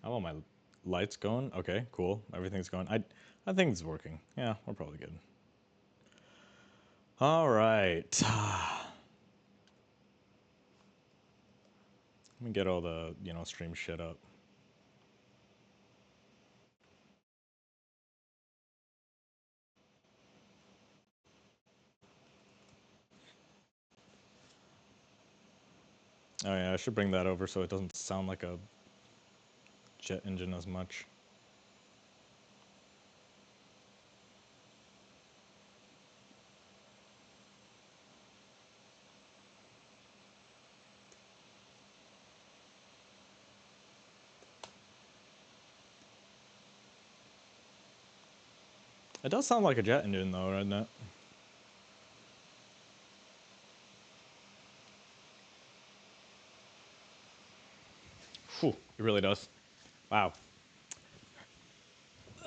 How are my lights going? Okay, cool. Everything's going. I think it's working. Yeah, we're probably good. All right. Let me get all the, stream shit up. Oh yeah, I should bring that over so it doesn't sound like a jet engine as much. It does sound like a jet engine though, doesn't it? Whew, it really does. Wow.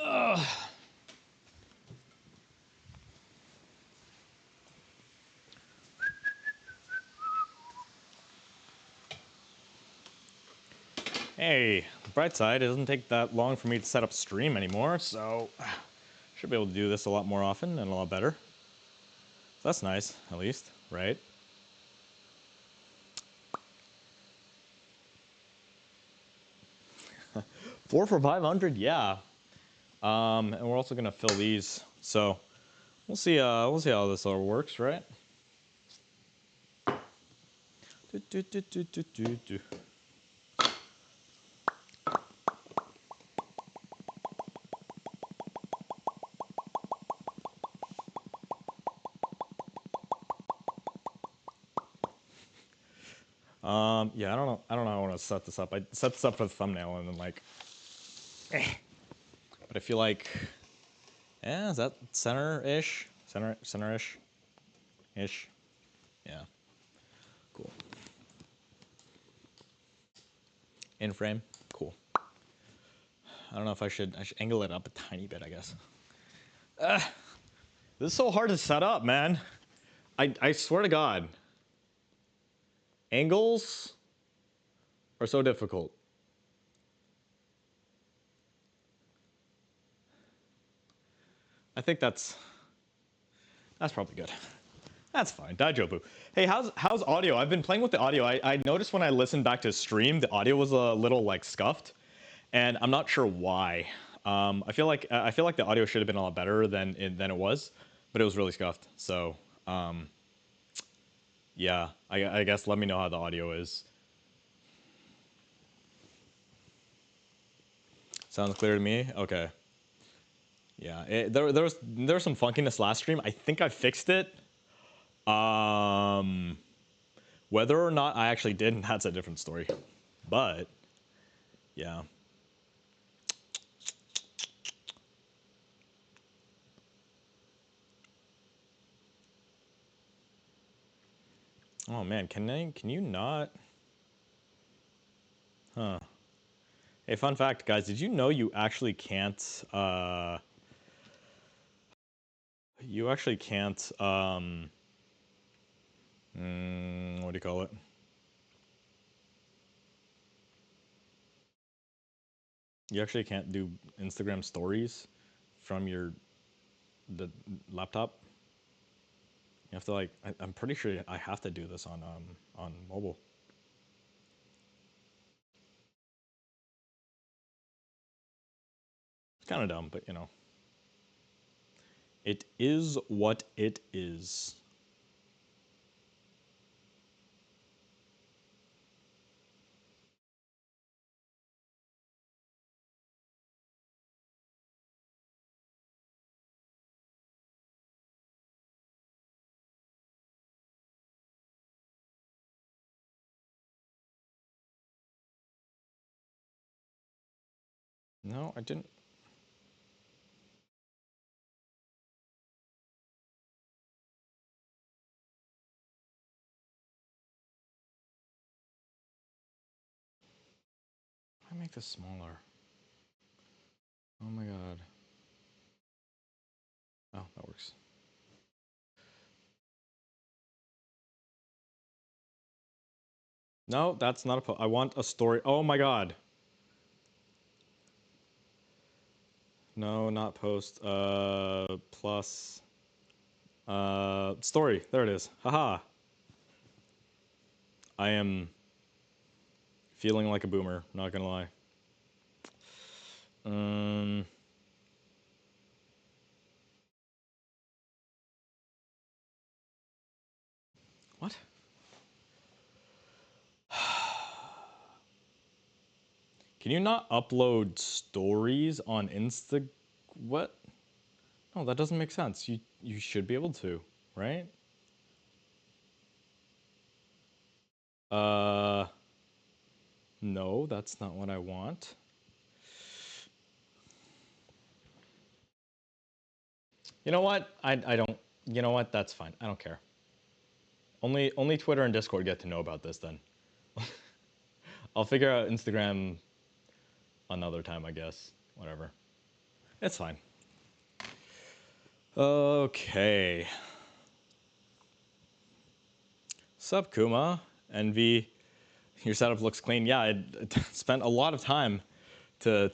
Ugh. Hey, bright side, it doesn't take that long for me to set up stream anymore, so should be able to do this a lot more often and a lot better. So that's nice, at least, right? Four for 500, yeah. And we're also gonna fill these, so we'll see. We'll see how this all works, right? Yeah, I don't know how I want to set this up. I set this up for the thumbnail and then like, but I feel like, yeah, is that center-ish? Center-ish? Ish? Yeah. Cool. In frame? Cool. I don't know if I should angle it up a tiny bit, I guess. This is so hard to set up, man. I swear to God. Angles are so difficult. I think that's probably good. That's fine. Daijobu. Hey, how's audio? I've been playing with the audio. I noticed when I listened back to stream, the audio was a little like scuffed, and I'm not sure why. I feel like the audio should have been a lot better than it was, but it was really scuffed. So yeah, I guess let me know how the audio is. Sounds clear to me. Okay. Yeah, there was some funkiness last stream. I think I fixed it. Whether or not I actually did, that's a different story. But yeah. Oh man, can you not? Huh. Hey, fun fact, guys, did you know you actually can't you actually can't what do you call it? You actually can't do Instagram stories from the laptop. You have to like I'm pretty sure I have to do this on mobile. It's kind of dumb, but you know. It is what it is. No, I didn't. I make this smaller. Oh my god. Oh, that works. No, that's not a I want a story. Oh my god. No, not post. Plus. Story. There it is. Haha. I am feeling like a boomer, not gonna lie. What? Can you not upload stories on Insta? What? No, that doesn't make sense. You should be able to, right? No, that's not what I want. You know what? I don't. You know what? That's fine. I don't care. Only Twitter and Discord get to know about this then. I'll figure out Instagram another time, I guess. Whatever. It's fine. Okay. Sup, Kuma? Envy. Your setup looks clean. Yeah, I spent a lot of time to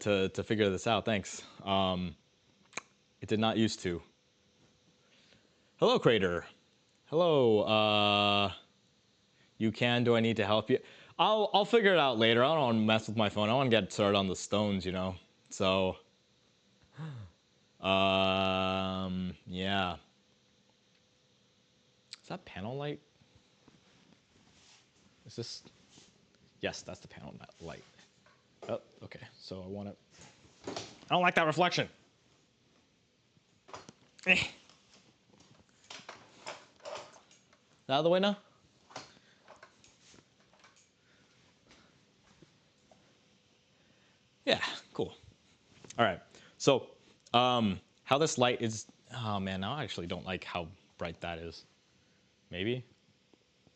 figure this out. Thanks. It did not used to. Hello, Crater. Hello. You can. Do I need to help you? I'll figure it out later. I don't want to mess with my phone. I want to get started on the stones, you know. So. Yeah. Is that panel light? Is this? Yes, that's the panel light. Oh, okay. So I want to. I don't like that reflection. Eh. Out of the way now? Yeah, cool. All right. So, how this light is. Oh man, now I actually don't like how bright that is. Maybe?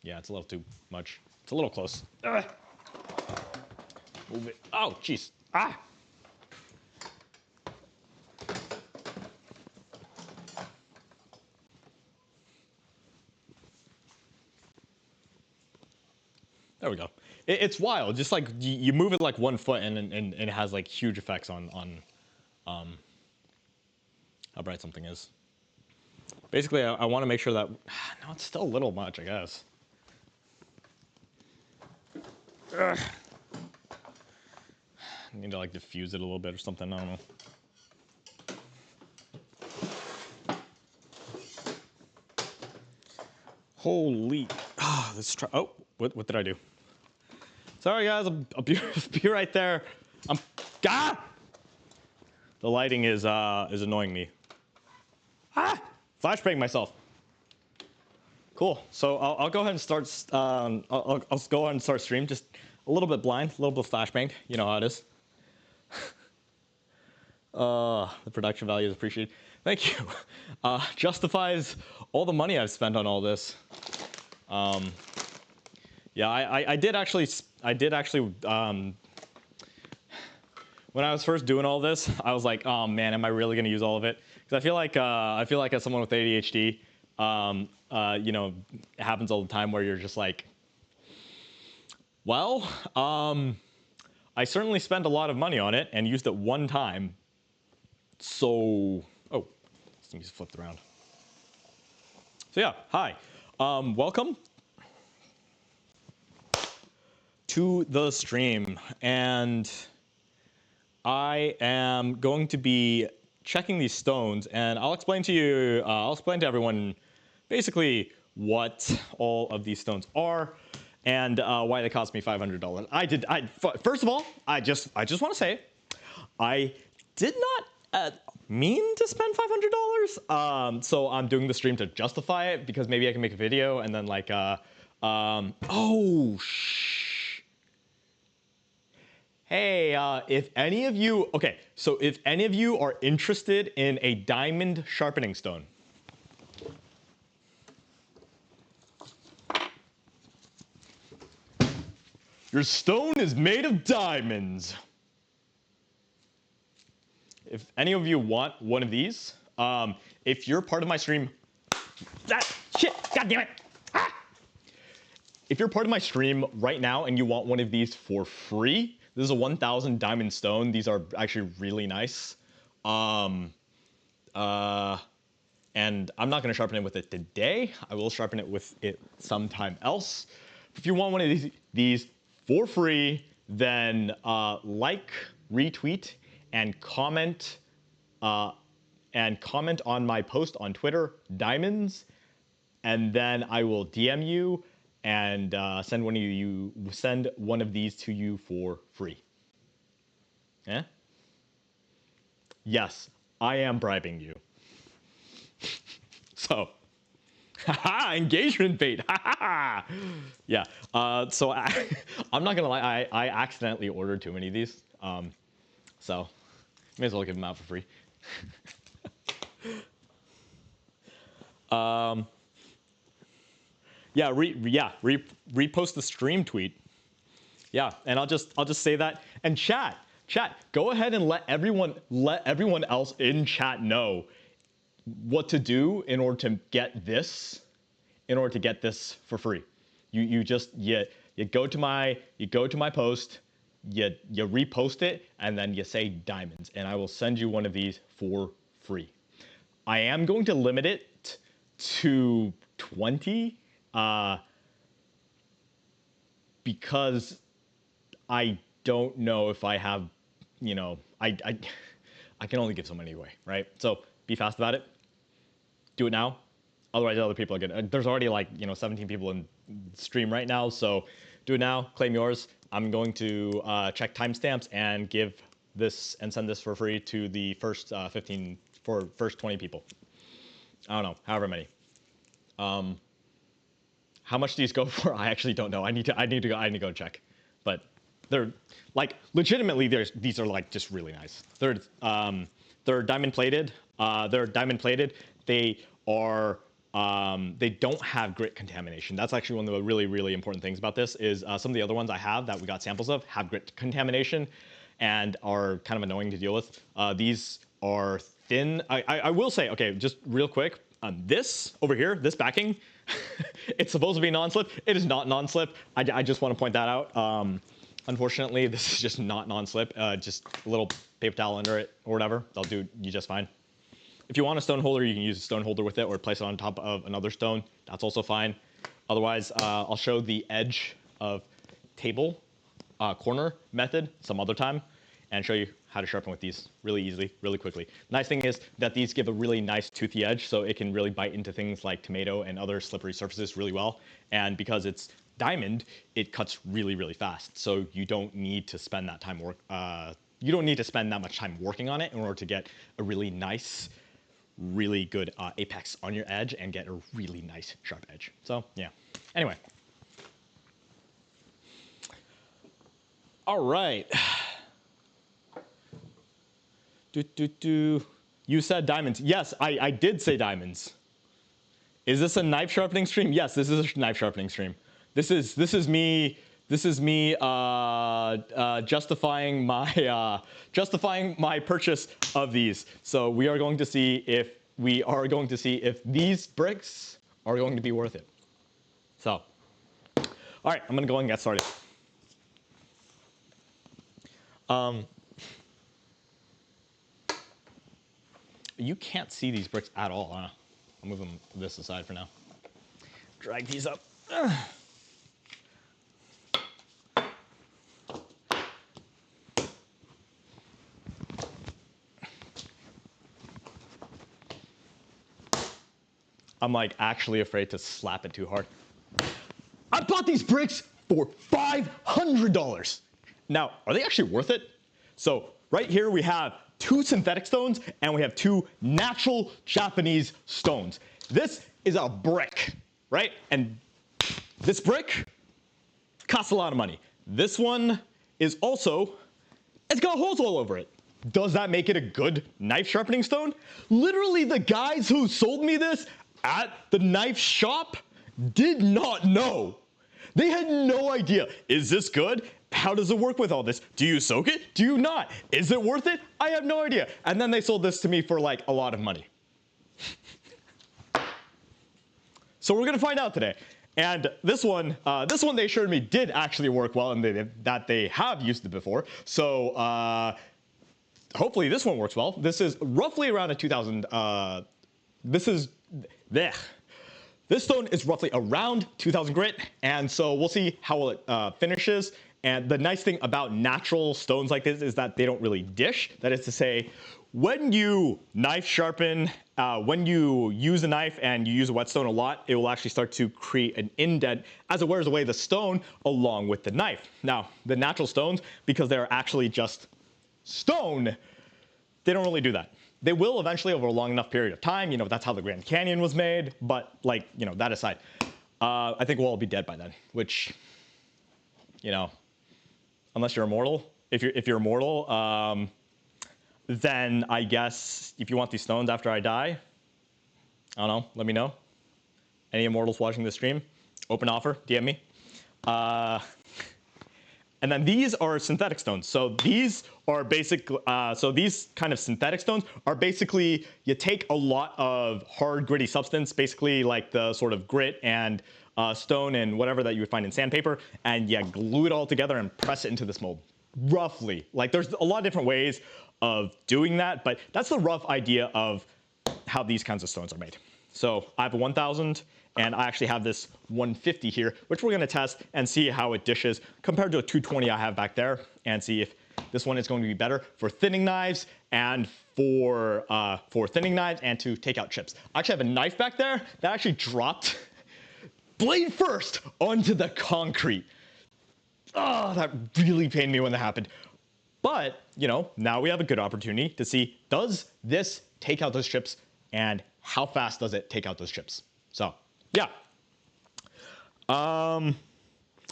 Yeah, it's a little too much. It's a little close. Ugh. Move it. Oh, jeez. Ah! There we go. It's wild. Just like you move it like 1 foot and it has like huge effects on how bright something is. Basically, I want to make sure that. No, it's still a little much, I guess. Ugh. I need to like diffuse it a little bit or something. I don't know. Holy. Let's try. Oh, what did I do? Sorry, guys. I'll be right there. Ah! The lighting is annoying me. Ah! Flashbang myself. Cool. So I'll go ahead and start. I'll go ahead and start stream. Just a little bit blind, a little bit flashbanged. You know how it is. The production value is appreciated. Thank you. Justifies all the money I've spent on all this. Yeah, I did actually. When I was first doing all this, I was like, oh man, am I really gonna use all of it? Because I feel like as someone with ADHD, you know, it happens all the time where you're just like, well, I certainly spent a lot of money on it and used it one time. So, oh, this thing just flipped around. So yeah, hi, welcome to the stream, and I am going to be checking these stones, and I'll explain to you, I'll explain to everyone basically what all of these stones are and why they cost me $500. First of all, I just want to say, I did not mean to spend $500. So I'm doing the stream to justify it because maybe I can make a video and then like, oh, hey, if any of you, okay, so if any of you are interested in a diamond sharpening stone, your stone is made of diamonds. If any of you want one of these, if you're part of my stream, shit, god damn it. Ah! If you're part of my stream right now and you want one of these for free, this is a 1,000 diamond stone. These are actually really nice. And I'm not going to sharpen it with it today. I will sharpen it with it sometime else. If you want one of these for free, then like, retweet, and comment on my post on Twitter, Diamonds, and then I will DM you and send one of these to you for free. Yeah? Yes, I am bribing you. So, haha, engagement bait, haha. Yeah. So I'm not gonna lie, I accidentally ordered too many of these. So may as well give them out for free. Yeah, repost the stream tweet. Yeah, and I'll just say that. And chat, go ahead and let everyone else in chat know what to do in order to get this for free. You go to my post, you repost it, and then you say diamonds, and I will send you one of these for free. I am going to limit it to 20 because I don't know if I have, I can only give so many away, right? So be fast about it. Do it now. Otherwise, other people are good. There's already 17 people in stream right now, so do it now. Claim yours. I'm going to check timestamps and give this and send this for free to the first 20 people. I don't know, however many. How much do these go for? I actually don't know. I need to go check. But they're legitimately these are just really nice. They're diamond plated. They are they don't have grit contamination. That's actually one of the really, really important things about this is some of the other ones I have that we got samples of have grit contamination and are kind of annoying to deal with. These are thin. I will say, okay, just real quick, this over here, this backing, it's supposed to be non-slip. It is not non-slip. I just want to point that out. Unfortunately, this is just not non-slip. Just a little paper towel under it or whatever. They'll do you just fine. If you want a stone holder, you can use a stone holder with it or place it on top of another stone. That's also fine. Otherwise, I'll show the edge of table corner method some other time and show you how to sharpen with these really easily, really quickly. Nice thing is that these give a really nice toothy edge, so it can really bite into things like tomato and other slippery surfaces really well. And because it's diamond, it cuts really, really fast. So you don't need to spend that time you don't need to spend that much time working on it in order to get a really nice, really good apex on your edge and get a really nice sharp edge. So yeah. Anyway. All right. You said diamonds. Yes, I did say diamonds. Is this a knife sharpening stream? Yes, this is a knife sharpening stream. This is me justifying my purchase of these. So we are going to see if these bricks are going to be worth it. So, all right, I'm gonna go and get started. You can't see these bricks at all, huh? I'll move this aside for now. Drag these up. I'm actually afraid to slap it too hard. I bought these bricks for $500. Now, are they actually worth it? So right here we have 2 synthetic stones and we have 2 natural Japanese stones. This is a brick, right? And this brick costs a lot of money. This one is also, it's got holes all over it. Does that make it a good knife sharpening stone? Literally the guys who sold me this at the knife shop did not know. They had no idea. Is this good? How does it work with all this? Do you soak it? Do you not? Is it worth it? I have no idea. And then they sold this to me for a lot of money. So we're gonna find out today. And this one they assured me did actually work well and that they have used it before. So hopefully this one works well. This is roughly around a 2000. This is bleh. This stone is roughly around 2000 grit, and so we'll see how it finishes. And the nice thing about natural stones like this is that they don't really dish. That is to say, when you knife sharpen, when you use a knife and you use a whetstone a lot, it will actually start to create an indent as it wears away the stone along with the knife. Now, the natural stones, because they're actually just stone, they don't really do that. They will eventually over a long enough period of time. You know, that's how the Grand Canyon was made. But like, you know, that aside, I think we'll all be dead by then. Which, you know, unless you're immortal. If you're immortal, then I guess if you want these stones after I die, I don't know. Let me know. Any immortals watching this stream, open offer, DM me. And then these are synthetic stones. So these are basically, so these kind of synthetic stones are basically, you take a lot of hard, gritty substance, basically like the sort of grit and stone and whatever that you would find in sandpaper, and you glue it all together and press it into this mold. Roughly. Like there's a lot of different ways of doing that, but that's the rough idea of how these kinds of stones are made. So I have a 1000. And I actually have this 150 here, which we're going to test and see how it dishes compared to a 220 I have back there, and see if this one is going to be better for thinning knives and for thinning knives and to take out chips. I actually have a knife back there that actually dropped blade first onto the concrete. Oh, that really pained me when that happened. But, you know, now we have a good opportunity to see, does this take out those chips, and how fast does it take out those chips? So, yeah. I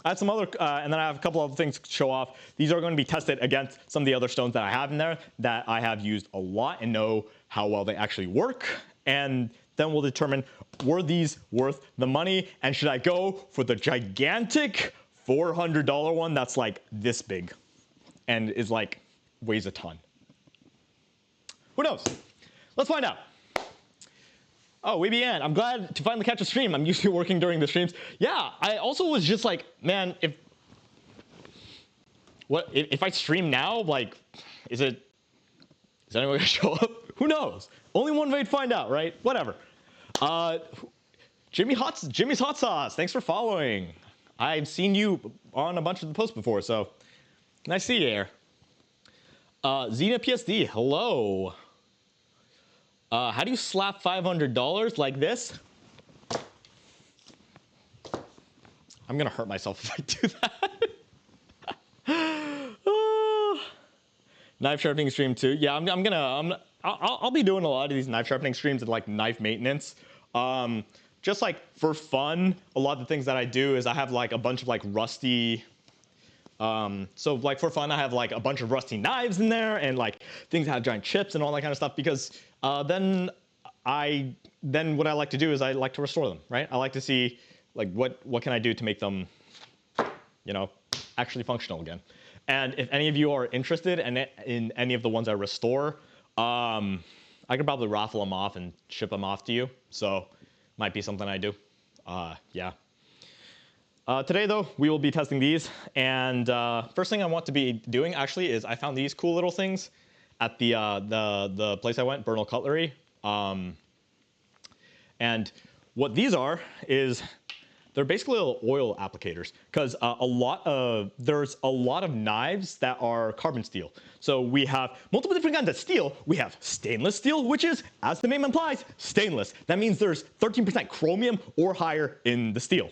had some other, and then I have a couple other things to show off. These are going to be tested against some of the other stones that I have in there that I have used a lot and know how well they actually work. And then we'll determine, were these worth the money? And should I go for the gigantic $400 one that's like this big and is like, weighs a ton? Who knows? Let's find out. Oh, WeBN, I'm glad to finally catch a stream. I'm usually working during the streams. Yeah, I also was just like, man, if I stream now, like, is anyone gonna show up? Who knows? Only one way to find out, right? Whatever. Jimmy's Hot Sauce, thanks for following. I've seen you on a bunch of the posts before, so nice to see you here. Xena PSD, hello. How do you slap $500 like this? I'm gonna hurt myself if I do that. Knife sharpening stream too. Yeah, I'll be doing a lot of these knife sharpening streams and like knife maintenance. Just like for fun, a lot of the things that I do is I have like a bunch of like rusty. So like for fun, I have like a bunch of rusty knives in there and like things that have giant chips and all that kind of stuff, because then what I like to do is I like to restore them, right? I like to see like what can I do to make them, you know, actually functional again. And if any of you are interested in any of the ones I restore, I can probably raffle them off and ship them off to you. So might be something I do. Yeah. Today, though, we will be testing these. And first thing I want to be doing, actually, is I found these cool little things at the place I went, Bernal Cutlery. And what these are is they're basically little oil applicators, because there's a lot of knives that are carbon steel. So we have multiple different kinds of steel. We have stainless steel, which is, as the name implies, stainless. That means there's 13% chromium or higher in the steel.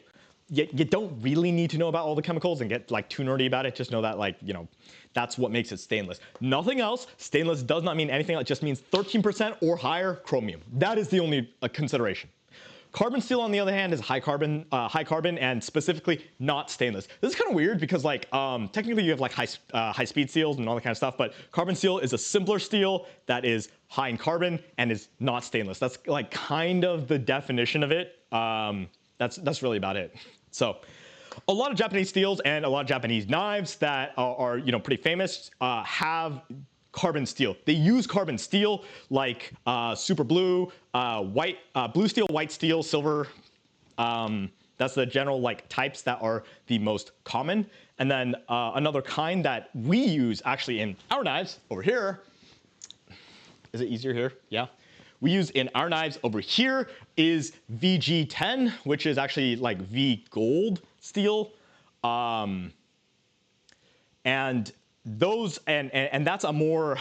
You don't really need to know about all the chemicals and get like too nerdy about it. Just know that, like, you know, that's what makes it stainless. Nothing else. Stainless does not mean anything. It just means 13% or higher chromium. That is the only consideration. Carbon steel, on the other hand, is high carbon and specifically not stainless. This is kind of weird because, like, technically you have like high speed steels and all that kind of stuff, but carbon steel is a simpler steel that is high in carbon and is not stainless. That's like kind of the definition of it. That's really about it. So a lot of Japanese steels and a lot of Japanese knives that are you know, pretty famous have carbon steel. They use carbon steel like super blue, blue steel, white steel, silver. That's the general like types that are the most common. And then another kind that we use actually in our knives over here Is it easier here? Yeah. We use in our knives over here is VG10, which is actually like V gold steel. And those, and that's a more,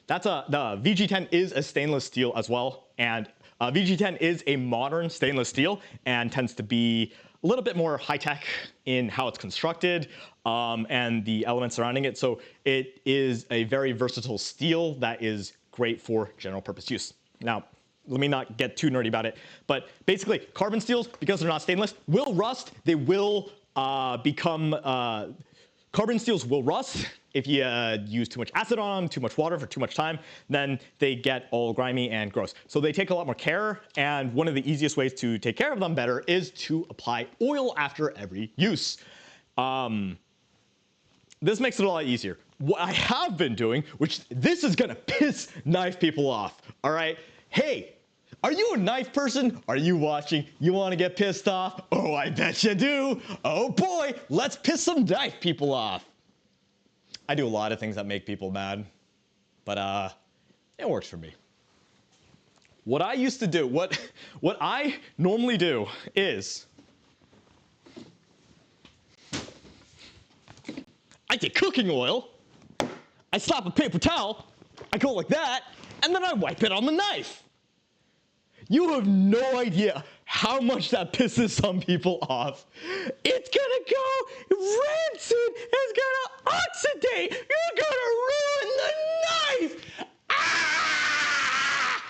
the VG10 is a stainless steel as well. And VG10 is a modern stainless steel and tends to be a little bit more high-tech in how it's constructed and the elements surrounding it. So it is a very versatile steel that is great for general purpose use. Now, let me not get too nerdy about it, but basically carbon steels, because they're not stainless, will rust. They will carbon steels will rust if you use too much acid on them, too much water for too much time, then they get all grimy and gross. So they take a lot more care, and one of the easiest ways to take care of them better is to apply oil after every use. This makes it a lot easier. What I have been doing, which this is gonna piss knife people off, all right? Hey, are you a knife person? Are you watching? You wanna get pissed off? Oh, I bet you do. Oh boy, let's piss some knife people off. I do a lot of things that make people mad, but it works for me. What I used to do, what I normally do is, I get cooking oil, I slap a paper towel, I go like that, and then I wipe it on the knife. You have no idea how much that pisses some people off. It's gonna go rancid, it's gonna oxidate, you're gonna ruin the knife! Ah!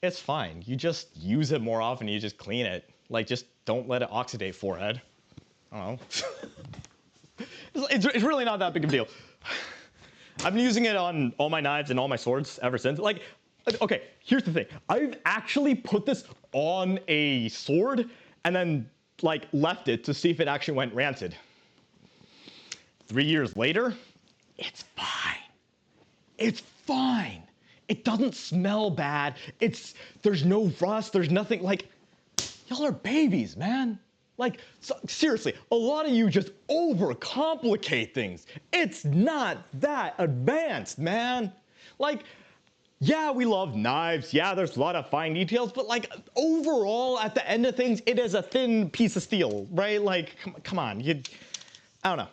It's fine, you just use it more often, you just clean it. Like, just don't let it oxidate, forehead. I don't know. It's really not that big of a deal. I've been using it on all my knives and all my swords ever since. Like, okay, here's the thing. I've actually put this on a sword and then like left it to see if it actually went rancid. 3 years later, it's fine. It's fine. It doesn't smell bad. There's no rust, there's nothing. Like, y'all are babies, man. Like, so, seriously, a lot of you just overcomplicate things. It's not that advanced, man. Like, yeah, we love knives. Yeah, there's a lot of fine details, but like overall, at the end of things, it is a thin piece of steel, right? Like, come on, I don't know.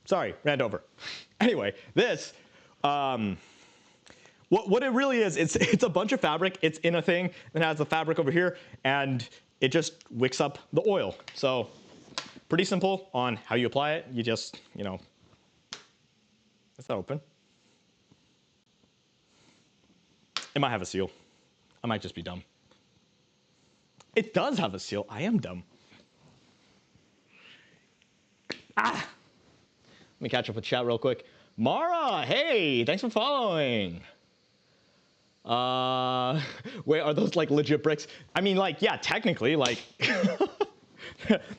Sorry, ran over. Anyway, this, what it really is, it's a bunch of fabric. It's in a thing that has the fabric over here, and it just wicks up the oil. So pretty simple on how you apply it. You just, it's not open. It might have a seal. I might just be dumb. It does have a seal. I am dumb. Let me catch up with chat real quick. Mara, hey, thanks for following. Wait, are those like legit bricks? I mean, like, yeah, technically, like,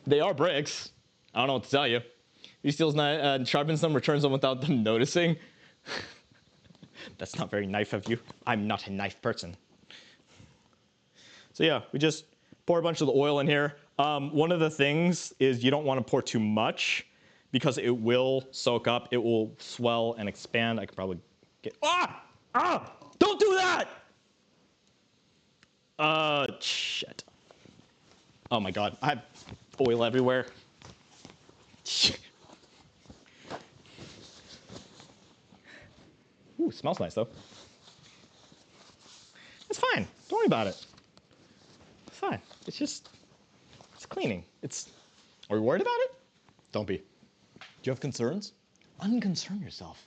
they are bricks. I don't know what to tell you. He steals sharpens them, returns them without them noticing. That's not very knife of you. I'm not a knife person. So yeah, we just pour a bunch of the oil in here. One of the things is you don't want to pour too much because it will soak up, it will swell and expand. I could probably get, don't do that! Shit. Oh my God, I have oil everywhere. Ooh, smells nice though. It's fine, don't worry about it. It's fine, it's cleaning. Are you worried about it? Don't be. Do you have concerns? Unconcern yourself.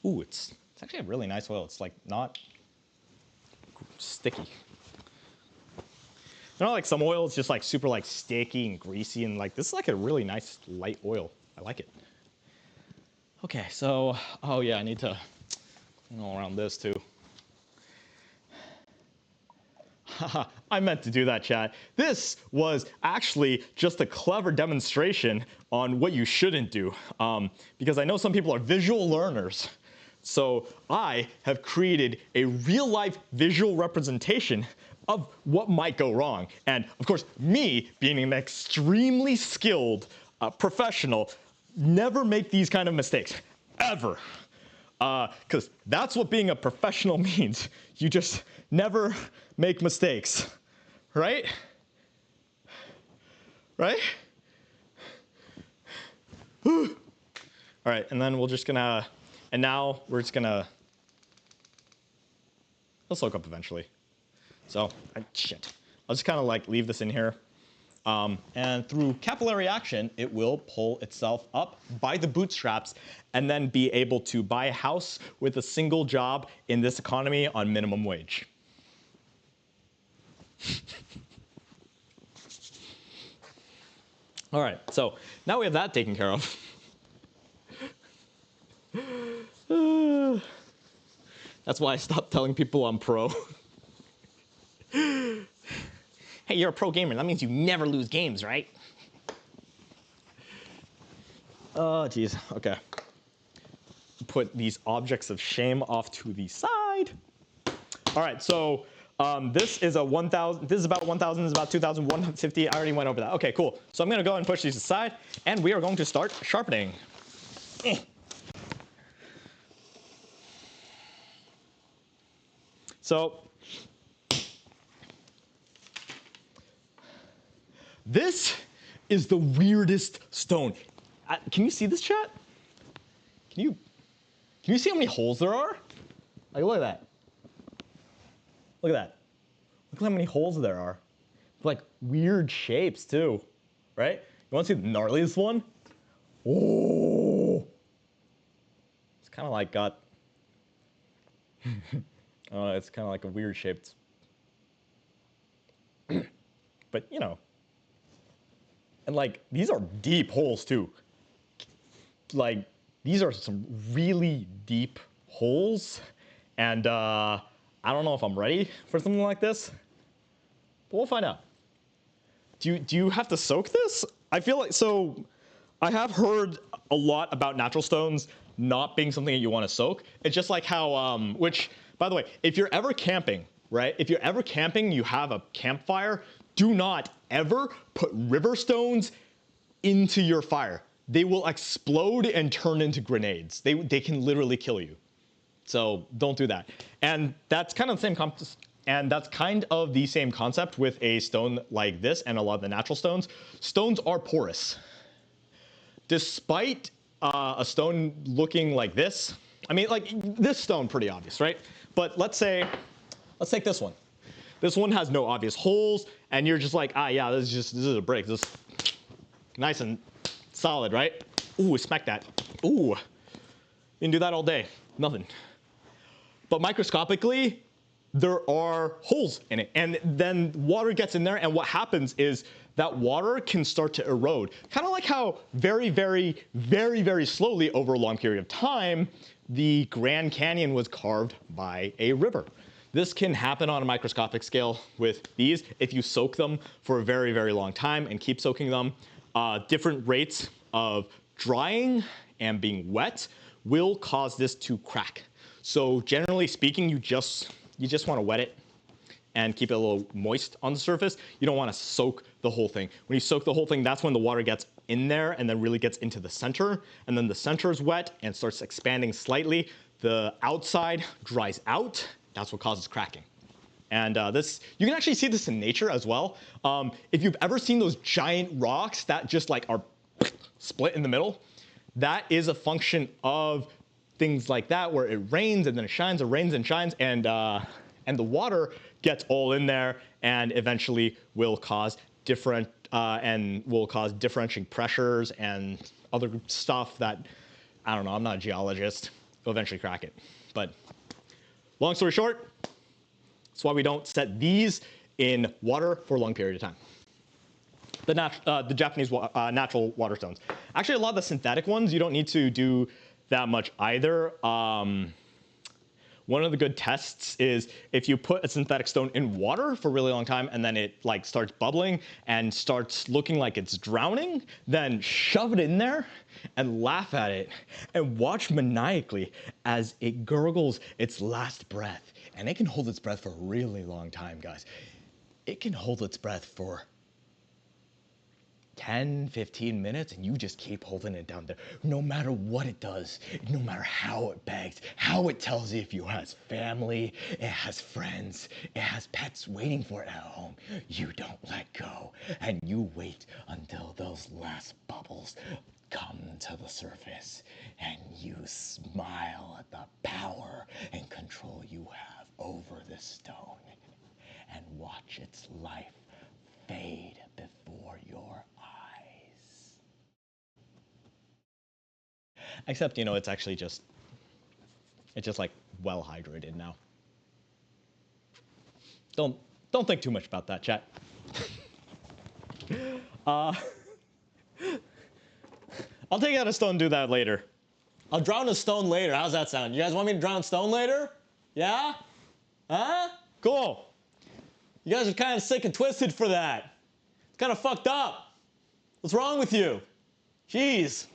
Ooh, it's actually a really nice oil. It's like not sticky. You know, like some oil is just like super like sticky and greasy, and like this is like a really nice light oil. I like it. Okay, so, oh yeah, I need to go around this too. Haha, I meant to do that, chat. This was actually just a clever demonstration on what you shouldn't do, because I know some people are visual learners. So I have created a real-life visual representation of what might go wrong. And of course, me being an extremely skilled professional, never make these kind of mistakes, ever. Because that's what being a professional means. You just never make mistakes, right? Right? All right, and then we're just gonna, and now we're just gonna, it'll soak up eventually. So, shit. I'll just kind of like leave this in here. And through capillary action, it will pull itself up by the bootstraps and then be able to buy a house with a single job in this economy on minimum wage. All right, so now we have that taken care of. That's why I stopped telling people I'm pro. Hey, you're a pro gamer. That means you never lose games, right? Oh, geez. Okay. Put these objects of shame off to the side. All right. So this is a 1,000. This is about 1,000. This is about 2,150. I already went over that. Okay, cool. So I'm going to go and push these aside, and we are going to start sharpening. So this is the weirdest stone. Can you see this, chat? Can you see how many holes there are? Like, look at that. Look at that. Look at how many holes there are. Like weird shapes too, right? You want to see the gnarliest one? Oh, it's kind of like got. It's kind of like a weird shaped. But you know. And like, these are deep holes too. Like, these are some really deep holes. And I don't know if I'm ready for something like this, but we'll find out. Do you have to soak this? I feel like, so I have heard a lot about natural stones not being something that you want to soak. It's just like how, which, by the way, if you're ever camping, right? If you're ever camping, you have a campfire, do not ever put river stones into your fire. They will explode and turn into grenades. They can literally kill you. So don't do that. And that's kind of the same concept with a stone like this and a lot of the natural stones. Stones are porous. Despite a stone looking like this, I mean, like this stone, pretty obvious, right? But let's take this one. This one has no obvious holes, and you're just like, yeah, this is a brick. This is nice and solid, right? Ooh, smack that. Ooh, you can do that all day. Nothing. But microscopically, there are holes in it, and then water gets in there, and what happens is that water can start to erode. Kind of like how very, very, very, very slowly over a long period of time, the Grand Canyon was carved by a river. This can happen on a microscopic scale with these. If you soak them for a very, very long time and keep soaking them, different rates of drying and being wet will cause this to crack. So generally speaking, you just want to wet it and keep it a little moist on the surface. You don't want to soak the whole thing. When you soak the whole thing, that's when the water gets in there and then really gets into the center. And then the center is wet and starts expanding slightly. The outside dries out. That's what causes cracking. And you can actually see this in nature as well. If you've ever seen those giant rocks that just like are split in the middle, that is a function of things like that, where it rains and then it shines, or rains and shines, and the water gets all in there and eventually will cause differentiating pressures and other stuff that, I don't know, I'm not a geologist, will eventually crack it. But long story short, that's why we don't set these in water for a long period of time. The Japanese natural water stones. Actually, a lot of the synthetic ones, you don't need to do that much either. One of the good tests is if you put a synthetic stone in water for a really long time and then it like starts bubbling and starts looking like it's drowning, then shove it in there and laugh at it and watch maniacally as it gurgles its last breath. And it can hold its breath for a really long time, guys. It can hold its breath for 10 10, 15 minutes and you just keep holding it down there. No matter what it does, no matter how it begs, how it tells you if you has family, it has friends, it has pets waiting for it at home. You don't let go and you wait until those last bubbles come to the surface and you smile at the power and control you have over the stone and watch its life fade before your eyes. Except, you know, it's just like well hydrated now. Don't think too much about that, chat. I'll take out a stone and do that later. I'll drown a stone later. How's that sound? You guys want me to drown a stone later? Yeah? Huh? Cool. You guys are kind of sick and twisted for that. It's kind of fucked up. What's wrong with you? Jeez.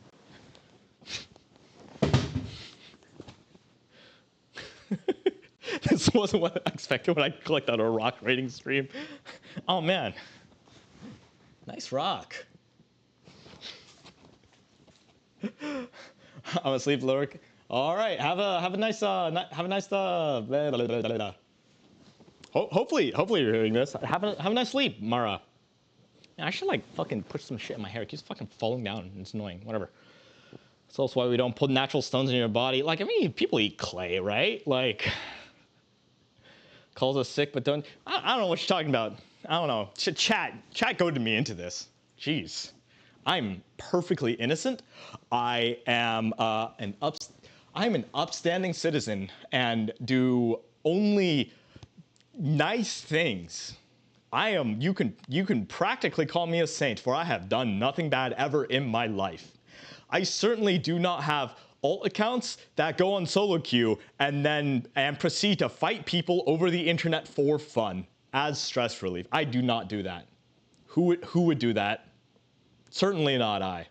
This wasn't what I expected when I clicked on a rock rating stream. Oh man. Nice rock. I'm asleep, Lurk. All right, have a nice blah, blah, blah, blah. Hopefully you're hearing this. Have a nice sleep, Mara. Yeah, I should like fucking put some shit in my hair. It keeps fucking falling down. It's annoying. Whatever. That's also why we don't put natural stones in your body. Like, I mean, people eat clay, right? Like, calls us sick, but don't. I don't know what you're talking about. I don't know. Chat goaded me into this. Jeez. I'm perfectly innocent. I am I'm an upstanding citizen and do only nice things. You can practically call me a saint, for I have done nothing bad ever in my life. I certainly do not have alt accounts that go on solo queue and proceed to fight people over the internet for fun as stress relief. I do not do that. Who would do that? Certainly not I.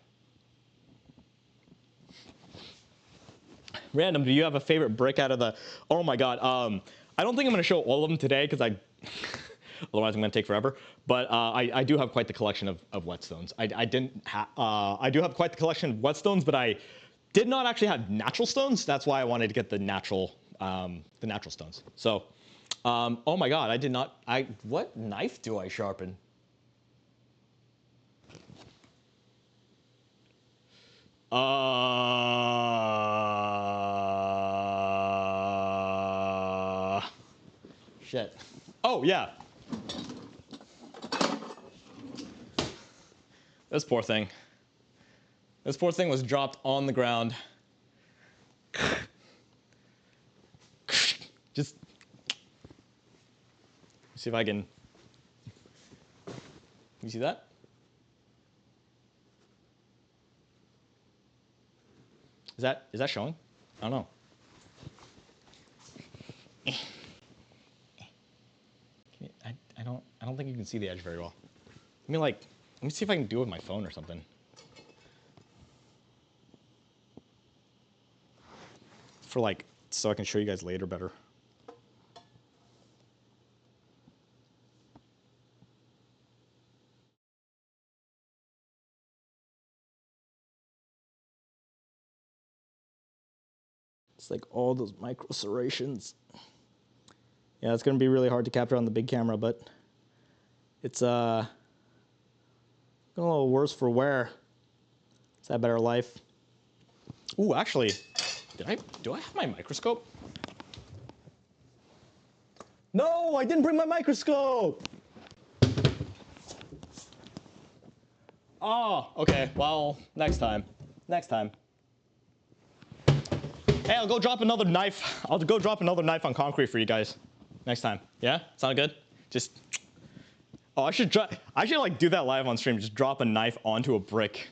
Random, do you have a favorite brick out of the... Oh my god, I don't think I'm going to show all of them today because otherwise I'm going to take forever. But I do have quite the collection of whetstones. I do have quite the collection of whetstones, but I did not actually have natural stones. That's why I wanted to get the natural stones. So, oh my god, I did not... What knife do I sharpen? Shit. Oh, yeah. This poor thing. This poor thing was dropped on the ground. Just see if I can... You see that? Is that showing? I don't know. I don't think you can see the edge very well. Let me see if I can do it with my phone or something. So I can show you guys later better. It's like all those micro serrations. Yeah, it's gonna be really hard to capture on the big camera, but it's a little worse for wear. It's a better life. Ooh, actually, do I have my microscope? No, I didn't bring my microscope. Oh, okay. Well, next time. Next time. Hey, I'll go drop another knife. I'll go drop another knife on concrete for you guys next time. Yeah? Sound good? Just... Oh, I should like do that live on stream. Just drop a knife onto a brick.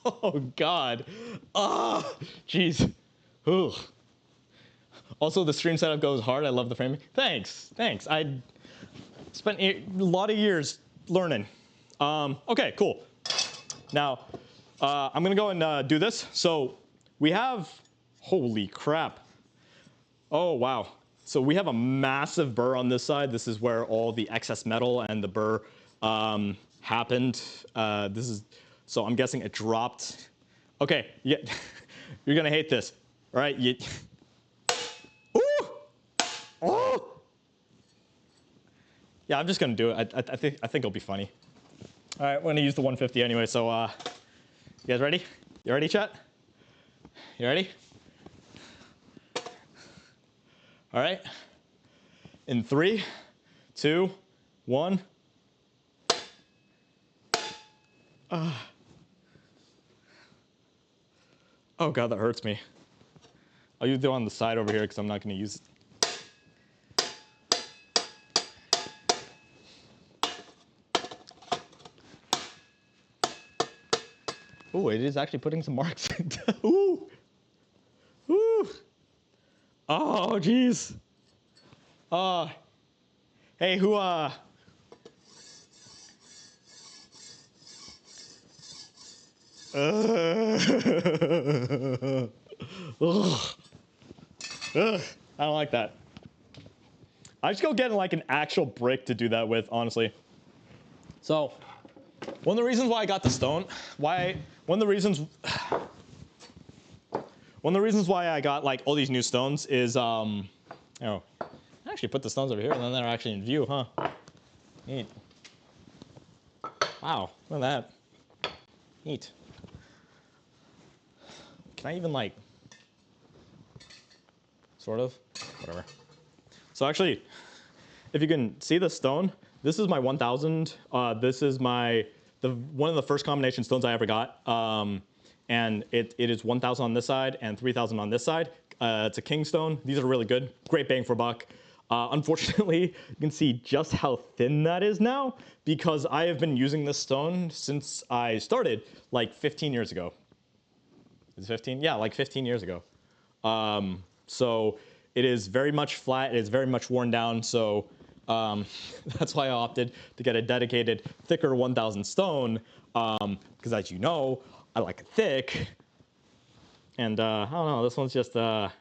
Oh God. Ah, jeez. Ooh. Also, the stream setup goes hard. I love the framing. Thanks. I spent a lot of years learning. Okay, cool. Now, I'm gonna go and do this. So we have, holy crap. Oh wow. So we have a massive burr on this side. This is where all the excess metal and the burr happened. So I'm guessing it dropped. Okay, yeah, you're gonna hate this, all right? Ooh! Oh! Yeah, I'm just gonna do it. I think it'll be funny. All right, we're gonna use the 150 anyway. So, you guys ready? You ready, chat? You ready? All right. In 3, 2, 1. Oh god, that hurts me. I'll use it on the side over here because I'm not gonna use it. Ooh, it is actually putting some marks. Ooh. Ooh. Oh, jeez. Hey, who, Ugh. Ugh. I don't like that. I just go get like an actual brick to do that with, honestly. So, one of the reasons why I got the stone, one of the reasons why I got like all these new stones is, I actually put the stones over here and then they're actually in view, huh? Neat. Wow, look at that. Neat. Can I even like, sort of, whatever. So actually, if you can see the stone, this is my 1000. This is one of the first combination stones I ever got. And it is 1000 on this side and 3000 on this side. It's a king stone. These are really good. Great bang for buck. Unfortunately, you can see just how thin that is now because I have been using this stone since I started like 15 years ago. Is it 15? Yeah, like 15 years ago. So it is very much flat. It is very much worn down. So that's why I opted to get a dedicated, thicker 1000 stone. Because as you know, I like it thick. And I don't know, this one's just, it's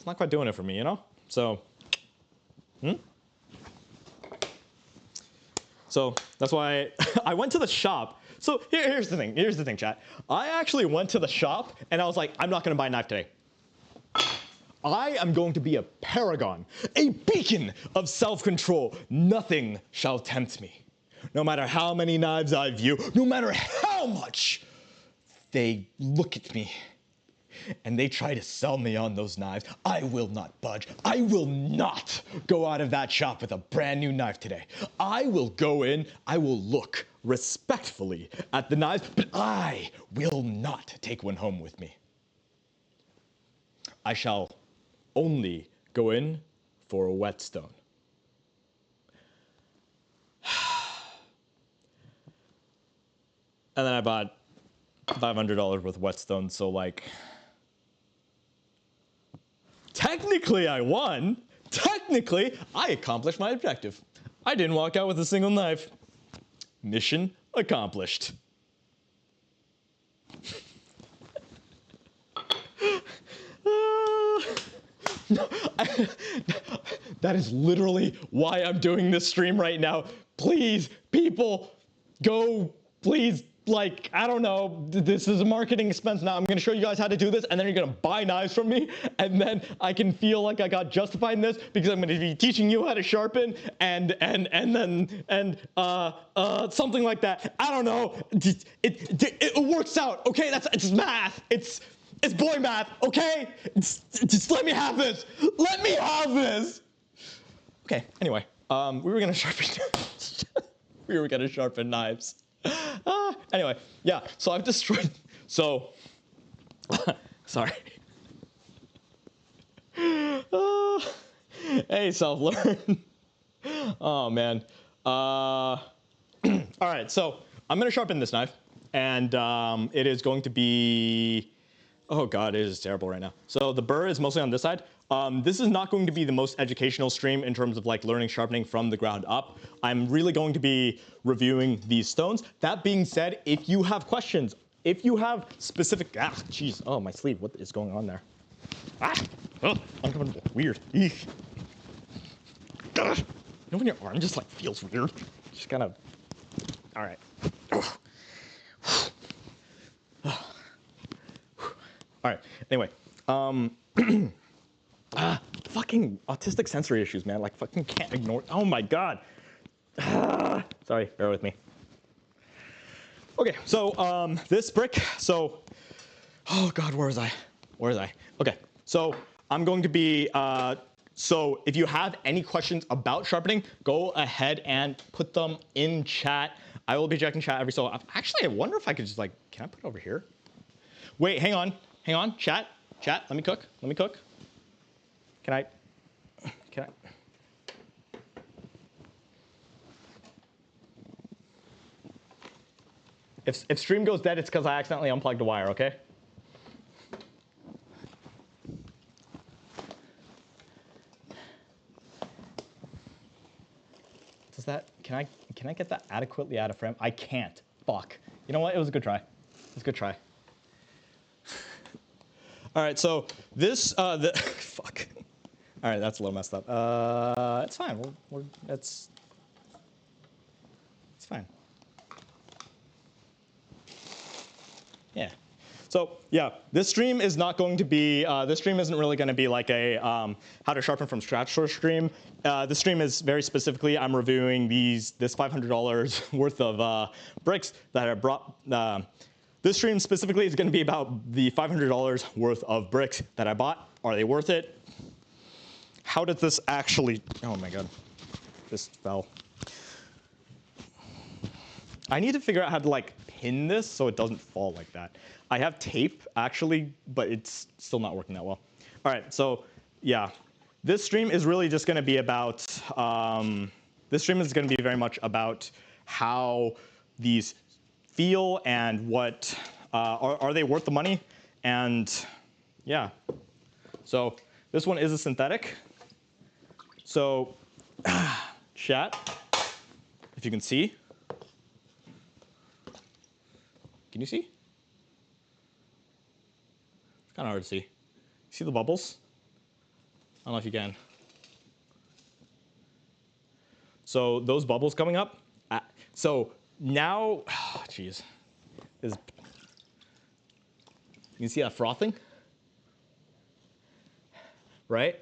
not quite doing it for me, you know? So, So that's why I went to the shop. So here's the thing. Here's the thing, chat. I actually went to the shop and I was like, I'm not going to buy a knife today. I am going to be a paragon, a beacon of self-control. Nothing shall tempt me. No matter how many knives I view, no matter how much they look at me and they try to sell me on those knives, I will not budge. I will not go out of that shop with a brand new knife today. I will go in, I will look respectfully at the knives, but I will not take one home with me. I shall only go in for a whetstone. And then I bought $500 worth of whetstones, so like, technically I won. Technically, I accomplished my objective. I didn't walk out with a single knife. Mission accomplished. That is literally why I'm doing this stream right now. Please, people, go, please, like, I don't know, this is a marketing expense now. I'm gonna show you guys how to do this, and then you're gonna buy knives from me, and then I can feel like I got justified in this because I'm gonna be teaching you how to sharpen and something like that. I don't know. It works out, okay? It's math. It's boy math, okay? Just let me have this. Let me have this. Okay, anyway, we were gonna sharpen knives. Anyway, yeah, so I've destroyed, so, sorry. Hey, self-learn. Oh, man. All right, so I'm gonna sharpen this knife, and it is going to be, oh god, it is terrible right now. So the burr is mostly on this side. This is not going to be the most educational stream in terms of like learning sharpening from the ground up. I'm really going to be reviewing these stones. That being said, if you have questions, if you have specific, jeez, oh my sleeve, what is going on there? Oh, uncomfortable, weird. Eek. You know when your arm just like feels weird? Just kind of, All right. All right. Anyway, fucking autistic sensory issues, man. Like, fucking can't ignore. Oh my god. Sorry, bear with me. Okay, so this brick. So, oh god, where was I? Where was I? Okay, so I'm going to be. So if you have any questions about sharpening, go ahead and put them in chat. I will be checking chat every so. Actually, I wonder if I could just like. Can I put it over here? Wait, hang on. Hang on, chat, let me cook, Can I? If stream goes dead, it's because I accidentally unplugged the wire, okay? Does that, can I get that adequately out of frame? I can't, fuck. You know what, it was a good try. It was a good try. All right, so this, fuck. All right, that's a little messed up. It's fine. It's fine. Yeah. So yeah, this stream is not going to be. This stream isn't really going to be like a how to sharpen from scratch sort of stream. This stream is very specifically. I'm reviewing this $500 worth of bricks that I brought. This stream specifically is going to be about the $500 worth of bricks that I bought. Are they worth it? How did this actually, oh my god, this fell. I need to figure out how to like pin this so it doesn't fall like that. I have tape actually, but it's still not working that well. All right, so yeah, this stream is really just going to be about, this stream is going to be very much about how these feel and what, are they worth the money? And yeah, so this one is a synthetic. So chat, if you can see. Can you see? It's kind of hard to see. See the bubbles? I don't know if you can. So those bubbles coming up. So now, jeez, you can see that frothing, right?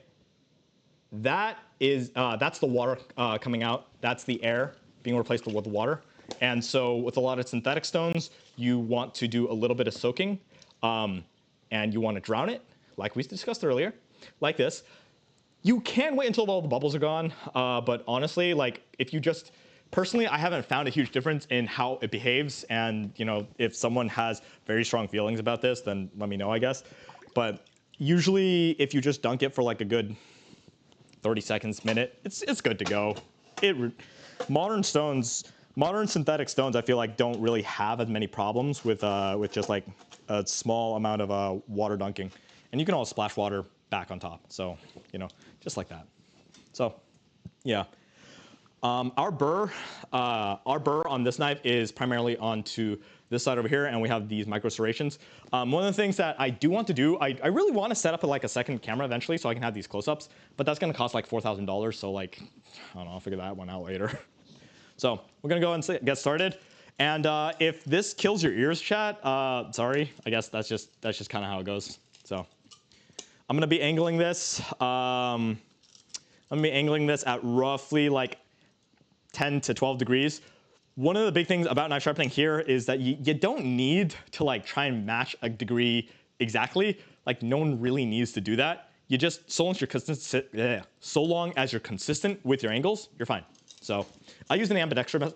That is that's the water coming out. That's the air being replaced with water. And so with a lot of synthetic stones, you want to do a little bit of soaking, and you want to drown it, like we discussed earlier, like this. You can wait until all the bubbles are gone, but honestly, like if you just, personally, I haven't found a huge difference in how it behaves. And you know, if someone has very strong feelings about this, then let me know, I guess. But usually, if you just dunk it for like a good 30 seconds, minute, it's good to go. Modern synthetic stones, I feel like don't really have as many problems with just like a small amount of water dunking, and you can always splash water back on top. So you know, just like that. So yeah, our burr on this knife is primarily onto this side over here, and we have these micro serrations. One of the things that I do want to do, I really want to set up like a second camera eventually so I can have these close-ups, but that's going to cost like $4,000. So like, I don't know, I'll figure that one out later. So we're going to go and get started. And if this kills your ears, chat, sorry. I guess that's just kind of how it goes. So I'm going to be angling this. I'm going to be angling this at roughly like 10 to 12 degrees. One of the big things about knife sharpening here is that you don't need to like try and match a degree exactly. Like no one really needs to do that. You just, so long as you're consistent with your angles, you're fine. So I use an ambidextrous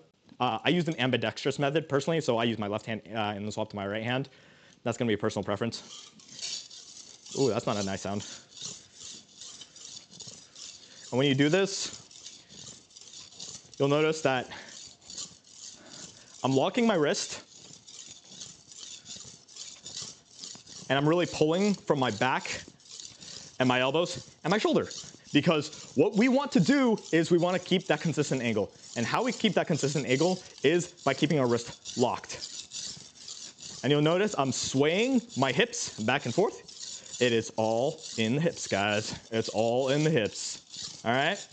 method personally. So I use my left hand and then swap to my right hand. That's going to be a personal preference. Ooh, that's not a nice sound. And when you do this, you'll notice that I'm locking my wrist, and I'm really pulling from my back and my elbows and my shoulder. Because what we want to do is we want to keep that consistent angle. And how we keep that consistent angle is by keeping our wrist locked. And you'll notice I'm swaying my hips back and forth. It is all in the hips, guys. It's all in the hips. All right?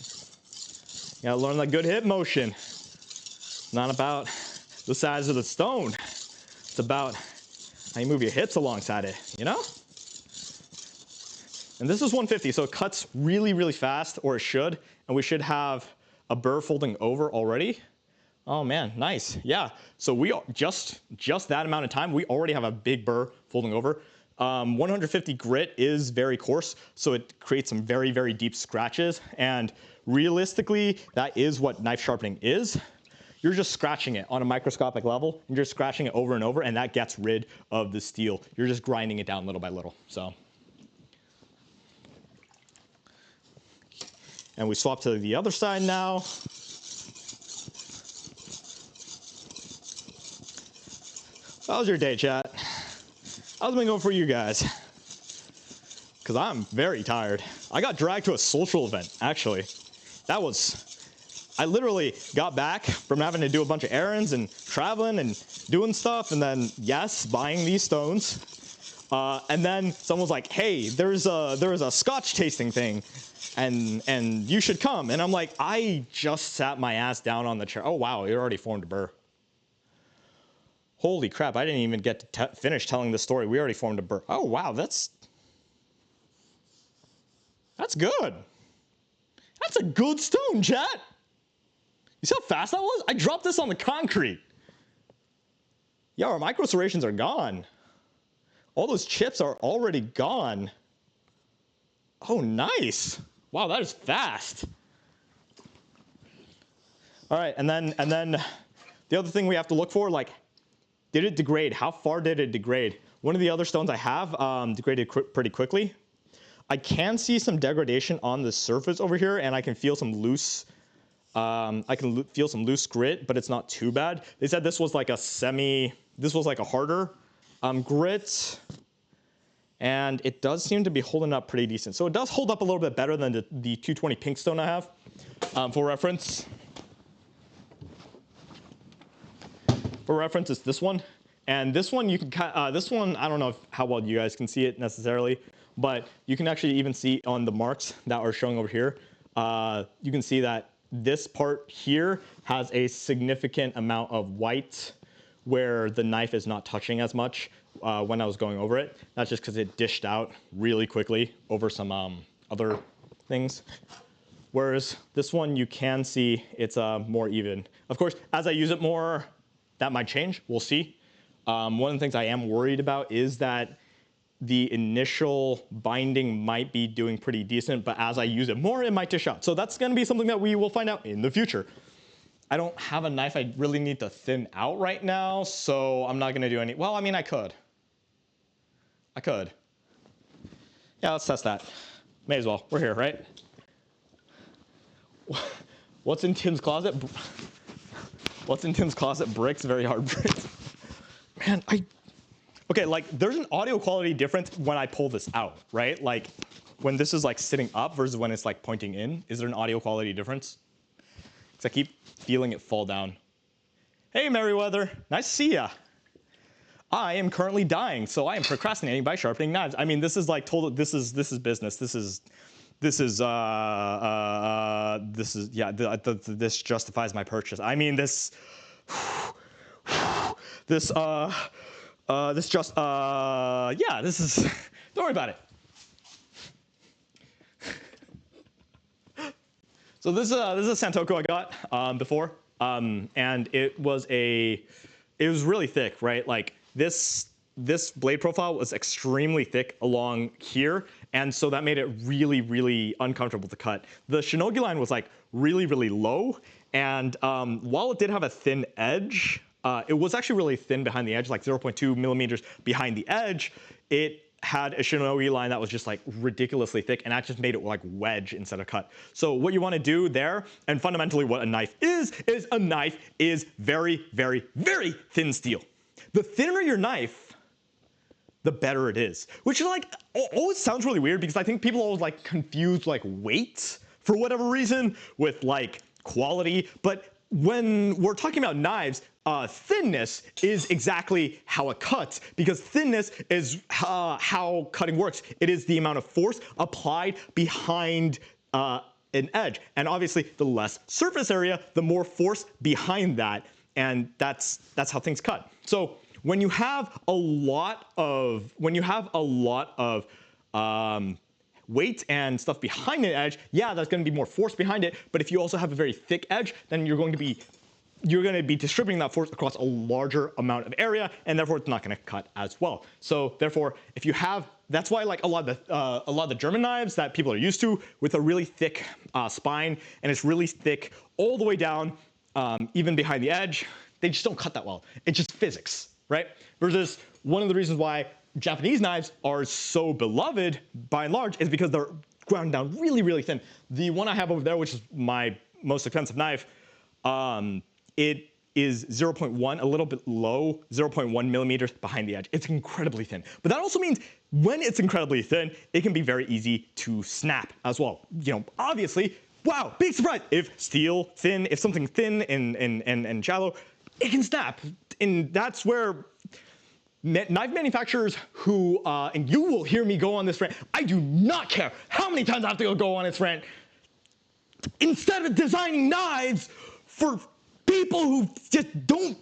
You gotta learn that good hip motion. Not about the size of the stone. It's about how you move your hips alongside it, you know? And this is 150, so it cuts really, really fast, or it should, and we should have a burr folding over already. Oh man, nice. Yeah, so we just that amount of time, we already have a big burr folding over. 150 grit is very coarse, so it creates some very, very deep scratches. And realistically, that is what knife sharpening is. You're just scratching it on a microscopic level. You're just scratching it over and over, and that gets rid of the steel. You're just grinding it down little by little. So. And we swap to the other side now. How was your day, chat? How's it been going for you guys? Because I'm very tired. I got dragged to a social event, actually. I literally got back from having to do a bunch of errands and traveling and doing stuff, and then, yes, buying these stones. And then someone was like, hey, there's a scotch tasting thing, and you should come. And I'm like, I just sat my ass down on the chair. Oh, wow, it already formed a burr. Holy crap, I didn't even get to finish telling the story. We already formed a burr. Oh, wow, that's good. That's a good stone, chat. You see how fast that was? I dropped this on the concrete. Yeah, our micro serrations are gone. All those chips are already gone. Oh, nice. Wow, that is fast. All right, and then the other thing we have to look for, like, did it degrade? How far did it degrade? One of the other stones I have degraded pretty quickly. I can see some degradation on the surface over here, and I can feel some loose. Feel some loose grit, but it's not too bad. They said this was like a harder grit, and it does seem to be holding up pretty decent. So it does hold up a little bit better than the 220 pink stone I have. For reference, it's this one, and this one you can this one I don't know how well you guys can see it necessarily, but you can actually even see on the marks that are showing over here. You can see that this part here has a significant amount of white where the knife is not touching as much when I was going over it. That's just because it dished out really quickly over some other things. Whereas this one, you can see it's more even. Of course, as I use it more, that might change. We'll see. One of the things I am worried about is that the initial binding might be doing pretty decent, but as I use it more, it might dish out. So that's going to be something that we will find out in the future. I don't have a knife I really need to thin out right now, so I'm not going to do any. Well, I mean, I could. Yeah, let's test that. May as well. We're here, right? What's in Tim's closet? What's in Tim's closet? Bricks, very hard bricks. Man, okay, like there's an audio quality difference when I pull this out, right? Like when this is like sitting up versus when it's like pointing in. Is there an audio quality difference? Because I keep feeling it fall down. Hey, Merriweather, nice to see ya. I am currently dying, so I am procrastinating by sharpening knives. I mean, this is like total. This is business. This justifies my purchase. I mean, this is, don't worry about it. So this is a Santoku I got before, and it was really thick, right? Like this blade profile was extremely thick along here, and so that made it really, really uncomfortable to cut. The shinogi line was like really, really low, and while it did have a thin edge, it was actually really thin behind the edge, like 0.2 millimeters behind the edge. It had a shinogi line that was just like ridiculously thick, and that just made it like wedge instead of cut. So what you want to do there, and fundamentally what a knife is a knife is very, very, very thin steel. The thinner your knife, the better it is. Which is like, always sounds really weird because I think people always like confuse like weight for whatever reason with like quality. But when we're talking about knives, thinness is exactly how it cuts, because thinness is how cutting works. It is the amount of force applied behind an edge. And obviously, the less surface area, the more force behind that. and that's how things cut. So when you have a lot of weight and stuff behind the edge, yeah, that's going to be more force behind it. But if you also have a very thick edge, then you're going to be distributing that force across a larger amount of area, and therefore it's not going to cut as well. So therefore, if you have, that's why like a lot of the German knives that people are used to with a really thick spine, and it's really thick all the way down, even behind the edge, they just don't cut that well. It's just physics, right? Versus one of the reasons why Japanese knives are so beloved by and large is because they're ground down really, really thin. The one I have over there, which is my most expensive knife, it is 0.1, a little bit low, 0.1 millimeters behind the edge. It's incredibly thin. But that also means when it's incredibly thin, it can be very easy to snap as well. Obviously, wow, big surprise. If steel thin, if something thin and shallow, it can snap. And that's where knife manufacturers who, and you will hear me go on this rant, I do not care how many times I have to go on this rant. Instead of designing knives for people who just don't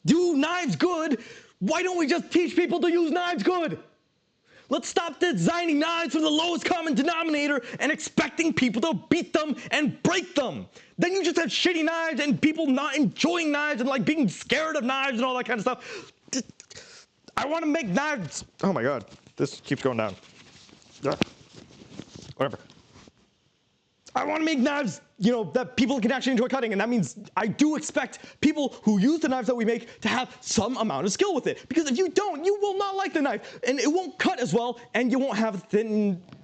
do knives good, why don't we just teach people to use knives good? Let's stop designing knives for the lowest common denominator and expecting people to beat them and break them. Then you just have shitty knives and people not enjoying knives and like being scared of knives and all that kind of stuff. I want to make knives. Oh my god, this keeps going down. Whatever. I want to make knives, that people can actually enjoy cutting, and that means I do expect people who use the knives that we make to have some amount of skill with it. Because if you don't, you will not like the knife, and it won't cut as well, and you won't have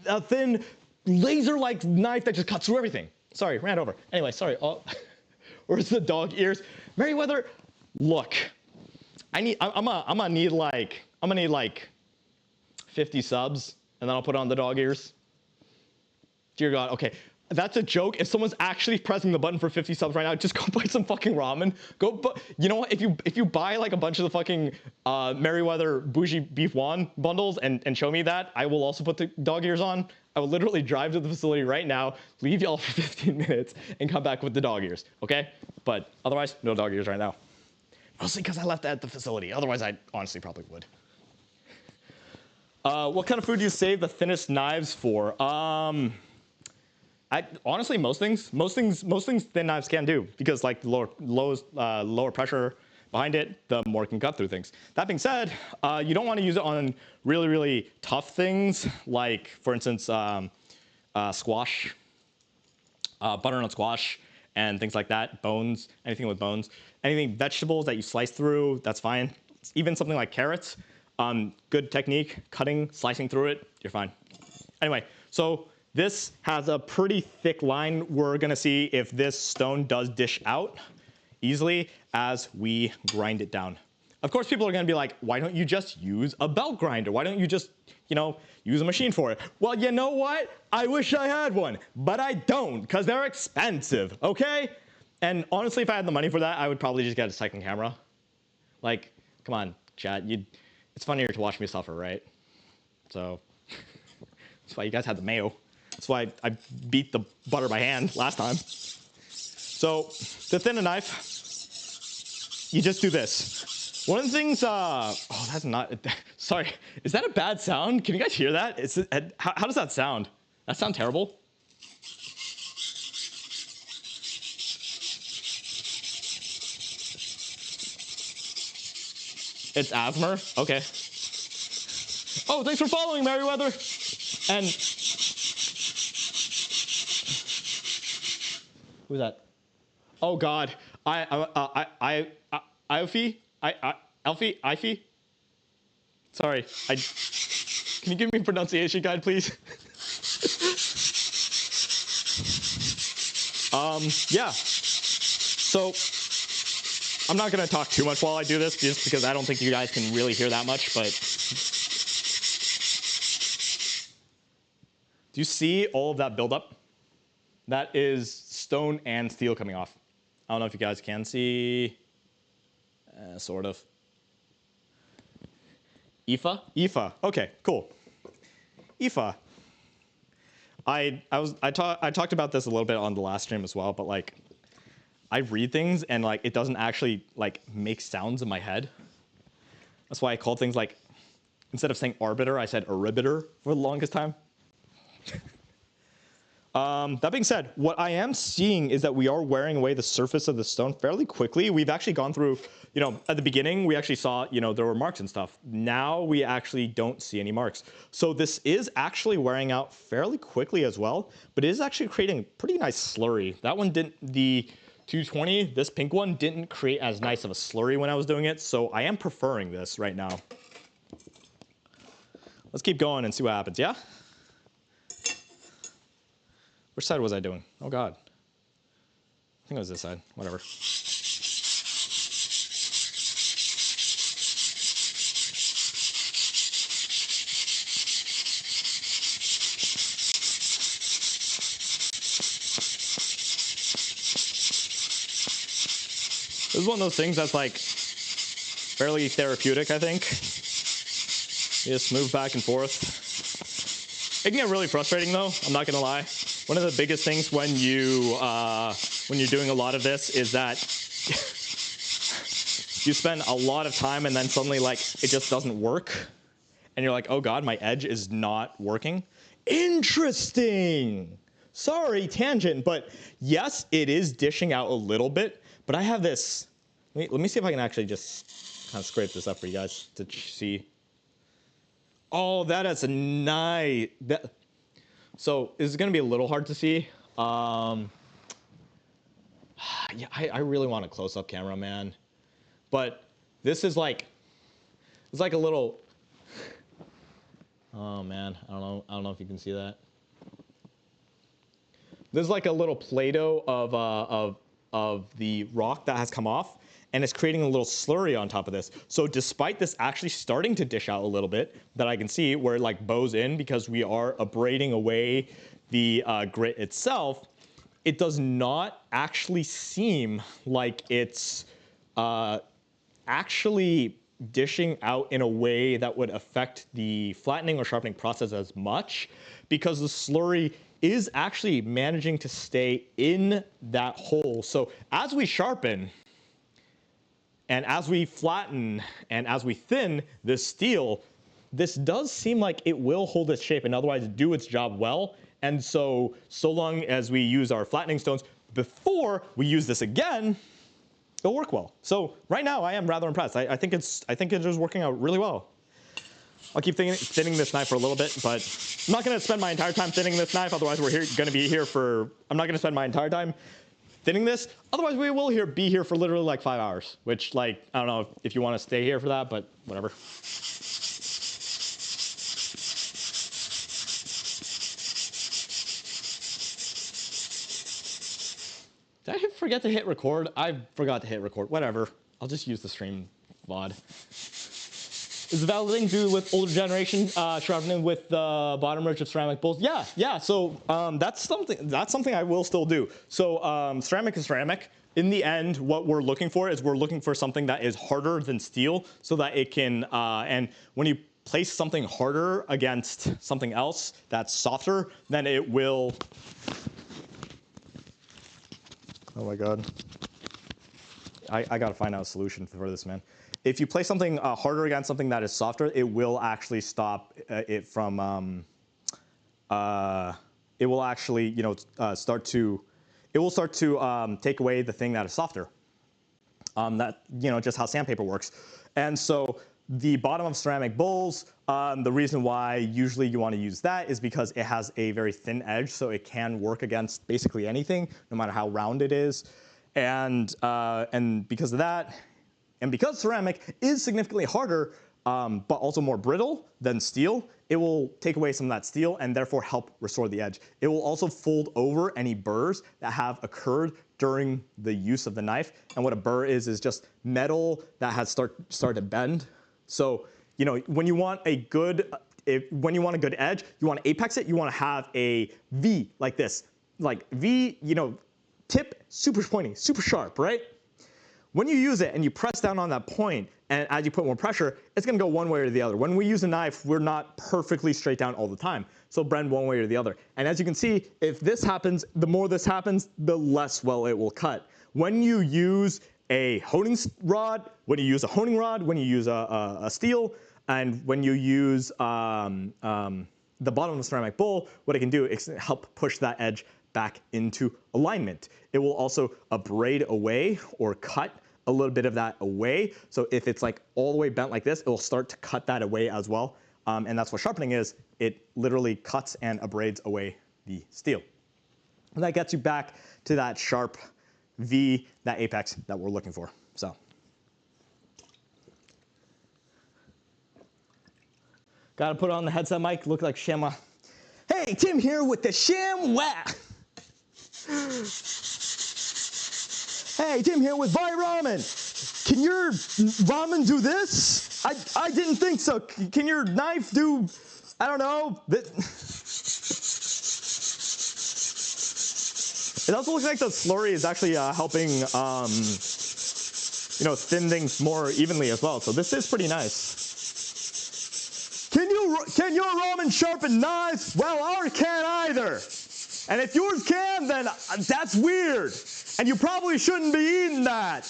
a thin laser-like knife that just cuts through everything. Sorry, ran over. Anyway, sorry. Where's the dog ears? Meriwether, look. I'm gonna need like 50 subs, and then I'll put on the dog ears. Dear God, okay. That's a joke. If someone's actually pressing the button for 50 subs right now, just go buy some fucking ramen. You know what? If you buy like a bunch of the fucking Meriwether bougie beef won bundles and show me that, I will also put the dog ears on. I will literally drive to the facility right now, leave y'all for 15 minutes, and come back with the dog ears. Okay? But otherwise, no dog ears right now. Mostly because I left that at the facility. Otherwise, I honestly probably would. What kind of food do you save the thinnest knives for? Honestly, most things thin knives can do, because like the lower pressure behind it, the more it can cut through things. That being said, you don't want to use it on really, really tough things, like for instance, squash, butternut squash, and things like that. Bones, anything with bones, anything vegetables that you slice through, that's fine. Even something like carrots, good technique, cutting, slicing through it, you're fine. Anyway, so this has a pretty thick line. We're gonna see if this stone does dish out easily as we grind it down. Of course, people are gonna be like, why don't you just use a belt grinder? Why don't you just, use a machine for it? Well, you know what? I wish I had one, but I don't, because they're expensive, okay? And honestly, if I had the money for that, I would probably just get a second camera. Like, come on, chat, it's funnier to watch me suffer, right? So, that's why you guys had the mayo. That's why I beat the butter by hand last time. So to thin a knife, you just do this. One of the things, that's not, sorry, is that a bad sound? Can you guys hear that? How does that sound? That sound terrible? It's asthma? Okay. Oh, thanks for following, Meriwether. And who's that? Oh God, Alfie? Ify? Sorry, can you give me a pronunciation guide, please? Yeah. So, I'm not gonna talk too much while I do this, just because I don't think you guys can really hear that much, but do you see all of that buildup? That is stone and steel coming off. I don't know if you guys can see, sort of. IFA? IFA, okay, cool. IFA. I talked about this a little bit on the last stream as well, but like, I read things and like it doesn't actually like make sounds in my head. That's why I called things like, instead of saying arbiter, I said arbiter for the longest time. That being said, what I am seeing is that we are wearing away the surface of the stone fairly quickly. We've actually gone through, you know, at the beginning, we actually saw, you know, there were marks and stuff. Now we actually don't see any marks. So this is actually wearing out fairly quickly as well, but it is actually creating a pretty nice slurry. That one didn't, the 220, this pink one didn't create as nice of a slurry when I was doing it. So I am preferring this right now. Let's keep going and see what happens, yeah? Which side was I doing? Oh God. I think it was this side, whatever. This is one of those things that's like fairly therapeutic, I think. You just move back and forth. It can get really frustrating though, I'm not gonna lie. One of the biggest things when you're doing a lot of this is that you spend a lot of time and then suddenly like it just doesn't work. And you're like, oh God, my edge is not working. Interesting. Sorry, tangent, but yes, it is dishing out a little bit, but I have this, let me see if I can actually just kind of scrape this up for you guys to see. Oh, that is a nice, so it's going to be a little hard to see. Yeah, I really want a close-up camera, man. But this is like, it's like a little, oh man, I don't know if you can see that. There's like a little Play-Doh of the rock that has come off, and it's creating a little slurry on top of this. So despite this actually starting to dish out a little bit, that I can see where it like bows in because we are abrading away the grit itself, it does not actually seem like it's actually dishing out in a way that would affect the flattening or sharpening process as much, because the slurry is actually managing to stay in that hole. So as we sharpen, and as we flatten, and as we thin this steel, this does seem like it will hold its shape and otherwise do its job well. And so long as we use our flattening stones before we use this again, it'll work well. So right now I am rather impressed. I think it is working out really well. I'll keep thinning this knife for a little bit, but I'm not going to spend my entire time thinning this knife. Otherwise, we're going to be here for, I'm not going to spend my entire time thinning this. Otherwise, we will be here for literally like 5 hours, which like, I don't know if you want to stay here for that, but whatever. Did I forget to hit record? I forgot to hit record. Whatever. I'll just use the stream VOD. Is the valid thing to do with older generation sharpening with the bottom ridge of ceramic bowls? Yeah. So that's something I will still do. So ceramic is ceramic. In the end, what we're looking for is we're looking for something that is harder than steel, so that it can. And when you place something harder against something else that's softer, then it will. Oh my God. I gotta find out a solution for this, man. If you place something harder against something that is softer, it will actually stop it from. It will actually, you know, start to take away the thing that is softer. That, you know, just how sandpaper works. And so the bottom of ceramic bowls, the reason why usually you want to use that is because it has a very thin edge, so it can work against basically anything, no matter how round it is. And because of that, and because ceramic is significantly harder, but also more brittle than steel, it will take away some of that steel and therefore help restore the edge. It will also fold over any burrs that have occurred during the use of the knife. And what a burr is just metal that has started to bend. So, you know, when you want a good edge, you want to apex it, you want to have a V like this. Like V, you know, tip, super pointy, super sharp, right? When you use it and you press down on that point, and as you put more pressure, it's going to go one way or the other. When we use a knife, we're not perfectly straight down all the time. So it'll bend one way or the other. And as you can see, if this happens, the more this happens, the less well it will cut. when you use a honing rod, when you use a honing rod, when you use a steel, and when you use the bottom of the ceramic bowl, what it can do is help push that edge back into alignment. It will also abrade away or cut a little bit of that away. So if it's like all the way bent like this, it will start to cut that away as well. And that's what sharpening is. It literally cuts and abrades away the steel. And that gets you back to that sharp V, that apex that we're looking for. So, gotta put on the headset mic, look like Shamwa. Hey, Tim here with the Shamwa. Hey, Tim here with Vi Ramen. Can your ramen do this? I didn't think so. Can your knife do, I don't know. It also looks like the slurry is actually helping, thin things more evenly as well. So this is pretty nice. Can your ramen sharpen knives? Well, ours can't either. And if yours can, then that's weird. And you probably shouldn't be eating that.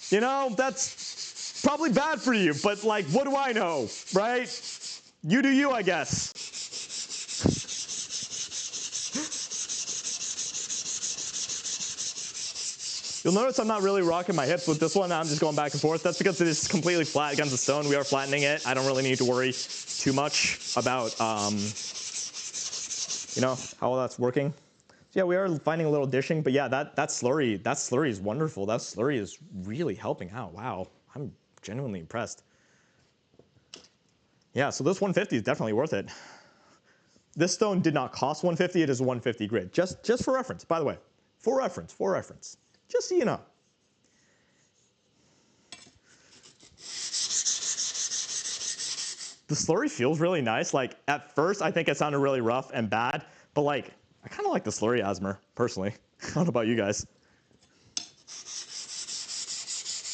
You know, that's probably bad for you. But like, what do I know, right? You do you, I guess. You'll notice I'm not really rocking my hips with this one. I'm just going back and forth. That's because it is completely flat against the stone. We are flattening it. I don't really need to worry too much about, how all that's working. So yeah, we are finding a little dishing, but yeah, that slurry is wonderful. That slurry is really helping out. Wow, I'm genuinely impressed. Yeah, so this 150 is definitely worth it. This stone did not cost 150. It is a 150 grid. Just for reference, by the way. For reference. Just so you know. The slurry feels really nice. Like, at first, I think it sounded really rough and bad, but like, I kind of like the slurry asthma, personally. I don't know about you guys.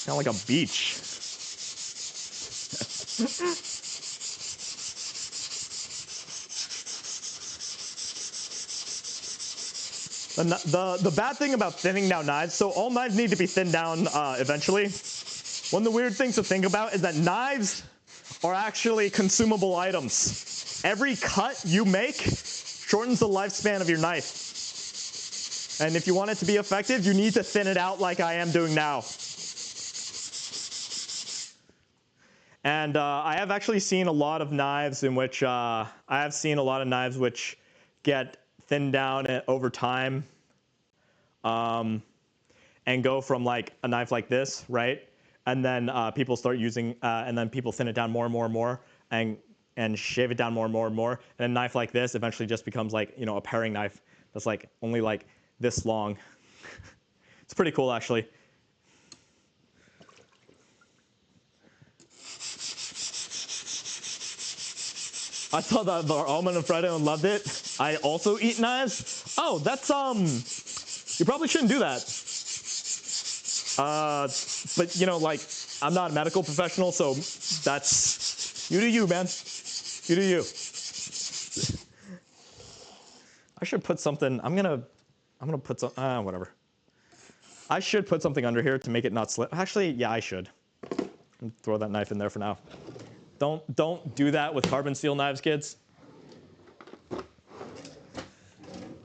Kind of like a beach. The bad thing about thinning down knives, so all knives need to be thinned down eventually. One of the weird things to think about is that knives are actually consumable items. Every cut you make shortens the lifespan of your knife. And if you want it to be effective, you need to thin it out like I am doing now. And I have actually seen a lot of knives in which, which get thinned down over time and go from like a knife like this, right? And then people start using, and then people thin it down more and more and more and shave it down more and more and more. And a knife like this eventually just becomes like, a paring knife that's like only like this long. It's pretty cool, actually. I saw that the almond and Fredo and loved it. I also eat knives. Oh, that's, you probably shouldn't do that. But, like, I'm not a medical professional, so that's, you do you, man. You do you. I should put something, I'm gonna put some, whatever. I should put something under here to make it not slip. Actually, yeah, I should. Throw that knife in there for now. Don't do that with carbon steel knives, kids. I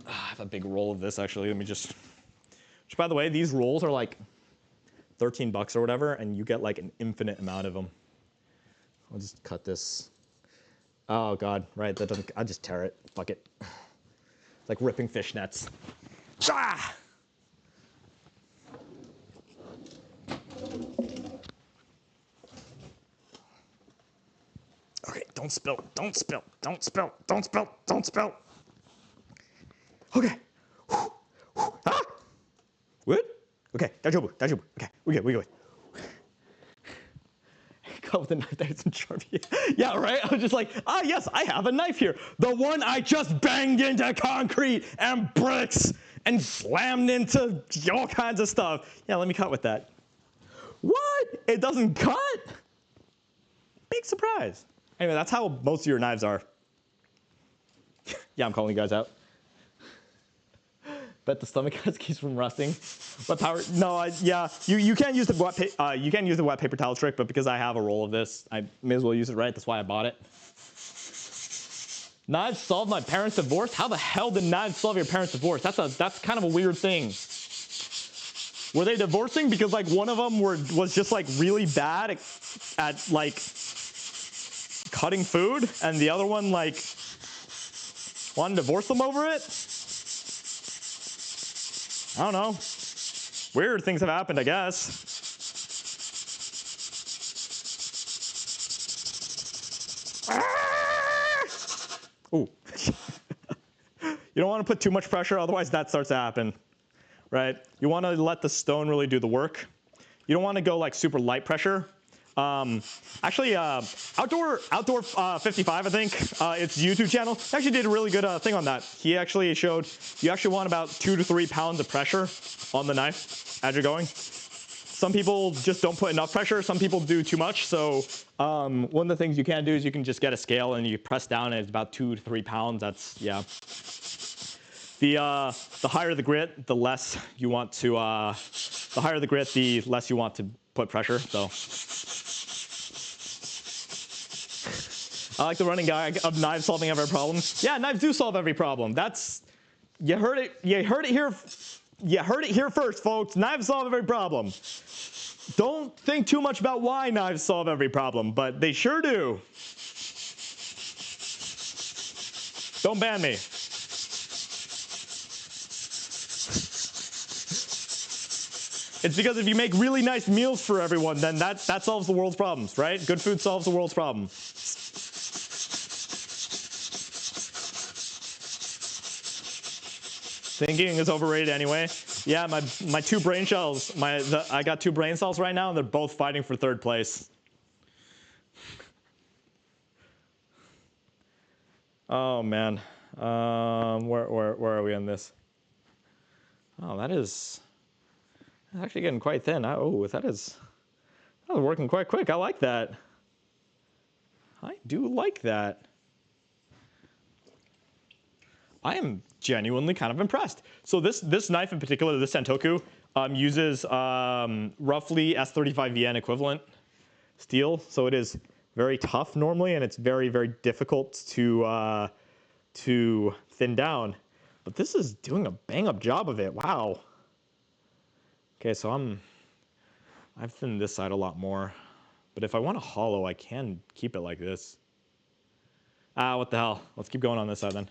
have a big roll of this, actually. Let me just, which, by the way, these rolls are like 13 bucks or whatever, and you get like an infinite amount of them. I'll just cut this. Oh God, right, that doesn't, I'll just tear it, fuck it. It's like ripping fishnets. Ah! Okay, don't spill, don't spill, don't spill, don't spill, don't spill. Okay. Ah! What? Okay, daijoubu. Okay, we good. Cut with a knife that isn't sharp. Yeah, right? I was just like, yes, I have a knife here. The one I just banged into concrete and bricks and slammed into all kinds of stuff. Yeah, let me cut with that. What? It doesn't cut? Big surprise. Anyway, that's how most of your knives are. Yeah, I'm calling you guys out. Bet the stomach acid keeps from rusting. But power, no, yeah, you can't use the wet paper towel trick, but because I have a roll of this, I may as well use it, right? That's why I bought it. Knives solved my parents' divorce? How the hell did knives solve your parents' divorce? That's kind of a weird thing. Were they divorcing because like one of them was just like really bad at like cutting food, and the other one like wanted to divorce them over it? I don't know. Weird things have happened, I guess. Ooh. You don't want to put too much pressure, otherwise that starts to happen, right? You want to let the stone really do the work. You don't want to go like super light pressure. Actually, Outdoor 55, I think, it's YouTube channel, actually did a really good thing on that. He actually showed you actually want about 2 to 3 pounds of pressure on the knife as you're going. Some people just don't put enough pressure. Some people do too much. So one of the things you can do is you can just get a scale and you press down and it's about 2 to 3 pounds. That's, yeah. The higher the grit, the less you want to, the higher the grit, the less you want to put pressure, so. I like the running gag of knives solving every problem. Yeah, knives do solve every problem. That's, you heard it here first, folks. Knives solve every problem. Don't think too much about why knives solve every problem, but they sure do. Don't ban me. It's because if you make really nice meals for everyone, then that solves the world's problems, right? Good food solves the world's problem. Thinking is overrated anyway. Yeah, my 2 brain cells, I got 2 brain cells right now, and they're both fighting for 3rd place. Oh man, where are we on this? Oh, that's actually getting quite thin. Oh, that is working quite quick. I like that. I do like that. I am genuinely kind of impressed. So this knife in particular, this Sentoku, uses roughly S35VN equivalent steel. So it is very tough normally, and it's very, very difficult to thin down. But this is doing a bang-up job of it. Wow. Okay, so I've thinned this side a lot more. But if I want to hollow, I can keep it like this. Ah, what the hell? Let's keep going on this side then.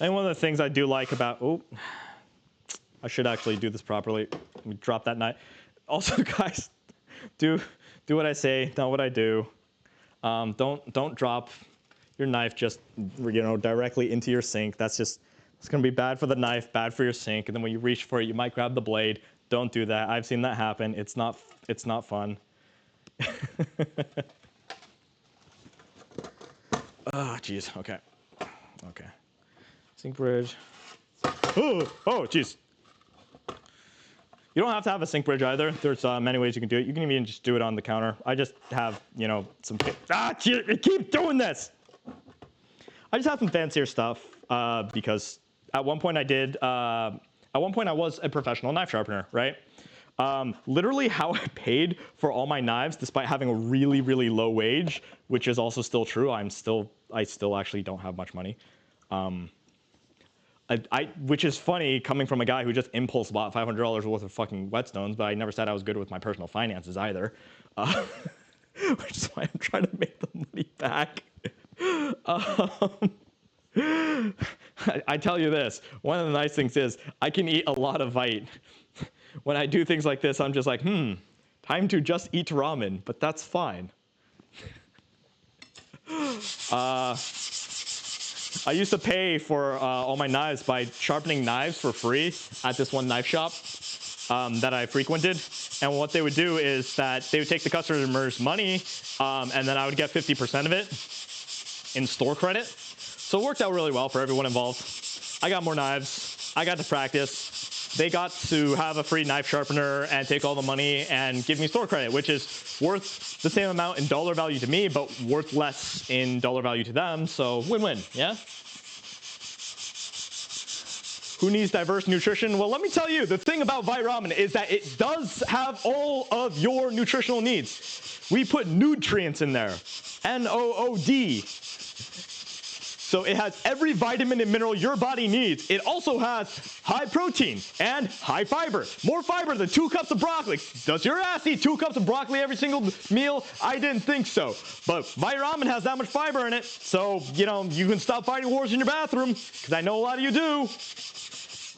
And one of the things I do like about, oh, I should actually do this properly. Let me drop that knife. Also, guys, do what I say, not what I do. Don't drop your knife just directly into your sink. It's gonna be bad for the knife, bad for your sink. And then when you reach for it, you might grab the blade. Don't do that. I've seen that happen. It's not fun. Ah, jeez. Okay. Sink bridge. Oh, jeez. You don't have to have a sink bridge either. There's many ways you can do it. You can even just do it on the counter. I just have, some. Jeez, it keeps doing this. I just have some fancier stuff because at one point I was a professional knife sharpener, right? Literally how I paid for all my knives, despite having a really, really low wage, which is also still true. I still actually don't have much money. Which is funny coming from a guy who just impulse bought $500 worth of fucking whetstones, but I never said I was good with my personal finances either. Which is why I'm trying to make the money back. I tell you this, one of the nice things is I can eat a lot of Vite. When I do things like this, I'm just like, time to just eat ramen, but that's fine. I used to pay for all my knives by sharpening knives for free at this one knife shop that I frequented. And what they would do is that they would take the customer's money, and then I would get 50% of it in store credit. So it worked out really well for everyone involved. I got more knives. I got to practice. they got to have a free knife sharpener and take all the money and give me store credit, which is worth the same amount in dollar value to me, but worth less in dollar value to them. So win-win, yeah? Who needs diverse nutrition? Well, let me tell you, the thing about Vite Ramen is that it does have all of your nutritional needs. We put nutrients in there, N-O-O-D. So it has every vitamin and mineral your body needs. It also has high protein and high fiber. More fiber than 2 cups of broccoli. Does your ass eat 2 cups of broccoli every single meal? I didn't think so. But Vite Ramen has that much fiber in it. So, you know, you can stop fighting wars in your bathroom, because I know a lot of you do.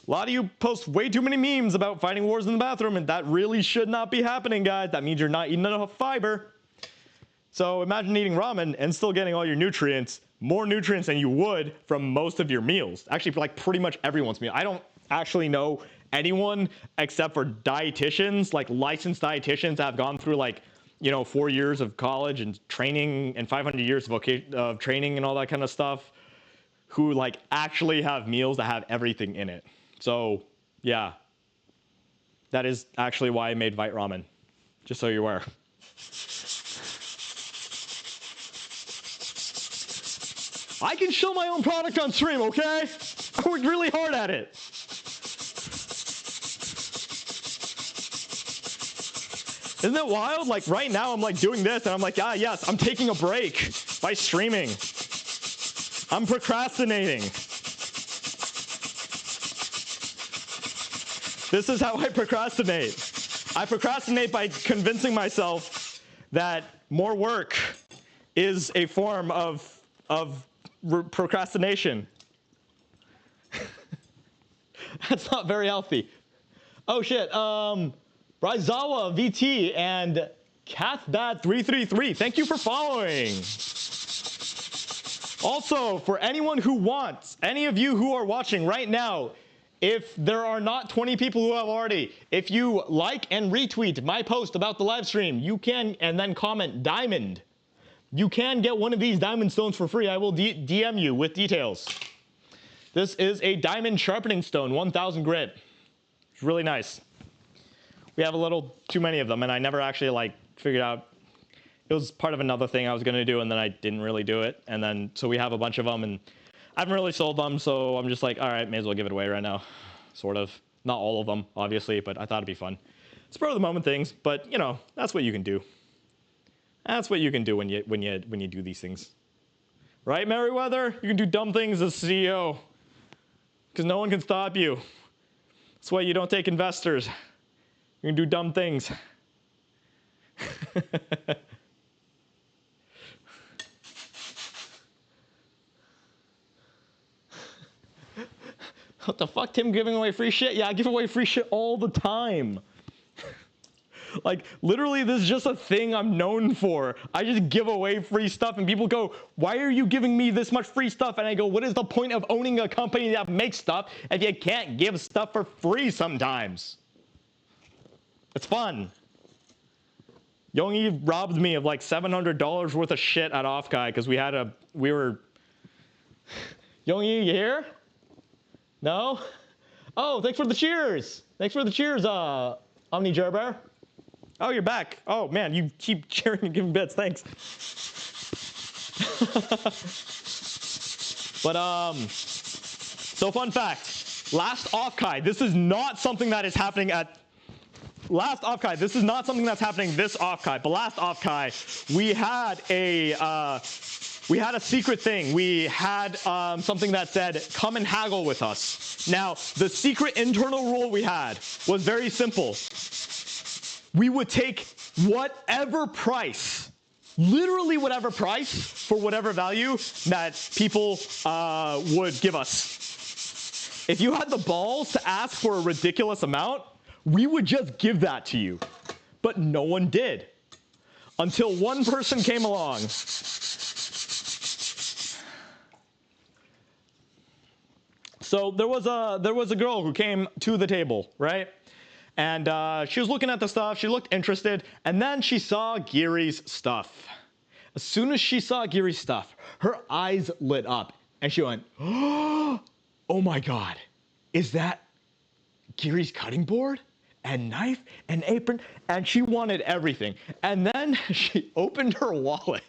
A lot of you post way too many memes about fighting wars in the bathroom, and that really should not be happening, guys. That means you're not eating enough fiber. So imagine eating ramen and still getting all your nutrients, more nutrients than you would from most of your meals. Actually, for like pretty much everyone's meal. I don't actually know anyone except for dietitians, like licensed dietitians that have gone through like, you know, 4 years of college and training and 500 years of training and all that kind of stuff, who like actually have meals that have everything in it. So, yeah, that is actually why I made Vite Ramen, just so you're aware. I can show my own product on stream, okay? I worked really hard at it. Isn't it wild? Like right now I'm like doing this and I'm like, ah, yes, I'm taking a break by streaming. I'm procrastinating. This is how I procrastinate. I procrastinate by convincing myself that more work is a form of procrastination. That's not very healthy. Oh shit, Raizawa VT and Cathbad333, thank you for following. Also, for anyone who wants, any of you who are watching right now, if there are not 20 people who have already, if you like and retweet my post about the live stream, you can, and then comment diamond, you can get one of these diamond stones for free. I will DM you with details. This is a diamond sharpening stone, 1000 grit. It's really nice. We have a little too many of them, and I never actually like figured out. It was part of another thing I was gonna do, and then I didn't really do it. And then, so we have a bunch of them, and I haven't really sold them, so I'm just like, all right, may as well give it away right now, sort of. Not all of them, obviously, but I thought it'd be fun. Spur of the moment things, but you know, that's what you can do. That's what you can do when you do these things, right, Merriweather? You can do dumb things as CEO, because no one can stop you. That's why you don't take investors. You can do dumb things. What the fuck, Tim giving away free shit? Yeah, I give away free shit all the time. Like, literally, this is just a thing I'm known for. I just give away free stuff, and people go, why are you giving me this much free stuff? And I go, what is the point of owning a company that makes stuff if you can't give stuff for free sometimes? It's fun. Yongi robbed me of like $700 worth of shit at Offguy because we were... Yongi, you here? No? Oh, thanks for the cheers. Thanks for the cheers, Omni Gerber. Oh, you're back. Oh, man, you keep cheering and giving bits. Thanks. But, so fun fact. Last Offkai, this is not something that is happening at... Last Offkai, this is not something that's happening this Offkai, but last Offkai, we had a secret thing. We had something that said, come and haggle with us. Now, the secret internal rule we had was very simple. We would take whatever price, literally whatever price, for whatever value that people would give us. If you had the balls to ask for a ridiculous amount, we would just give that to you. But no one did. Until one person came along. So there was a girl who came to the table, right? And she was looking at the stuff, she looked interested, and then she saw Giri's stuff. As soon as she saw Giri's stuff, her eyes lit up, and she went, oh my God, is that Kiri's cutting board and knife and apron, and she wanted everything. And then she opened her wallet.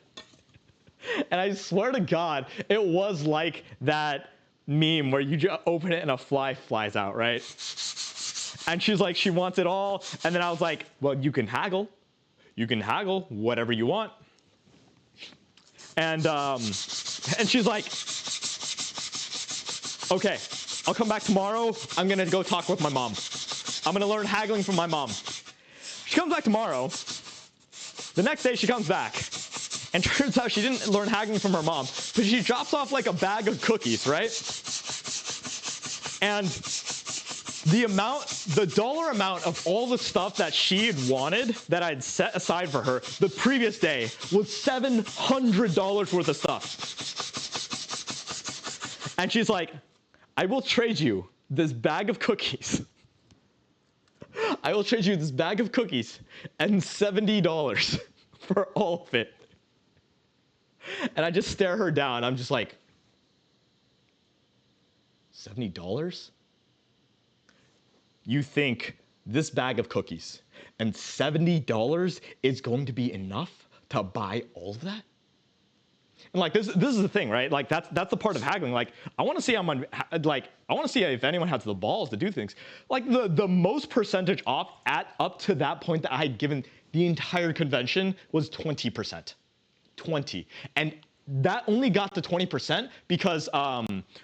And I swear to God, it was like that meme where you just open it and a fly flies out, right? And she's like, she wants it all. And then I was like, well, you can haggle. You can haggle whatever you want. And she's like, okay, I'll come back tomorrow. I'm going to go talk with my mom. I'm going to learn haggling from my mom. She comes back tomorrow. The next day she comes back. And turns out she didn't learn haggling from her mom, but she drops off like a bag of cookies, right? And the dollar amount of all the stuff that she had wanted that I'd set aside for her the previous day was $700 worth of stuff. And she's like, I will trade you this bag of cookies. I will trade you this bag of cookies and $70 for all of it. And I just stare her down. I'm just like, $70? You think this bag of cookies and $70 is going to be enough to buy all of that? And like this is the thing, right? Like that's the part of haggling. Like I want to see I want to see if anyone has the balls to do things. Like the most percentage off up to that point that I had given the entire convention was 20%. 20, and that only got to 20% because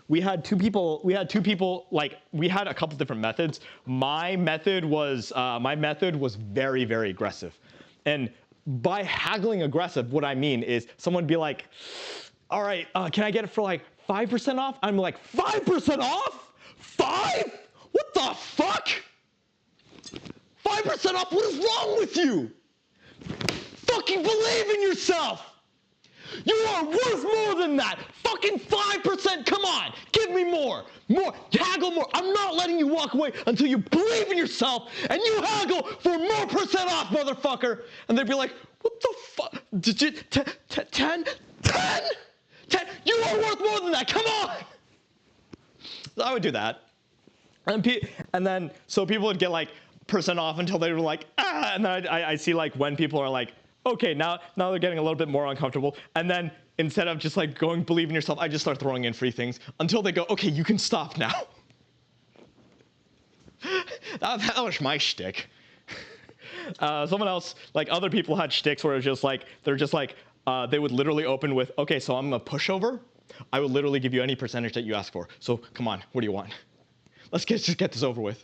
we had two people. Like we had a couple different methods. My method was very, very aggressive, and by haggling aggressive, what I mean is someone would be like, "All right, can I get it for like 5% off?" I'm like, 5% off? 5? What the fuck? 5% off? What is wrong with you? Fucking believe in yourself. You are worth more than that. Fucking 5%. Come on. Give me more. More. Haggle more. I'm not letting you walk away until you believe in yourself and you haggle for more percent off, motherfucker. And they'd be like, what the fuck? 10? 10? 10? You are worth more than that. Come on. So I would do that. And then so people would get like percent off until they were like, ah. And then I see like when people are like, okay, now they're getting a little bit more uncomfortable. And then instead of just like going, believe in yourself, I just start throwing in free things until they go, okay, you can stop now. That was my shtick. Someone else, like other people had shticks where it was just like, they would literally open with, okay, so I'm a pushover. I will literally give you any percentage that you ask for. So come on, what do you want? Let's just get this over with.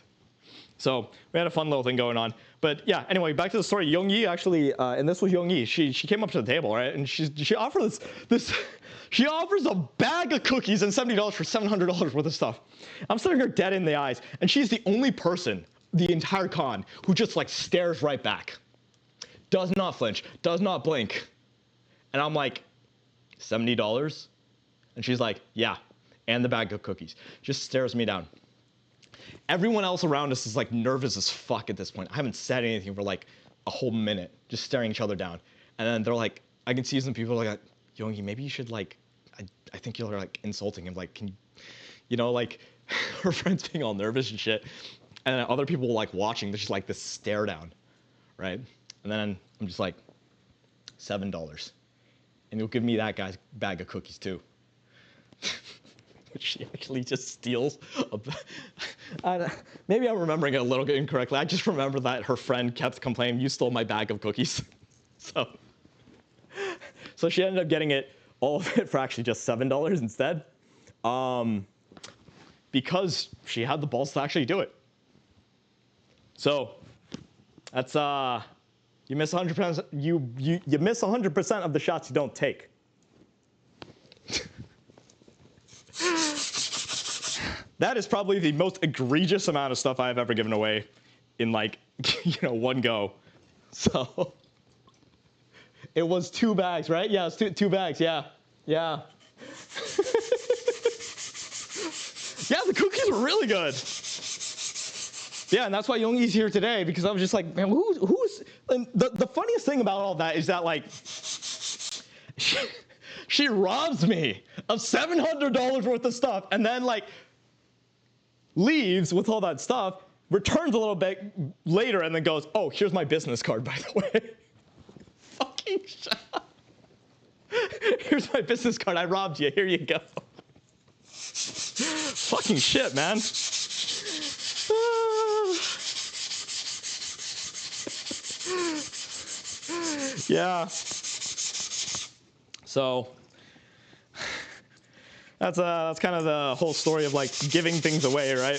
So we had a fun little thing going on. But yeah, anyway, back to the story. Youngyi actually, and this was Youngyi, she came up to the table, right? And she offers she offers a bag of cookies and $70 for $700 worth of stuff. I'm staring her dead in the eyes, and she's the only person, the entire con, who just like stares right back. Does not flinch, does not blink. And I'm like, $70? And she's like, yeah, and the bag of cookies. Just stares me down. Everyone else around us is like nervous as fuck at this point. I haven't said anything for like a whole minute, just staring each other down. And then they're like, I can see some people like, Youngyi, maybe you should like, I think you're like insulting him. Like, can you know, like her friends being all nervous and shit. And then other people like watching, there's just like this stare down, right? And then I'm just like, $7. And you'll give me that guy's bag of cookies too. She actually just steals. Maybe I'm remembering it a little bit incorrectly. I just remember that her friend kept complaining, you stole my bag of cookies. So she ended up getting it, all of it, for actually just $7 instead. Because she had the balls to actually do it. So that's you miss 100%. You miss 100% of the shots you don't take. That is probably the most egregious amount of stuff I've ever given away in like, one go. So it was 2 bags, right? Yeah, it was two bags. Yeah. Yeah, the cookies were really good. Yeah, and that's why Youngyi's here today, because I was just like, man, who's and the funniest thing about all that is that like she robs me of $700 worth of stuff and then like leaves with all that stuff returns a little bit later, and then goes, "Oh, here's my business card, by the way." Fucking shut up. Here's my business card. I robbed you. Here you go. Fucking shit, man. Yeah. So that's kind of the whole story of like giving things away, right?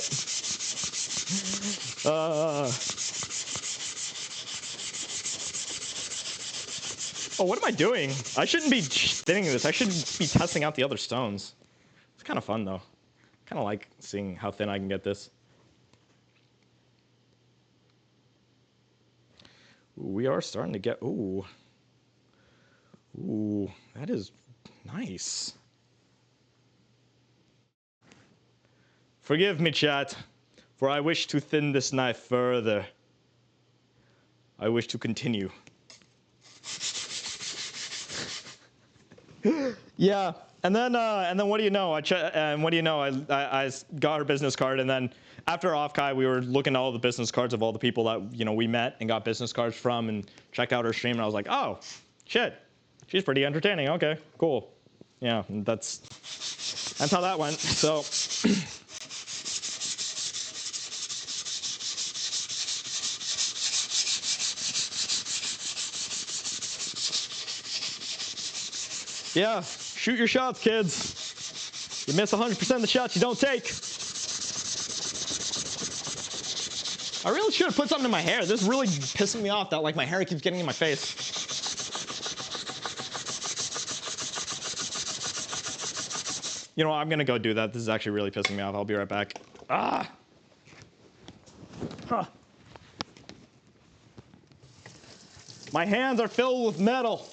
Oh, what am I doing? I shouldn't be spinning this. I should be testing out the other stones. It's kind of fun though. Kind of like seeing how thin I can get this. Ooh, we are starting to get, ooh, that is nice. Forgive me, chat, for I wish to thin this knife further. I wish to continue. Yeah, and then what do you know? I got her business card, and then after Offkai, we were looking at all the business cards of all the people that we met and got business cards from, and checked out her stream, and I was like, oh, shit, she's pretty entertaining. Okay, cool. Yeah, that's how that went. So. Yeah, shoot your shots, kids. You miss 100% of the shots you don't take. I really should have put something in my hair. This is really pissing me off that like my hair keeps getting in my face. You know what, I'm gonna go do that. This is actually really pissing me off. I'll be right back. Ah! Huh. My hands are filled with metal.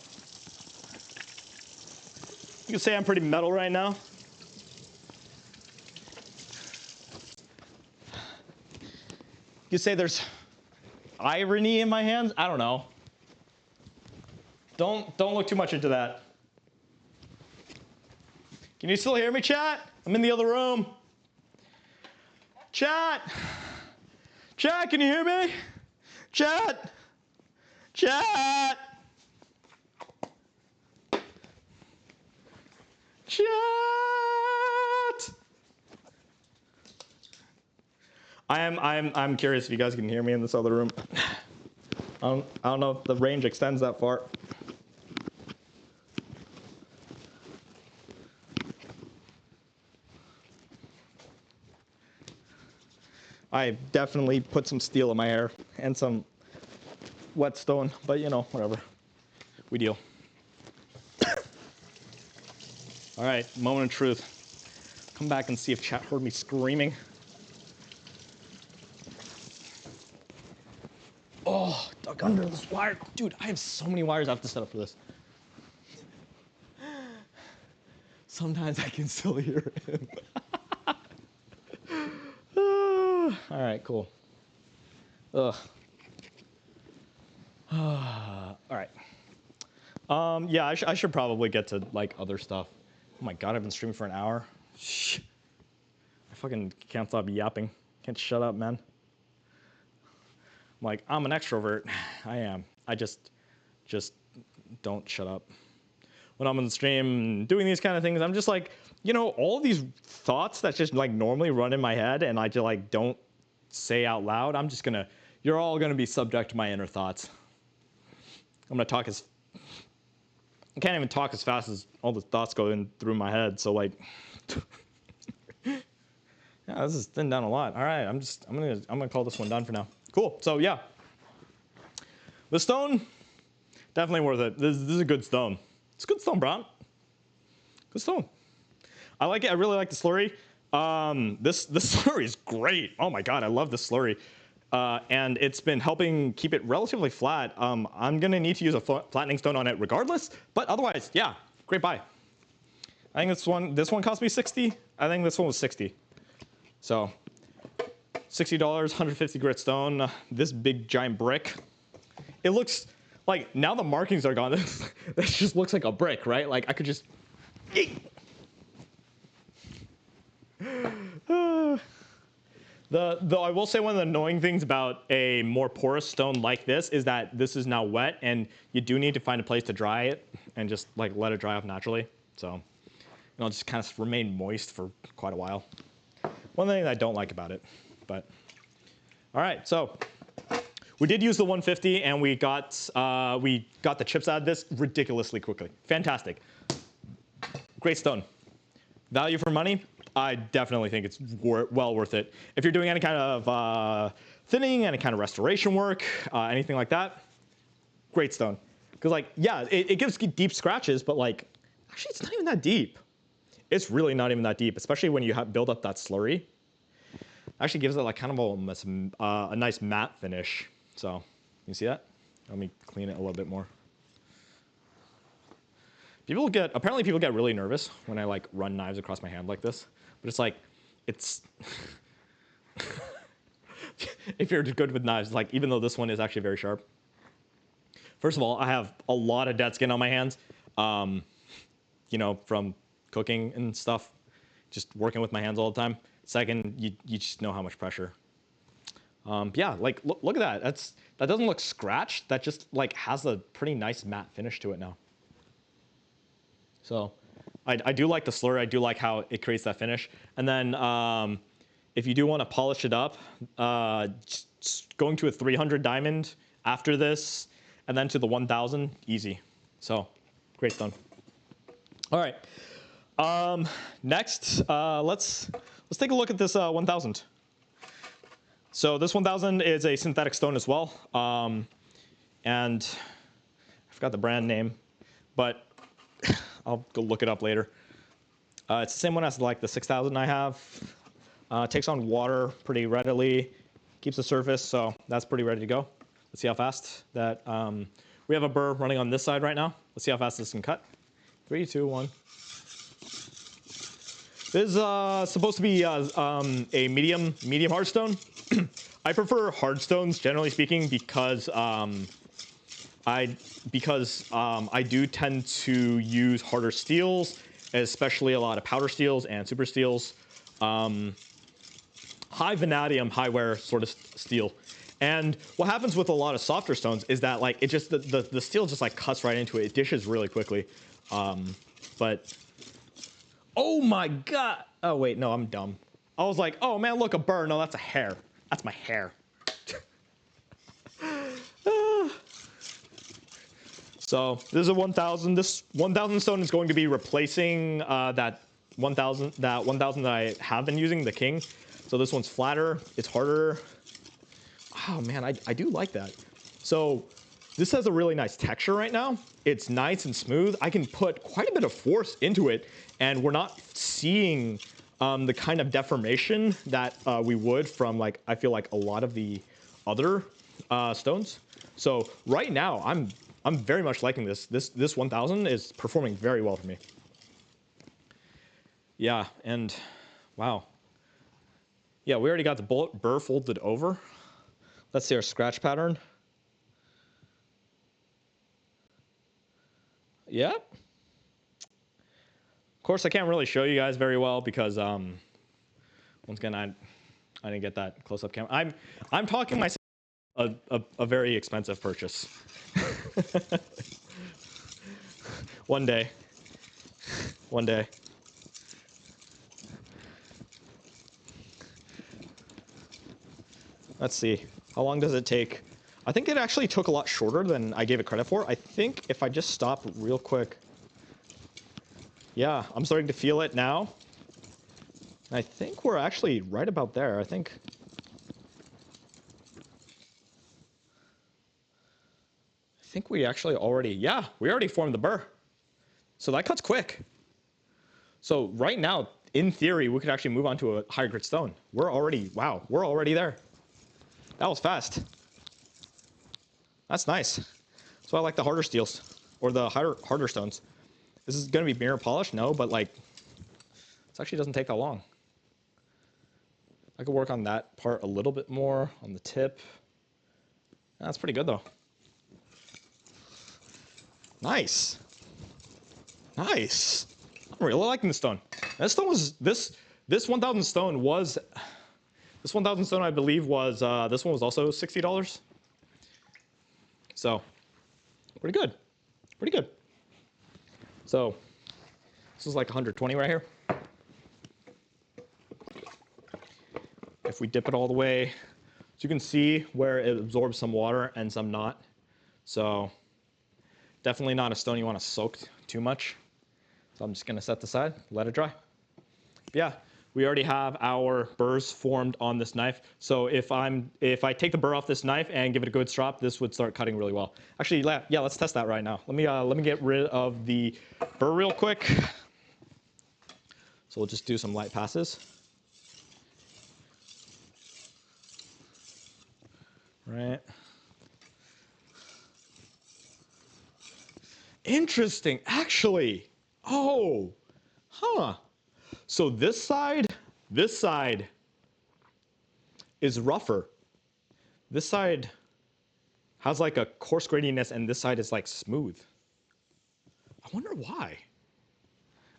You can say I'm pretty metal right now. You say there's irony in my hands? I don't know. Don't look too much into that. Can you still hear me, chat? I'm in the other room. Chat! Chat, can you hear me? Chat! Chat! Chat! I'm curious if you guys can hear me in this other room. I don't know if the range extends that far. I definitely put some steel in my hair and some whetstone, but whatever. We deal. All right, moment of truth. Come back and see if chat heard me screaming. Oh, duck under this wire. Dude, I have so many wires I have to set up for this. Sometimes I can still hear him. All right, cool. Ugh. All right. Yeah, I should probably get to like other stuff. Oh my god, I've been streaming for an hour. Shh. I fucking can't stop yapping. Can't shut up, man. Like, I'm an extrovert. I am. I just don't shut up. When I'm on the stream doing these kind of things, I'm just like, all these thoughts that just like normally run in my head and I just like don't say out loud, you're all gonna be subject to my inner thoughts. I'm gonna talk I can't even talk as fast as all the thoughts go in through my head, so like, yeah, this is thinned down a lot. All right, I'm gonna call this one done for now. Cool. So yeah, the stone, definitely worth it. This is a good stone. It's a good stone, Brown. Good stone. I like it. I really like the slurry. This slurry is great. Oh my god, I love this slurry. And it's been helping keep it relatively flat. I'm gonna need to use a flattening stone on it regardless, but otherwise, yeah, great buy. I think this one cost me 60. I think this one was 60. So $60, 150 grit stone. This big giant brick. It looks like now the markings are gone. This just looks like a brick, right? Like I could just. Though I will say one of the annoying things about a more porous stone like this is that this is now wet, and you do need to find a place to dry it and just like let it dry off naturally. So it'll just kind of remain moist for quite a while. One thing I don't like about it, but all right. So we did use the 150, and we got the chips out of this ridiculously quickly. Fantastic. Great stone. Value for money. I definitely think it's well worth it. If you're doing any kind of thinning, any kind of restoration work, anything like that, great stone. Because like, yeah, it gives deep scratches, but like, actually it's not even that deep. It's really not even that deep, especially when you build up that slurry. Actually gives it like kind of a nice matte finish. So, you see that? Let me clean it a little bit more. Apparently people get really nervous when I like run knives across my hand like this. But it's like, if you're good with knives, like even though this one is actually very sharp. First of all, I have a lot of dead skin on my hands, you know, from cooking and stuff, just working with my hands all the time. Second, you just know how much pressure. Yeah, like look at that. That doesn't look scratched. That just like has a pretty nice matte finish to it now. So I do like the slurry. I do like how it creates that finish. And then if you do want to polish it up, just going to a 300 diamond after this, and then to the 1000, easy. So great stone. All right. Next, let's take a look at this 1000. So this 1000 is a synthetic stone as well, and I forgot the brand name, but I'll go look it up later. It's the same one as like the 6000 I have. Takes on water pretty readily, keeps the surface, so that's pretty ready to go. Let's see how fast that. We have a burr running on this side right now. Let's see how fast this can cut. 3, 2, 1. This is supposed to be a medium hard stone. I prefer hard stones, generally speaking, because I do tend to use harder steels, especially a lot of powder steels and super steels. High vanadium, high wear sort of steel. And what happens with a lot of softer stones is that like it just the steel just like cuts right into it. It dishes really quickly. But oh my god! Oh wait, no, I'm dumb. I was like, oh man, look, a burr. No, that's a hair. That's my hair. So this is a 1000. This 1000 stone is going to be replacing that 1000 that I have been using, the king. So this one's flatter. It's harder. Oh man, I do like that. So this has a really nice texture right now. It's nice and smooth. I can put quite a bit of force into it, and we're not seeing the kind of deformation that we would from like I feel like a lot of the other stones. So right now, I'm very much liking this. This 1000 is performing very well for me. Yeah, and wow. Yeah, we already got the burr folded over. Let's see our scratch pattern. Yeah. Of course, I can't really show you guys very well because once again, I didn't get that close-up camera. I'm talking myself a very expensive purchase. One day. One day. Let's see. How long does it take? I think it actually took a lot shorter than I gave it credit for. I think if I just stop real quick. Yeah, I'm starting to feel it now. I think we're actually right about there. I think we actually already, yeah, we already formed the burr. So that cuts quick. So right now, in theory, we could actually move on to a higher grit stone. We're already, wow, we're already there. That was fast. That's nice. So I like the harder steels, or the harder stones. This is going to be mirror polished? No, but like, this actually doesn't take that long. I could work on that part a little bit more on the tip. That's pretty good though. Nice. Nice. I'm really liking this stone. This stone was, this 1000 stone was This 1,000 stone, I believe, was this one was also $60. So pretty good, pretty good. So this is like 120 right here. If we dip it all the way, so you can see where it absorbs some water and some not. So definitely not a stone you want to soak too much. So I'm just going to set this aside, let it dry. Yeah, we already have our burrs formed on this knife. So if I take the burr off this knife and give it a good strop, this would start cutting really well. Actually, yeah, let's test that right now. Let me get rid of the burr real quick. So we'll just do some light passes. Right. Interesting, actually. Oh, huh. So this side is rougher. This side has like a coarse graininess, and this side is like smooth. I wonder why.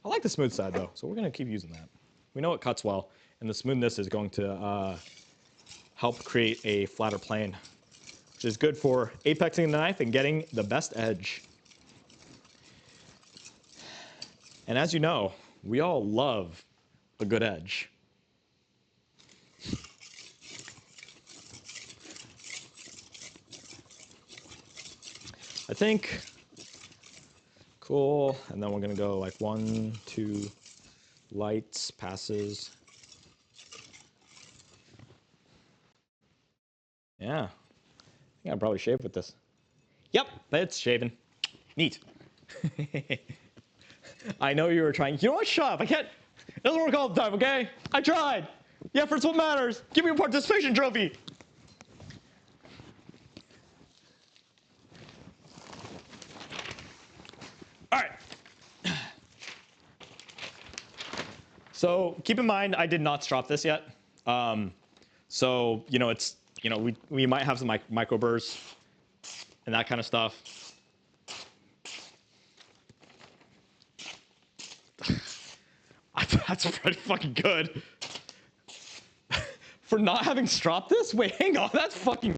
I like the smooth side though, so we're gonna keep using that. We know it cuts well, and the smoothness is going to help create a flatter plane, which is good for apexing the knife and getting the best edge. And as you know, we all love a good edge. I think, cool, and then we're gonna go like 1, 2 lights, passes. Yeah, I think I'll probably shave with this. Yep, it's shaven. Neat. I know you were trying. You know what? Shut up. I can't. It doesn't work all the time, okay? I tried. The effort's what matters. Give me a participation trophy. All right. So keep in mind, I did not strop this yet. So you know, it's we might have some micro burrs and that kind of stuff. That's pretty fucking good. For not having stropped this? Wait, hang on. That's fucking.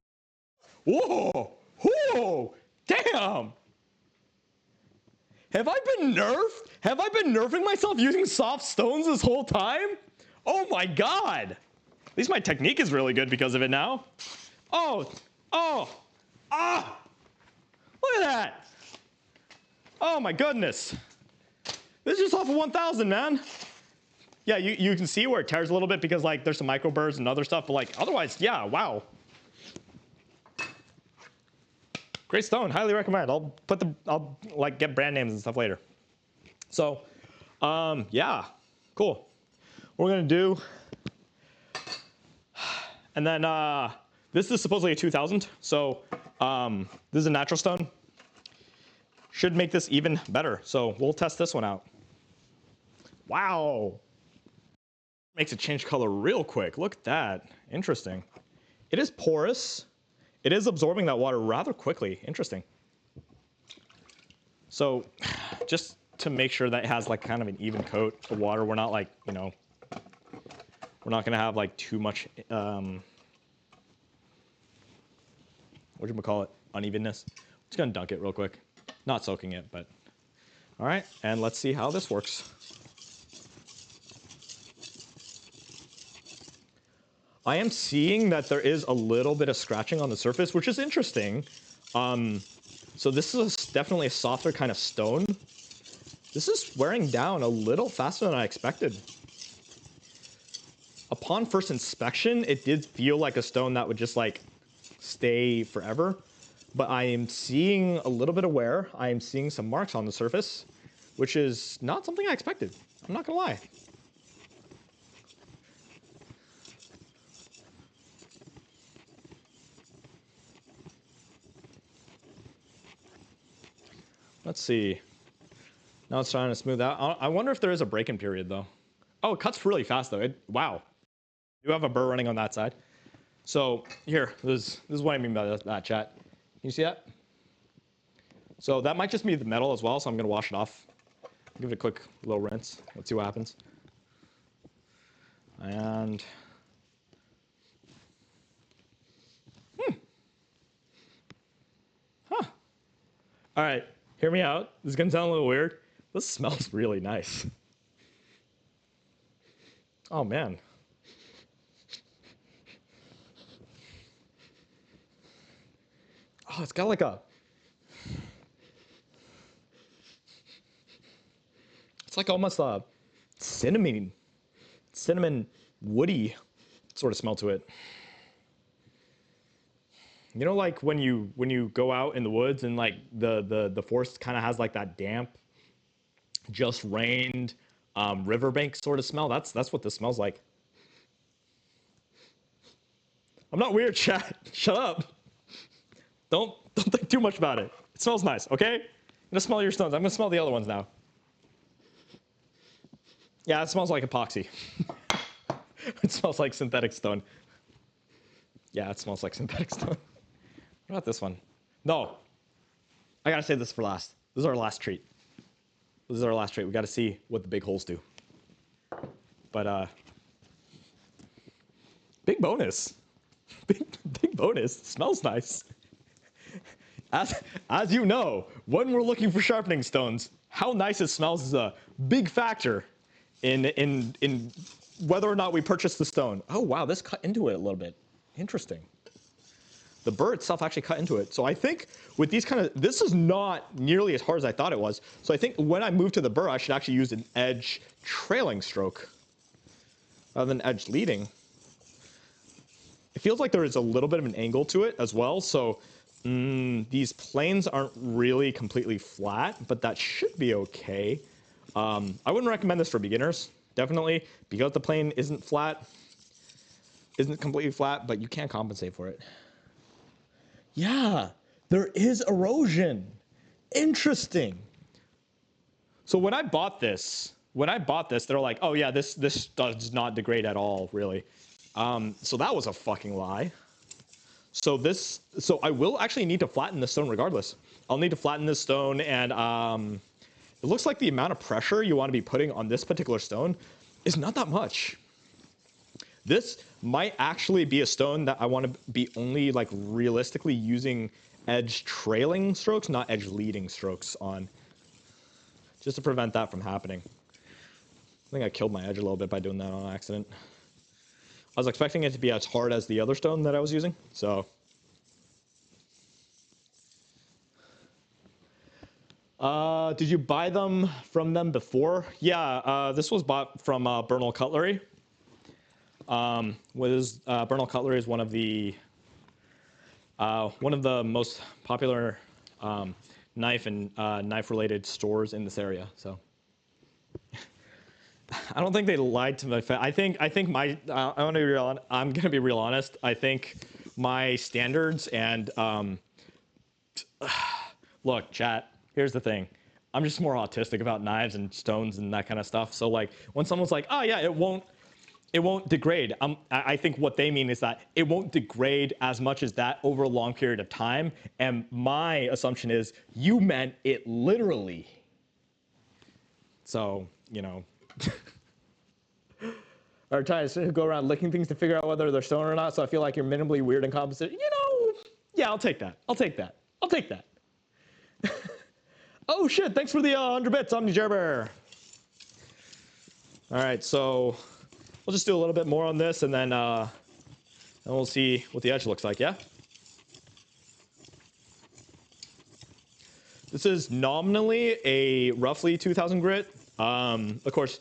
Whoa! Whoa! Damn! Have I been nerfed? Have I been nerfing myself using soft stones this whole time? Oh my god! At least my technique is really good because of it now. Oh! Oh! Ah! Look at that! Oh my goodness! This is just off of 1,000, man. Yeah, you can see where it tears a little bit because like there's some micro burrs and other stuff, but like otherwise, yeah, wow. Great stone, highly recommend. I'll like get brand names and stuff later. So, yeah, cool. What we're gonna do, and then this is supposedly a 2,000. So this is a natural stone. Should make this even better. So we'll test this one out. Wow. Makes it change color real quick. Look at that. Interesting. It is porous. It is absorbing that water rather quickly. Interesting. So just to make sure that it has like kind of an even coat of water, we're not like, we're not going to have like too much, unevenness. Just going to dunk it real quick. Not soaking it, but all right. And let's see how this works. I am seeing that there is a little bit of scratching on the surface, which is interesting. So this is definitely a softer kind of stone. This is wearing down a little faster than I expected. Upon first inspection, it did feel like a stone that would just like stay forever. But I am seeing a little bit of wear. I am seeing some marks on the surface, which is not something I expected. I'm not gonna lie. Let's see. Now it's trying to smooth out. I wonder if there is a break-in period though. Oh, it cuts really fast though. Wow. You have a burr running on that side. So here, this is what I mean by that, chat. Can you see that? So that might just be the metal as well, so I'm gonna wash it off. Give it a quick little rinse. Let's see what happens. And All right, hear me out. This is gonna sound a little weird. This smells really nice. Oh man. Oh, it's got like a. It's like almost a cinnamon woody sort of smell to it. You know, like when you go out in the woods and like the forest kind of has like that damp, just rained riverbank sort of smell. That's what this smells like. I'm not weird, chat. Shut up. Don't think too much about it. It smells nice, okay? I'm gonna smell your stones. I'm gonna smell the other ones now. Yeah, it smells like epoxy. It smells like synthetic stone. Yeah, it smells like synthetic stone. What about this one? No. I gotta save this for last. This is our last treat. This is our last treat. We gotta see what the big holes do. But big bonus. Big bonus. It smells nice. As you know, when we're looking for sharpening stones, how nice it smells is a big factor in whether or not we purchase the stone. Oh wow, this cut into it a little bit. Interesting. The burr itself actually cut into it. So I think with these this is not nearly as hard as I thought it was. So I think when I move to the burr, I should actually use an edge trailing stroke rather than edge leading. It feels like there is a little bit of an angle to it as well. So these planes aren't really completely flat, but that should be okay. I wouldn't recommend this for beginners, definitely, because the plane isn't completely flat, but you can compensate for it. Yeah, there is erosion. Interesting. So when I bought this, they're like, oh yeah, this does not degrade at all, really. So that was a fucking lie. So I will actually need to flatten this stone regardless. I'll need to flatten this stone, and it looks like the amount of pressure you want to be putting on this particular stone is not that much. This might actually be a stone that I want to be only like realistically using edge trailing strokes, not edge leading strokes on, just to prevent that from happening. I think I killed my edge a little bit by doing that on accident. I was expecting it to be as hard as the other stone that I was using, so. Did you buy them from them before? Yeah, this was bought from Bernal Cutlery. Bernal Cutlery is one of the most popular knife and knife-related stores in this area. So. I don't think they lied to my face. I think my I'm gonna be real honest. I think my standards and look, chat. Here's the thing. I'm just more autistic about knives and stones and that kind of stuff. So like when someone's like, oh yeah, it won't degrade. I think what they mean is that it won't degrade as much as that over a long period of time. And my assumption is you meant it literally. So you know. Or trying to go around licking things to figure out whether they're stone or not. So I feel like you're minimally weird and composite. You know, yeah, I'll take that. I'll take that. I'll take that. Oh shit! Thanks for the 100 bits, OmniGerber. All right, so we'll just do a little bit more on this, and then we'll see what the edge looks like. Yeah. This is nominally a roughly 2000 grit. Of course.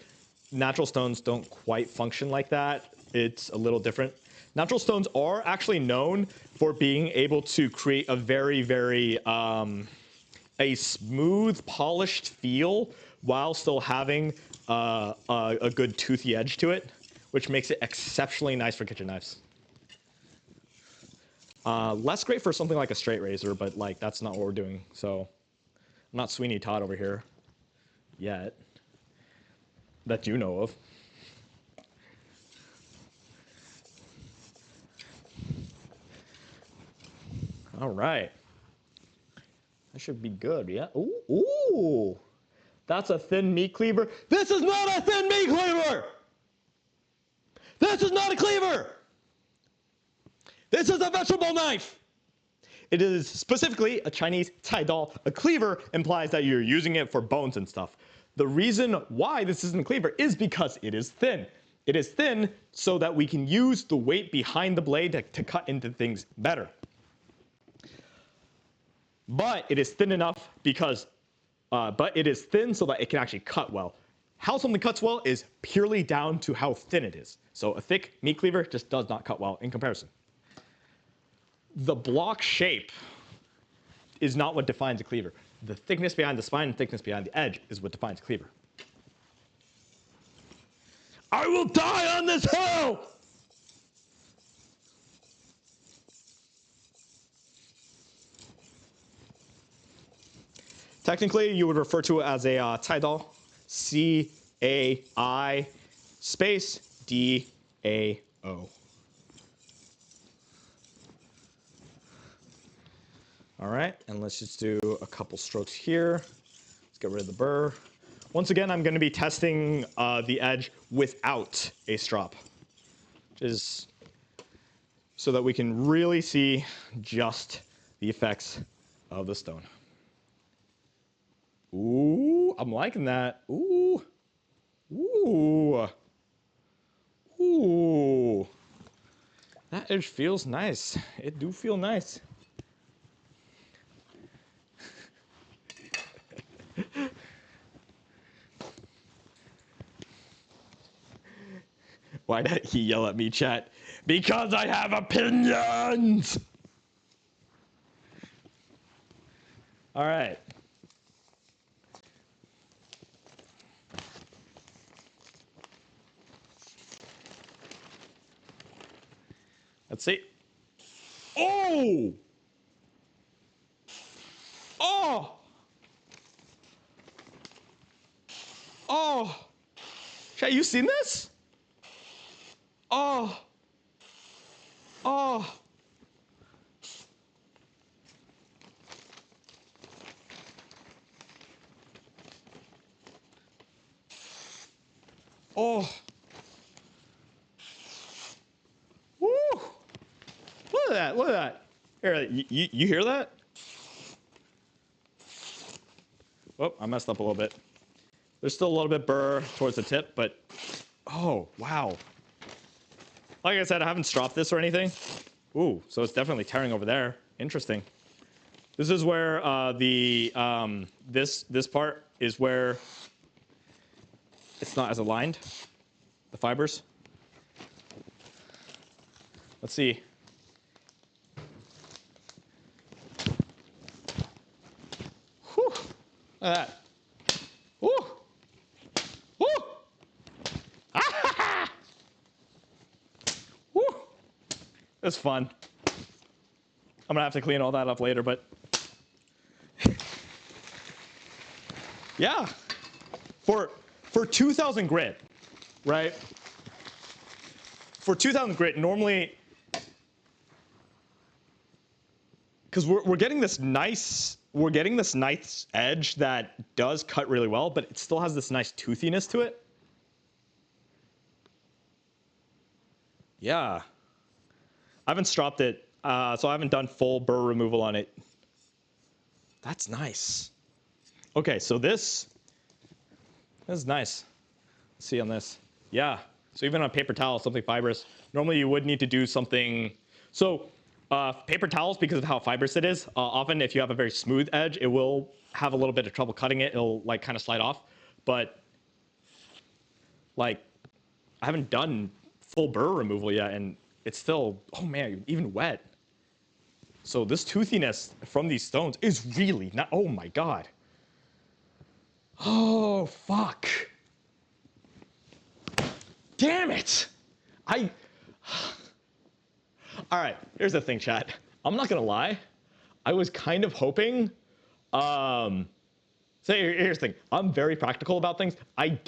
Natural stones don't quite function like that. It's a little different. Natural stones are actually known for being able to create a very, very a smooth, polished feel while still having a good toothy edge to it, which makes it exceptionally nice for kitchen knives. Less great for something like a straight razor, but like that's not what we're doing. So I'm not Sweeney Todd over here yet. That you know of. All right. That should be good, yeah? Ooh. That's a thin meat cleaver. This is not a thin meat cleaver! This is not a cleaver! This is a vegetable knife! It is specifically a Chinese taidao. A cleaver implies that you're using it for bones and stuff. The reason why this isn't a cleaver is because it is thin. It is thin so that we can use the weight behind the blade to cut into things better. But it is thin enough because, but it is thin so that it can actually cut well. How something cuts well is purely down to how thin it is. So a thick meat cleaver just does not cut well in comparison. The block shape is not what defines a cleaver. The thickness behind the spine and thickness behind the edge is what defines a cleaver. I will die on this hill! Technically, you would refer to it as a taidao, C-A-I space D-A-O. All right, and let's just do a couple strokes here. Let's get rid of the burr. Once again, I'm going to be testing the edge without a strop, which is so that we can really see just the effects of the stone. Ooh, I'm liking that. Ooh, ooh, ooh. That edge feels nice. It do feel nice. Why did he yell at me, chat? Because I have opinions! All right. Let's see. Oh! Oh! Oh! Chat, you seen this? Oh! Oh! Oh! Woo! Look at that! Look at that! Here, you hear that? Oh, I messed up a little bit. There's still a little bit burr towards the tip, but oh wow! Like I said, I haven't stropped this or anything. Ooh, so it's definitely tearing over there. Interesting. This is where this part is where it's not as aligned, the fibers. Let's see. Whew. Look at that. Woo! Woo! Ah! Woo! That's fun. I'm gonna have to clean all that up later, but yeah, for 2,000 grit, right? For 2,000 grit, normally, because we're getting this nice edge that does cut really well, but it still has this nice toothiness to it. Yeah, I haven't stropped it, so I haven't done full burr removal on it. That's nice. Okay, so this is nice. Let's see on this. Yeah, so even on paper towel, something fibrous. Normally you would need to do something. So paper towels, because of how fibrous it is, often if you have a very smooth edge, it will have a little bit of trouble cutting it. It'll like kind of slide off. But like, I haven't done full burr removal yet, and it's still, oh man, even wet. So this toothiness from these stones is really not, oh my God. Oh, fuck. Damn it. All right, here's the thing, chat. I'm not gonna lie. I was kind of hoping, so here's the thing. I'm very practical about things. I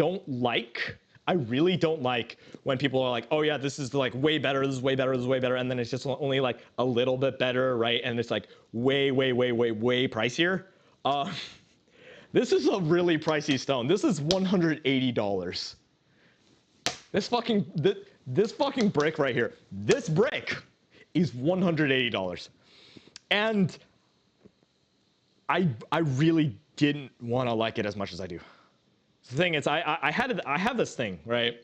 really don't like when people are like, oh yeah, this is like way better, this is way better, this is way better, and then it's just only like a little bit better, right? And it's like way, way, way, way, way pricier. This is a really pricey stone. This is $180. This fucking brick right here. This brick is $180. And I really didn't want to like it as much as I do. The thing is, I have this thing, right?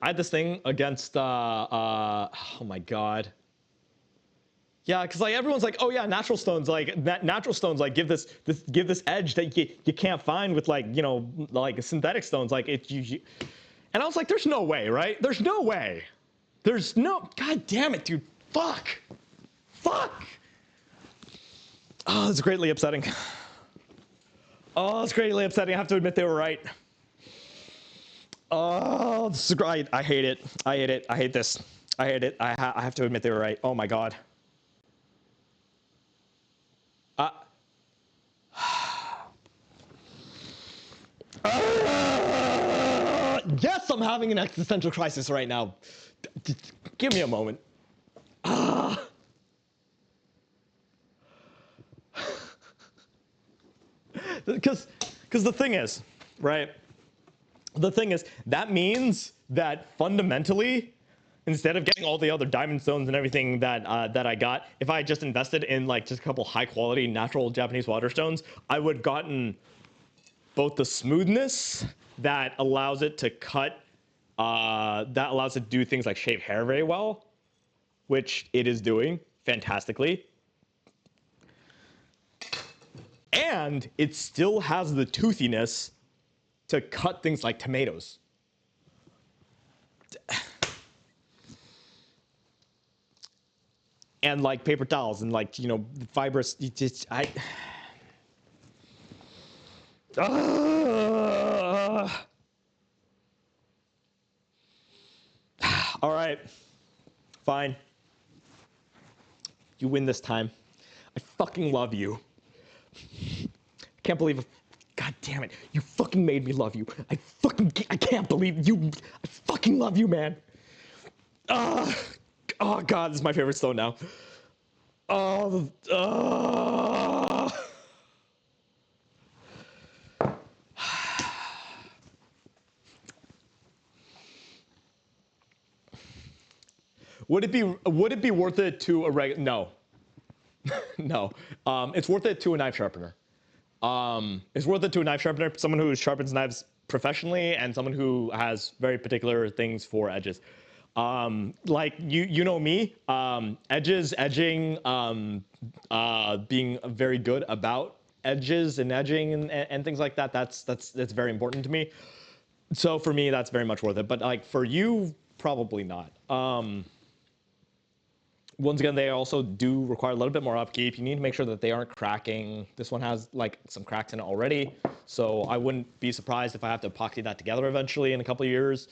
I had this thing against oh my god. Yeah, because like everyone's like, oh yeah, natural stones like give this edge that you can't find with like, you know, like synthetic stones, like and I was like, there's no way, right? There's no way. There's no, god damn it, dude. Fuck. Oh, it's greatly upsetting. Oh, it's greatly upsetting. I have to admit they were right. Oh, this is great. I hate it. I hate it. I hate this. I hate it. I have to admit they were right. Oh my god. Yes, I'm having an existential crisis right now. Give me a moment. Because the thing is, right? The thing is, that means that fundamentally, instead of getting all the other diamond stones and everything that I got, if I just invested in like just a couple high quality natural Japanese water stones, I would have gotten both the smoothness that allows it to cut, that allows it to do things like shave hair very well, which it is doing fantastically. And it still has the toothiness to cut things like tomatoes. And like paper towels and like, you know, fibrous, all right, fine. You win this time. I fucking love you. I can't believe it. God damn it. You fucking made me love you. I can't believe you. I fucking love you, man. Oh god, this is my favorite stone now. Would it be worth it to a regular? No. No. It's worth it to a knife sharpener. It's worth it to a knife sharpener, someone who sharpens knives professionally and someone who has very particular things for edges. Like you know me, edging, being very good about edges and edging and things like that. That's very important to me. So for me, that's very much worth it. But like for you, probably not. Once again, they also do require a little bit more upkeep. You need to make sure that they aren't cracking. This one has like some cracks in it already, so I wouldn't be surprised if I have to epoxy that together eventually in a couple of years.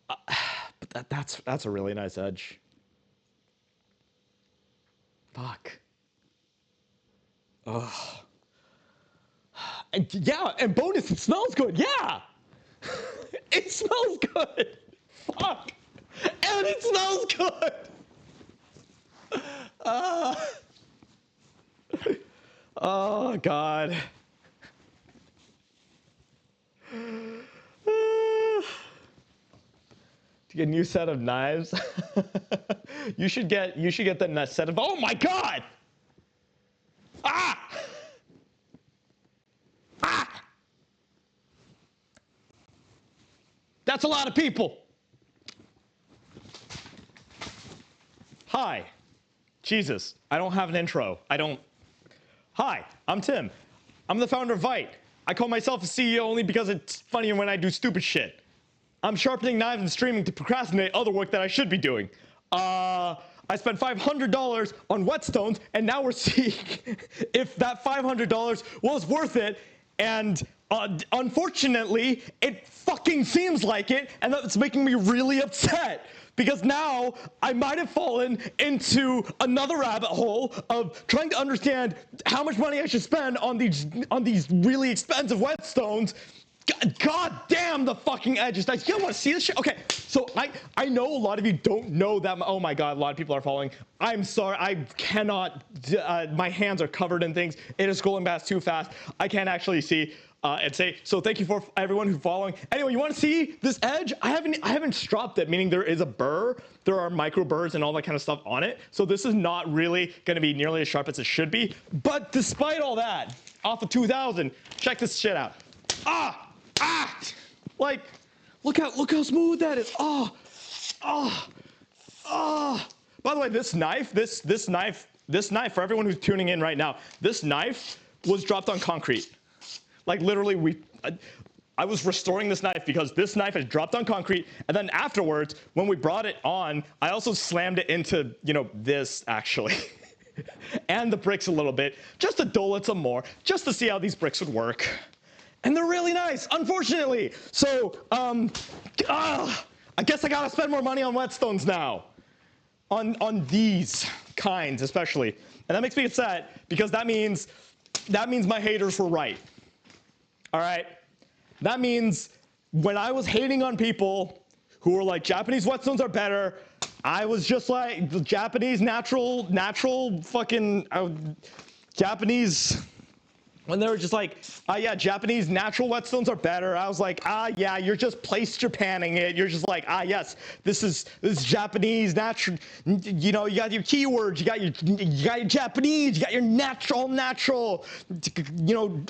But that's a really nice edge. Fuck. Ugh. And yeah, and bonus, it smells good. Yeah, it smells good. Fuck, and it smells good. Oh god. To get a new set of knives. you should get the set of, oh my god. That's a lot of people. Hi. Jesus, I don't have an intro. Hi, I'm Tim. I'm the founder of Vite. I call myself a CEO only because it's funnier when I do stupid shit. I'm sharpening knives and streaming to procrastinate other work that I should be doing. I spent $500 on whetstones, and now we're seeing if that $500 was worth it, and unfortunately, it fucking seems like it, and that's making me really upset. Because now I might have fallen into another rabbit hole of trying to understand how much money I should spend on these really expensive whetstones. God damn the fucking edges. Like, you want to see this shit? Okay, so I know a lot of you don't know that. Oh my god, a lot of people are following. I'm sorry, I cannot. My hands are covered in things. It is scrolling past too fast. I can't actually see. and say, so thank you for everyone who's following. Anyway, you want to see this edge? I haven't stropped it, meaning there is a burr. There are micro burrs and all that kind of stuff on it. So this is not really going to be nearly as sharp as it should be. But despite all that, off of 2000, check this shit out. Like, look how smooth that is. By the way, this knife, for everyone who's tuning in right now, this knife was dropped on concrete. Like literally, I was restoring this knife because this knife has dropped on concrete, and then afterwards, when we brought it on, I also slammed it into, this actually, and the bricks a little bit, just to dull it some more, just to see how these bricks would work. And they're really nice, unfortunately. So, I guess I gotta spend more money on whetstones now. On these kinds, especially. And that makes me upset, because that means my haters were right. All right? That means when I was hating on people who were like, Japanese whetstones are better, I was just like, the Japanese natural fucking Japanese, when they were just like, yeah, Japanese natural whetstones are better. I was like, yeah, you're just place Japanning it. You're just like, yes, this is Japanese natural. You got your keywords, you got your Japanese, you got your natural,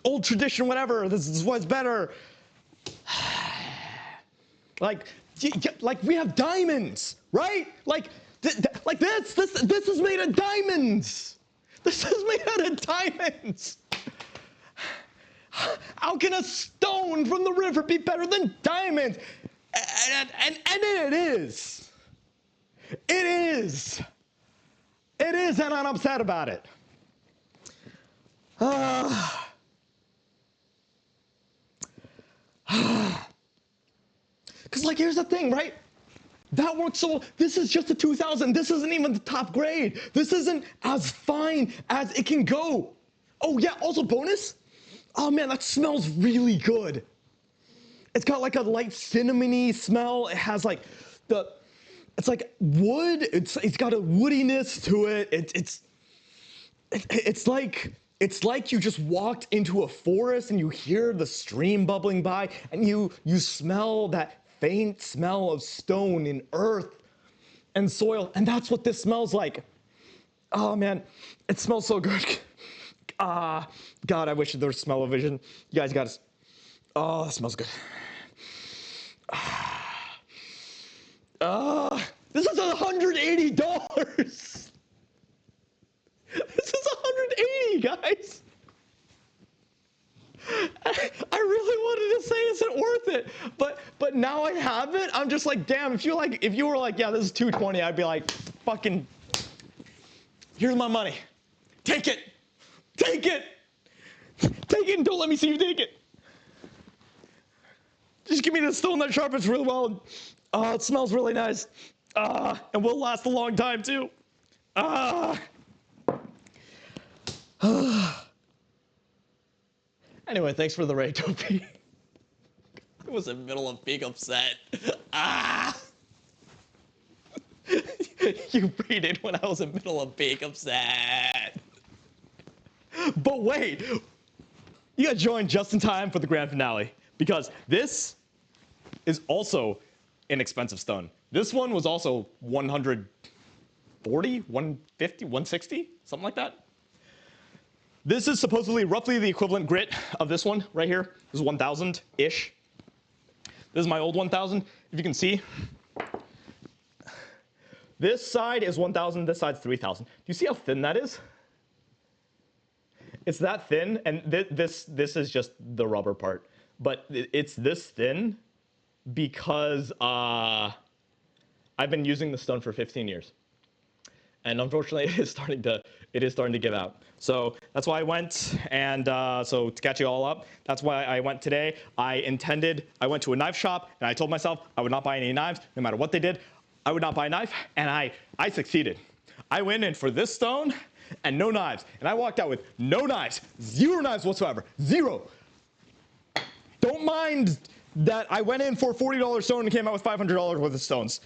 old tradition, whatever. This is what's better. Like we have diamonds, right? Like this is made of diamonds. This is made out of diamonds. How can a stone from the river be better than diamonds? And it is. It is. It is, and I'm upset about it. Because, here's the thing, right? That works so, this is just a 2000. This isn't even the top grade. This isn't as fine as it can go. Oh, yeah, also bonus. Oh man, that smells really good. It's got like a light cinnamony smell. It has it's like wood. It's got a woodiness to it. It's like you just walked into a forest and you hear the stream bubbling by and you smell that faint smell of stone and earth and soil, and that's what this smells like. Oh man, it smells so good. God, I wish there was smell-o-vision. You guys got to. Oh, that smells good. This is $180. This is $180, guys. I really wanted to say isn't worth it, but now I have it. I'm just like, damn. If you were like, yeah, this is $220, I'd be like, fucking. Here's my money. Take it. Take it! Take it and don't let me see you take it. Just give me the stone that sharpens really well. It smells really nice. And will last a long time too. Anyway, thanks for the raid, Topi. I was in the middle of being upset. You raided when I was in the middle of being upset. But wait, you got joined just in time for the grand finale, because this is also an expensive stone. This one was also 140, 150, 160, something like that. This is supposedly roughly the equivalent grit of this one right here. This is 1,000-ish. This is my old 1,000. If you can see, this side is 1,000, this side's 3,000. Do you see how thin that is? It's that thin, and this is just the rubber part. But it's this thin because I've been using the stone for 15 years. And unfortunately, it is starting to give out. So that's why I went, and so to catch you all up, that's why I went today. I went to a knife shop, and I told myself I would not buy any knives, no matter what they did. I would not buy a knife, and I succeeded. I went in for this stone, and no knives. And I walked out with no knives, 0 knives whatsoever, 0. Don't mind that I went in for a $40 stone and came out with $500 worth of stones.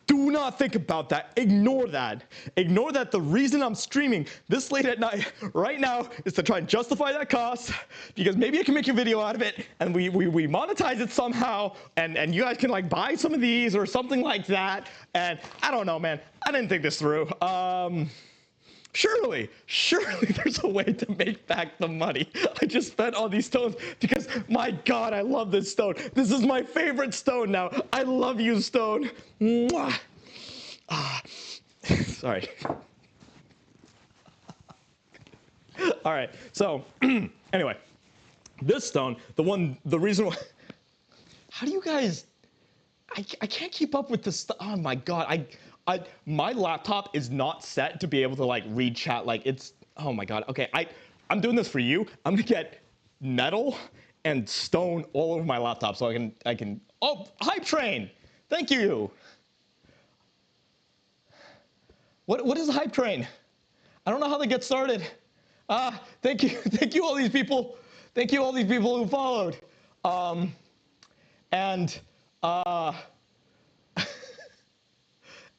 Do not think about that. Ignore that. Ignore that the reason I'm streaming this late at night right now is to try and justify that cost, because maybe I can make a video out of it and we monetize it somehow, and you guys can like buy some of these or something like that. And I don't know, man. I didn't think this through. Surely there's a way to make back the money. I just spent all these stones because, my God, I love this stone. This is my favorite stone now. I love you, stone. Mwah. Sorry. All right, so anyway, this stone, the reason why, how do you guys, I can't keep up with this, oh my God, my laptop is not set to be able to like read chat, like it's, oh my God, okay, I'm doing this for you. I'm gonna get metal and stone all over my laptop so I can, oh, hype train, thank you. What is a hype train? I don't know how they get started. Thank you all these people. Thank you all these people who followed. And the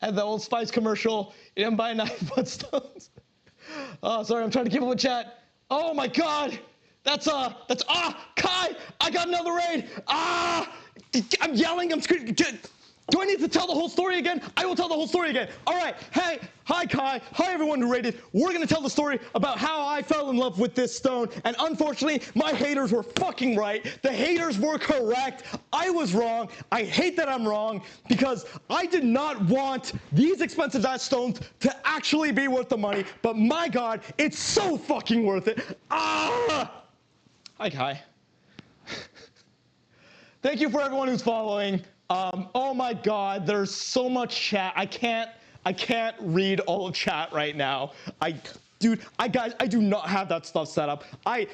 Old Spice commercial, you didn't buy 9-foot stones. Oh, sorry, I'm trying to keep up with chat. Oh my God, that's Kai, I got another raid. I'm yelling, I'm screaming. Do I need to tell the whole story again? I will tell the whole story again. All right, hey, hi Kai, hi everyone who raided. We're gonna tell the story about how I fell in love with this stone, and unfortunately, my haters were fucking right. The haters were correct. I was wrong. I hate that I'm wrong, because I did not want these expensive ass stones to actually be worth the money, but my God, it's so fucking worth it. Hi Kai. Thank you for everyone who's following. Oh my God, there's so much chat. I can't read all of chat right now. Dude, guys, I do not have that stuff set up. I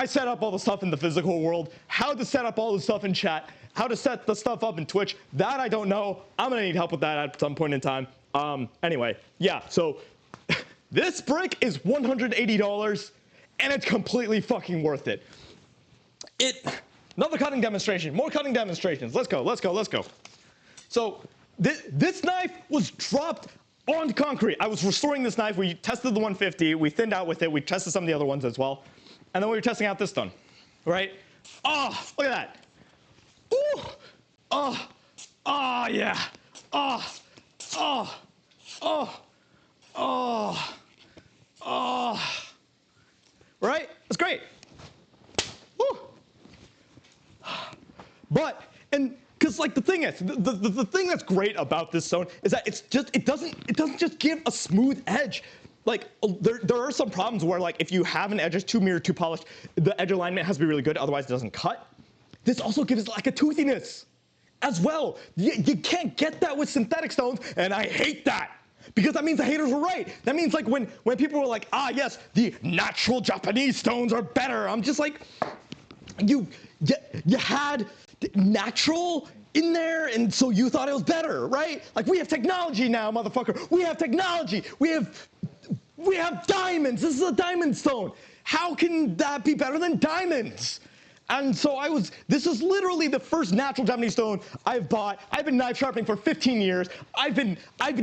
set up all the stuff in the physical world. How to set up all the stuff in chat, how to set the stuff up in Twitch, that I don't know. I'm gonna need help with that at some point in time. Anyway, yeah, so this brick is $180 and it's completely fucking worth it. Another cutting demonstration, more cutting demonstrations. Let's go. So this knife was dropped on concrete. I was restoring this knife. We tested the 150. We thinned out with it. We tested some of the other ones as well. And then we were testing out this stone, right? Oh, look at that. Ooh. Oh, yeah. Right? That's great. Woo. But, and because like the thing is, the thing that's great about this stone is that it doesn't just give a smooth edge. Like there are some problems where like if you have an edge that's too mirrored, too polished, the edge alignment has to be really good, otherwise it doesn't cut. This also gives like a toothiness as well. You can't get that with synthetic stones, and I hate that. Because that means the haters were right. That means like when people were like, yes, the natural Japanese stones are better. I'm just like, you had natural in there, and so you thought it was better, right? Like, we have technology now, motherfucker. We have technology. We have diamonds. This is a diamond stone. How can that be better than diamonds? And so this is literally the first natural Japanese stone I've bought. I've been knife sharpening for 15 years. I've been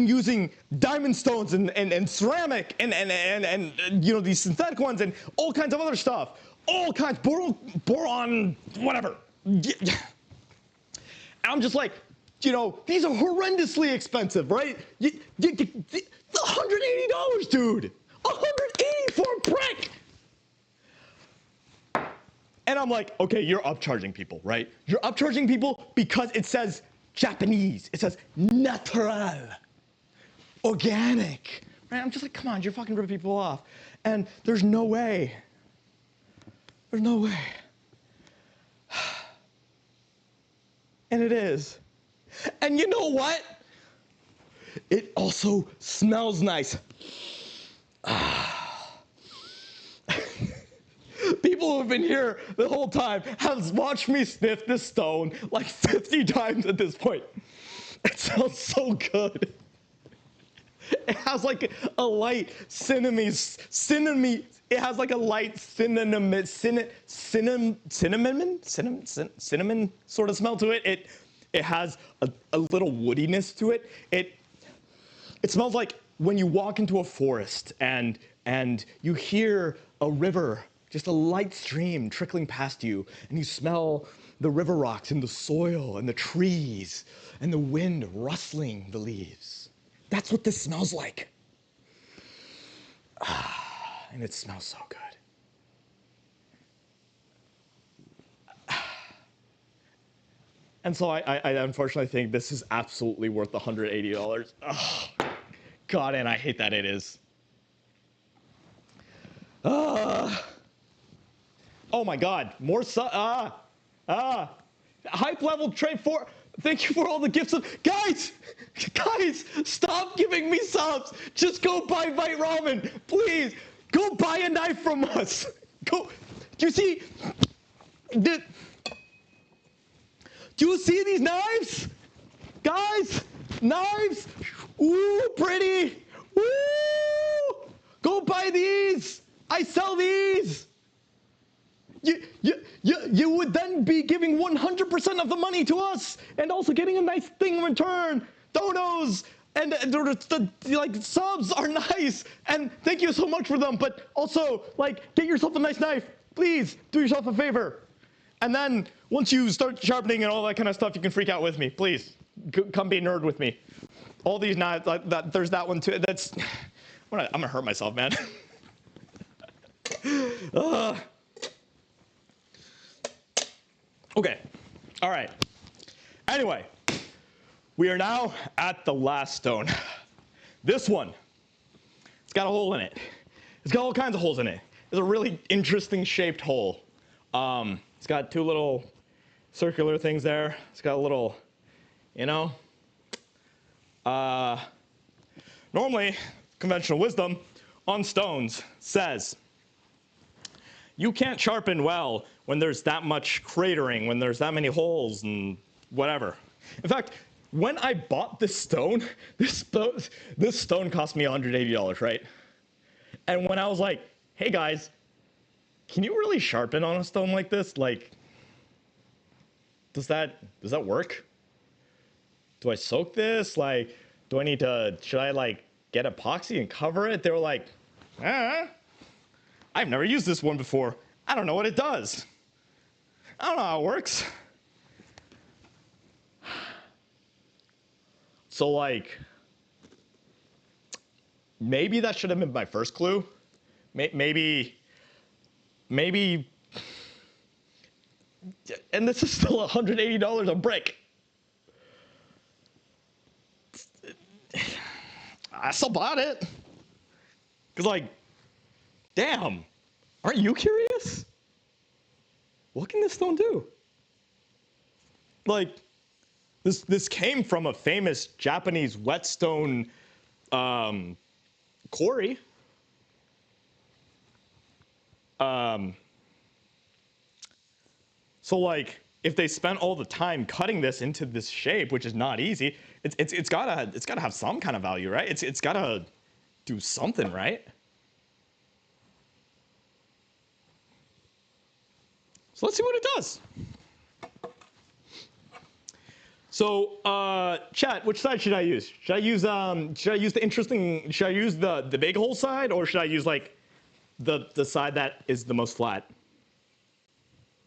using diamond stones and ceramic and you know, these synthetic ones and all kinds of other stuff. All kinds, boron, whatever. I'm just like, you know, these are horrendously expensive, right? $180, dude. $180 for a brick. And I'm like, okay, you're upcharging people, right? You're upcharging people because it says Japanese. It says natural, organic, right? I'm just like, come on, you're fucking ripping people off. And there's no way. There's no way. And it is. And you know what? It also smells nice. People who have been here the whole time have watched me sniff this stone like 50 times at this point. It smells so good. It has like a light cinnamon sort of smell to it. It has a little woodiness to it. It smells like when you walk into a forest and you hear a river, just a light stream trickling past you, and you smell the river rocks and the soil and the trees and the wind rustling the leaves. That's what this smells like. And it smells so good. And so I unfortunately think this is absolutely worth $180. Oh, God, and I hate that it is. Oh my God, more hype level trade for. Thank you for all the gifts. Guys, stop giving me subs. Just go buy Bite Ramen, please. Go buy a knife from us. Go. Do you see? Do you see these knives? Guys, knives. Ooh, pretty. Ooh. Go buy these. I sell these. You would then be giving 100% of the money to us and also getting a nice thing in return. Donos and like subs are nice and thank you so much for them. But also like get yourself a nice knife. Please do yourself a favor. And then once you start sharpening and all that kind of stuff, you can freak out with me. Please come be a nerd with me. All these knives, like that. There's that one too. That's I'm gonna hurt myself, man. Okay, all right. Anyway, we are now at the last stone. This one, it's got a hole in it. It's got all kinds of holes in it. It's a really interesting shaped hole. It's got two little circular things there. It's got a little, normally, conventional wisdom on stones says, you can't sharpen well when there's that much cratering, when there's that many holes and whatever. In fact, when I bought this stone, this stone cost me $180, right? And when I was like, hey guys, can you really sharpen on a stone like this? Like, does that work? Do I soak this? Like, should I like get epoxy and cover it? They were like, I've never used this one before. I don't know what it does. I don't know how it works. So like, maybe that should have been my first clue. Maybe, and this is still $180 a brick. I still bought it. Cause like, damn, aren't you curious? What can this stone do? Like, this came from a famous Japanese whetstone quarry. So like, if they spent all the time cutting this into this shape, which is not easy, it's gotta have some kind of value, right? It's gotta do something, right? So let's see what it does. So, chat, which side should I use? Should I use the big hole side, or should I use like the side that is the most flat?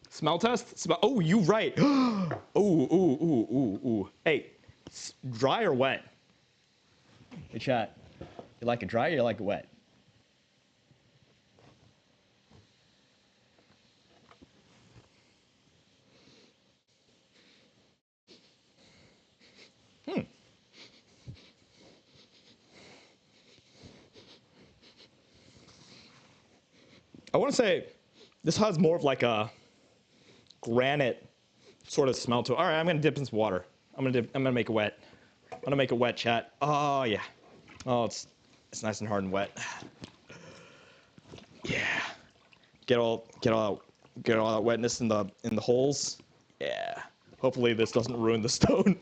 Smell test? Oh, you right. Ooh. Hey, dry or wet? Hey, chat, you like it dry or you like it wet? I want to say this has more of like a granite sort of smell to it. All right, I'm gonna dip in some water. I'm gonna make it wet. I'm gonna make it wet, chat. Oh yeah. Oh, it's nice and hard and wet. Yeah. Get all that wetness in the holes. Yeah. Hopefully this doesn't ruin the stone.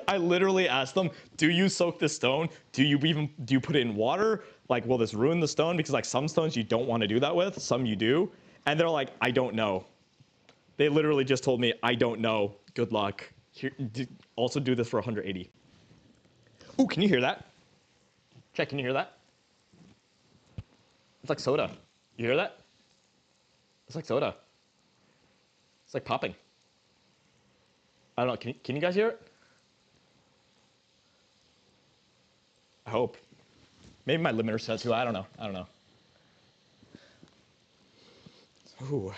I literally asked them, do you soak this stone? Do you put it in water? Like, will this ruin the stone? Because like some stones you don't want to do that with, some you do. And they're like, I don't know. They literally just told me, I don't know. Good luck. Here, also do this for 180. Ooh, can you hear that? Check, can you hear that? It's like soda. You hear that? It's like soda. It's like popping. I don't know, can you guys hear it? I hope. Maybe my limiter says too, I don't know. Ooh.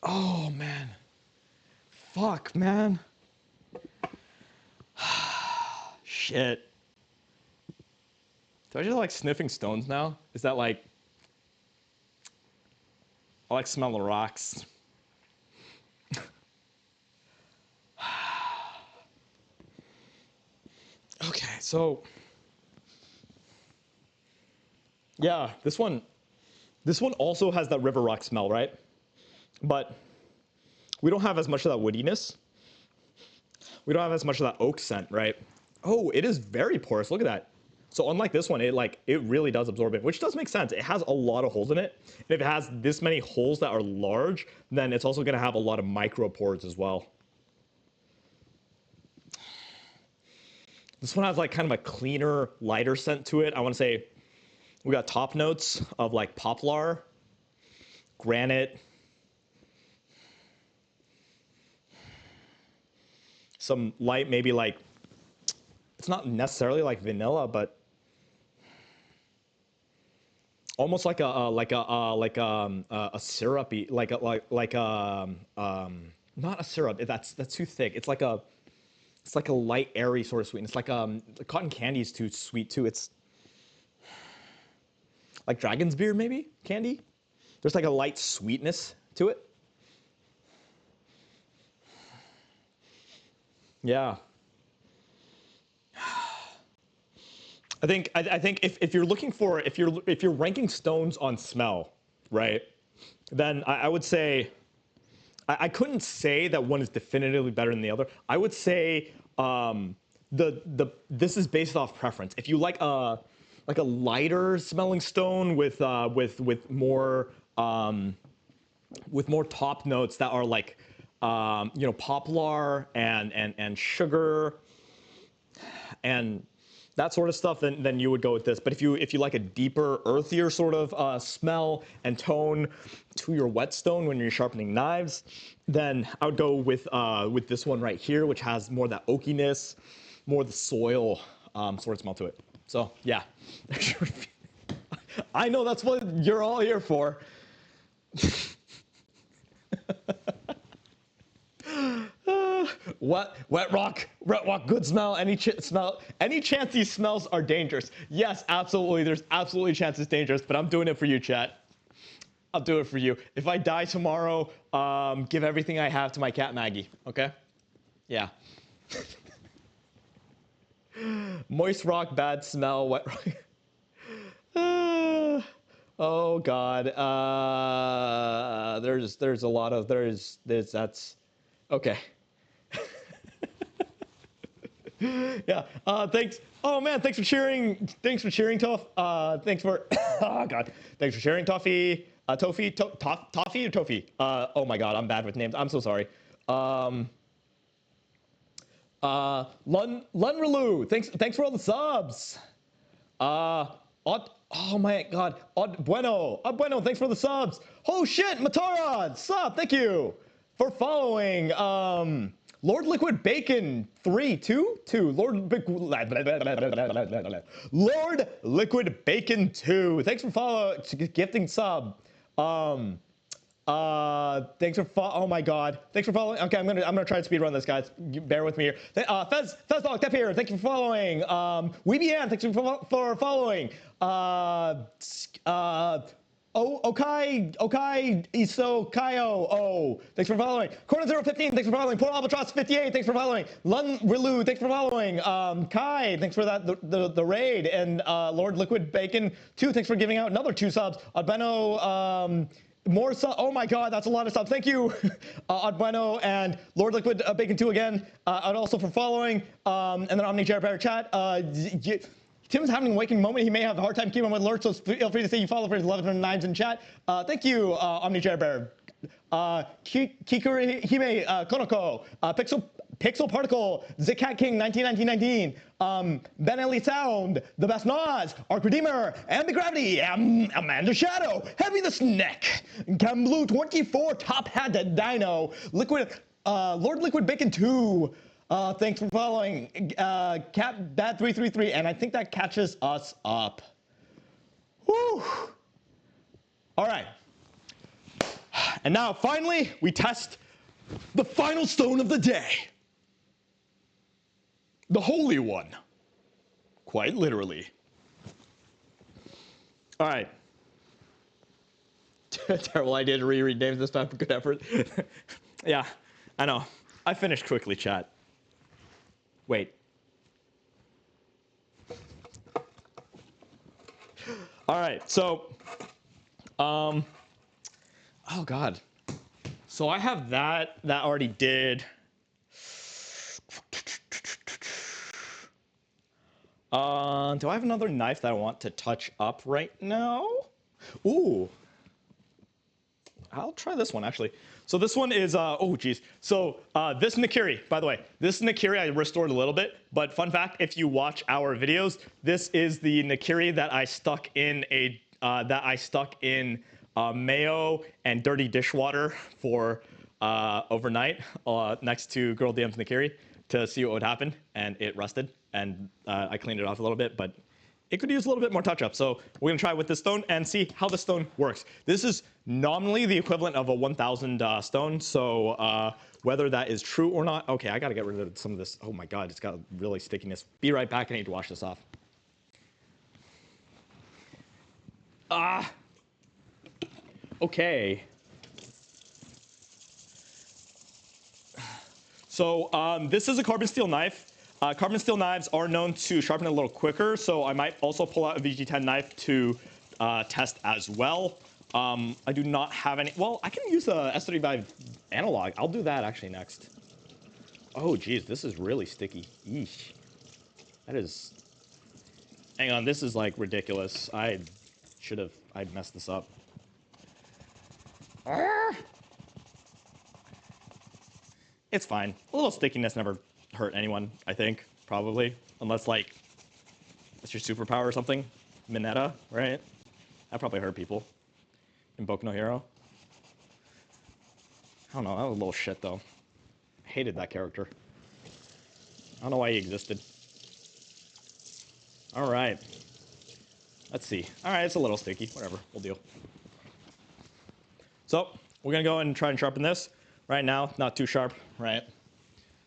Oh, man. Fuck, man. Shit. Do I just like sniffing stones now? Is that like... I like smelling rocks. Okay, so... Yeah, this one also has that river rock smell, right? But we don't have as much of that woodiness. We don't have as much of that oak scent, right? Oh, it is very porous. Look at that. So unlike this one, it really does absorb it, which does make sense. It has a lot of holes in it. And if it has this many holes that are large, then it's also going to have a lot of micropores as well. This one has like kind of a cleaner, lighter scent to it. I want to say we got top notes of like poplar, granite, some light, maybe like, it's not necessarily like vanilla, but almost like a syrupy, not a syrup. That's too thick. It's like a light, airy sort of sweet. It's like cotton candy is too sweet too. It's like dragon's beer maybe candy. There's like a light sweetness to it. Yeah. I think if you're looking for, if you're ranking stones on smell, right? Then I would say I couldn't say that one is definitively better than the other. I would say this is based off preference. If you like a lighter smelling stone with more top notes that are like poplar and sugar and that sort of stuff, then you would go with this. But if you like a deeper, earthier sort of smell and tone to your whetstone when you're sharpening knives, then I would go with this one right here, which has more of that oakiness, more of the soil sort of smell to it. So yeah, I know that's what you're all here for. Wet rock, good smell. Any chance these smells are dangerous? Yes, absolutely. There's absolutely a chance it's dangerous, but I'm doing it for you, chat. I'll do it for you. If I die tomorrow, give everything I have to my cat Maggie. Okay? Yeah. Moist rock, bad smell. Wet rock. Oh God. There's a lot of that's okay. Yeah. Thanks. Oh man, thanks for cheering. Thanks for cheering, Toff. Thanks for. Oh God. Thanks for sharing, Toffee. Toffee or Toffee? Oh my God, I'm bad with names. I'm so sorry. Lunrelu. Thanks for all the subs. Oh my God. Bueno. Thanks for the subs. Oh shit, Matarad. Sub. Thank you for following. Lord Liquid Bacon 2. Lord Liquid Bacon 2. Thanks for gifting sub. Thanks for oh my God. Thanks for following. Okay, I'm gonna try to speed run this, guys. Bear with me here. Fez Dog Tep here. Thank you for following. Weebian, thanks for following. Okai Iso Kaio. Oh, thanks for following. Corner 015, thanks for following. Poor Albatross 58, thanks for following. Lun Rilu, thanks for following. Kai, thanks for that the raid. And Lord Liquid Bacon 2, thanks for giving out another 2 subs. Adbeno more subs. Oh my God, that's a lot of subs. Thank you, Adbeno and Lord Liquid Bacon 2 again. And also for following. And then Omni Bear chat. Tim's having a waking moment. He may have a hard time keeping with alerts, so feel free to say you follow for his 11 and 9s in chat. Thank you, Omni Bear. Kikurihime Konoko, Pixel Particle, Zicat King 1919, Benelli Sound, The Best Noz, Arc Redeemer, and The Gravity, Amanda Shadow, Heavy the Snack, Cam Blue 24, Top Hat Dino, Lord Liquid Bacon 2. Thanks for following, Cat Bad 333, and I think that catches us up. Whew. All right. And now, finally, we test the final stone of the day. The Holy One. Quite literally. All right. Terrible idea to reread names this time. Good effort. Yeah, I know. I finished quickly, chat. Wait. All right, so, oh God. So I have that already did. Do I have another knife that I want to touch up right now? Ooh. I'll try this one, actually. So this one is, oh, geez. So this Nakiri, by the way, this Nakiri I restored a little bit. But fun fact, if you watch our videos, this is the Nakiri that I stuck in mayo and dirty dishwater for overnight next to Girl DM's Nakiri to see what would happen. And it rusted. And I cleaned it off a little bit, but it could use a little bit more touch-up. So we're going to try with this stone and see how the stone works. This is nominally the equivalent of a 1,000 stone. So whether that is true or not. OK, I got to get rid of some of this. Oh, my God, it's got really stickiness. Be right back. I need to wash this off. OK. So this is a carbon steel knife. Carbon steel knives are known to sharpen a little quicker, so I might also pull out a VG10 knife to test as well. I do not have any. Well, I can use a S35 analog. I'll do that actually next. Oh, geez, this is really sticky. Eesh. That is. Hang on, this is like ridiculous. I messed this up. It's fine. A little stickiness never hurt anyone, I think, probably. Unless, like, it's your superpower or something. Mineta, right? That probably hurt people. In Boku no Hero. I don't know, that was a little shit, though. I hated that character. I don't know why he existed. All right. Let's see. All right, it's a little sticky. Whatever, we'll deal. So, we're going to go and try and sharpen this. Right now, not too sharp, right?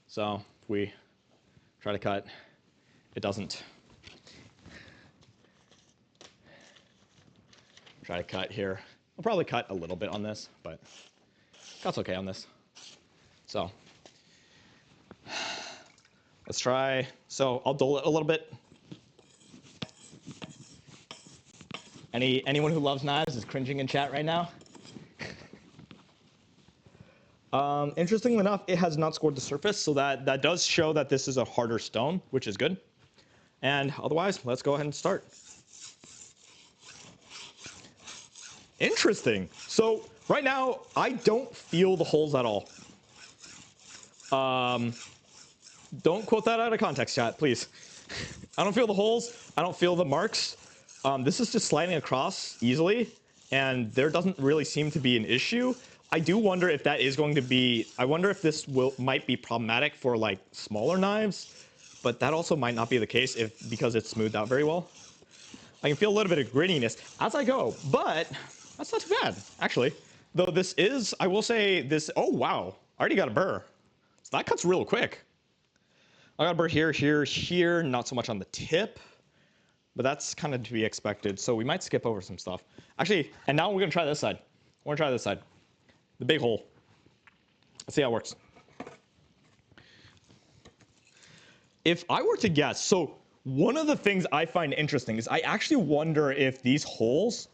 So, if we try to cut, it doesn't. Try to cut here. I'll probably cut a little bit on this, but that's okay on this. So, let's try. So, I'll dull it a little bit. Anyone who loves knives is cringing in chat right now. Interestingly enough, it has not scored the surface, so that does show that this is a harder stone, which is good. And otherwise, let's go ahead and start. Interesting. So right now, I don't feel the holes at all. Don't quote that out of context, chat, please. I don't feel the holes. I don't feel the marks. This is just sliding across easily, and there doesn't really seem to be an issue. I do wonder if that is going to be. I wonder if this might be problematic for like smaller knives, but that also might not be the case because it's smoothed out very well. I can feel a little bit of grittiness as I go, but that's not too bad actually. Though this is, I will say this. Oh wow, I already got a burr. So that cuts real quick. I got a burr here, here, here. Not so much on the tip, but that's kind of to be expected. So we might skip over some stuff actually. And now we're gonna try this side. We're gonna try this side. The big hole. Let's see how it works. If I were to guess, so one of the things I find interesting is I actually wonder if these holes,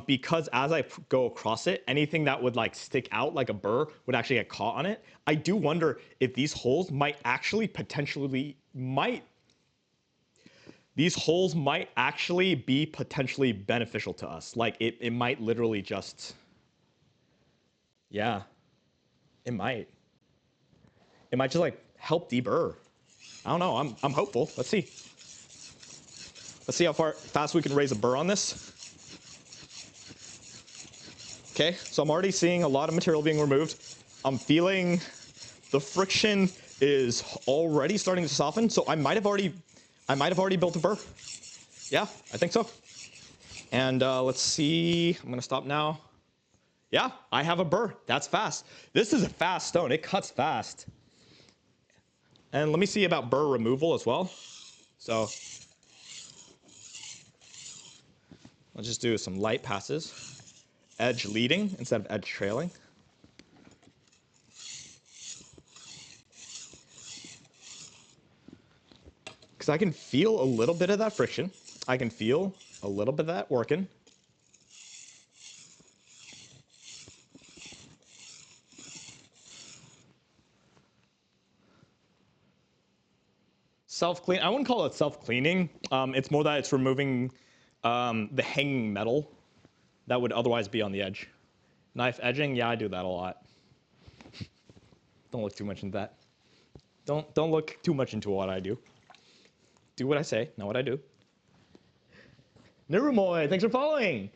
because as I go across it, anything that would like stick out like a burr would actually get caught on it. I do wonder if these holes might actually these holes might actually be potentially beneficial to us. Like it might literally just Yeah, it might. It might just like help deburr. I don't know. I'm hopeful. Let's see. Let's see how fast we can raise a burr on this. Okay, so I'm already seeing a lot of material being removed. I'm feeling the friction is already starting to soften. So I might have already built a burr. Yeah, I think so. And let's see. I'm gonna stop now. Yeah, I have a burr. That's fast. This is a fast stone. It cuts fast. And let me see about burr removal as well. So let's just do some light passes. Edge leading instead of edge trailing. Because I can feel a little bit of that friction. I can feel a little bit of that working. Self-clean. I wouldn't call it self-cleaning. It's more that it's removing the hanging metal that would otherwise be on the edge. Knife edging, yeah, I do that a lot. Don't look too much into that. Don't look too much into what I do. Do what I say, not what I do. Nirumoy, thanks for following.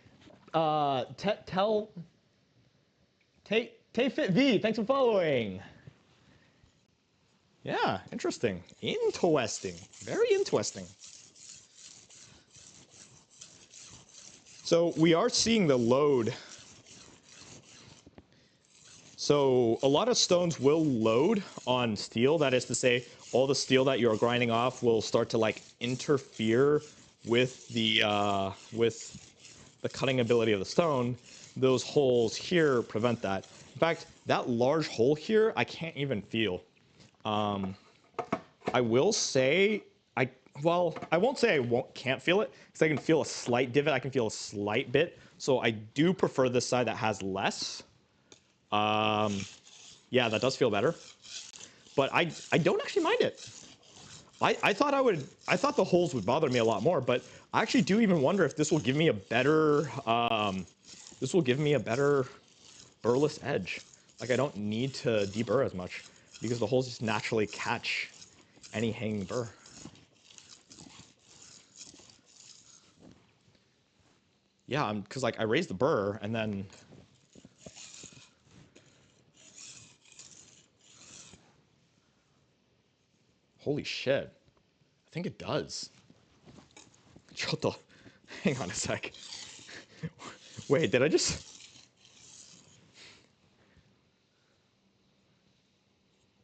Tayfit V, thanks for following. Yeah, interesting. Interesting. Very interesting. So we are seeing the load. So a lot of stones will load on steel. That is to say, all the steel that you're grinding off will start to like interfere with the cutting ability of the stone. Those holes here prevent that. In fact, that large hole here, I can't even feel. I will say, I won't say I can't feel it, because I can feel a slight divot, I can feel a slight bit. So I do prefer this side that has less. Yeah, that does feel better. But I don't actually mind it. I thought the holes would bother me a lot more, but I actually do even wonder if this will give me a better, burless edge. Like I don't need to deburr as much because the holes just naturally catch any hanging burr. Yeah, because like I raised the burr and then holy shit, I think it does. Shut the, hang on a sec. Wait, did I just?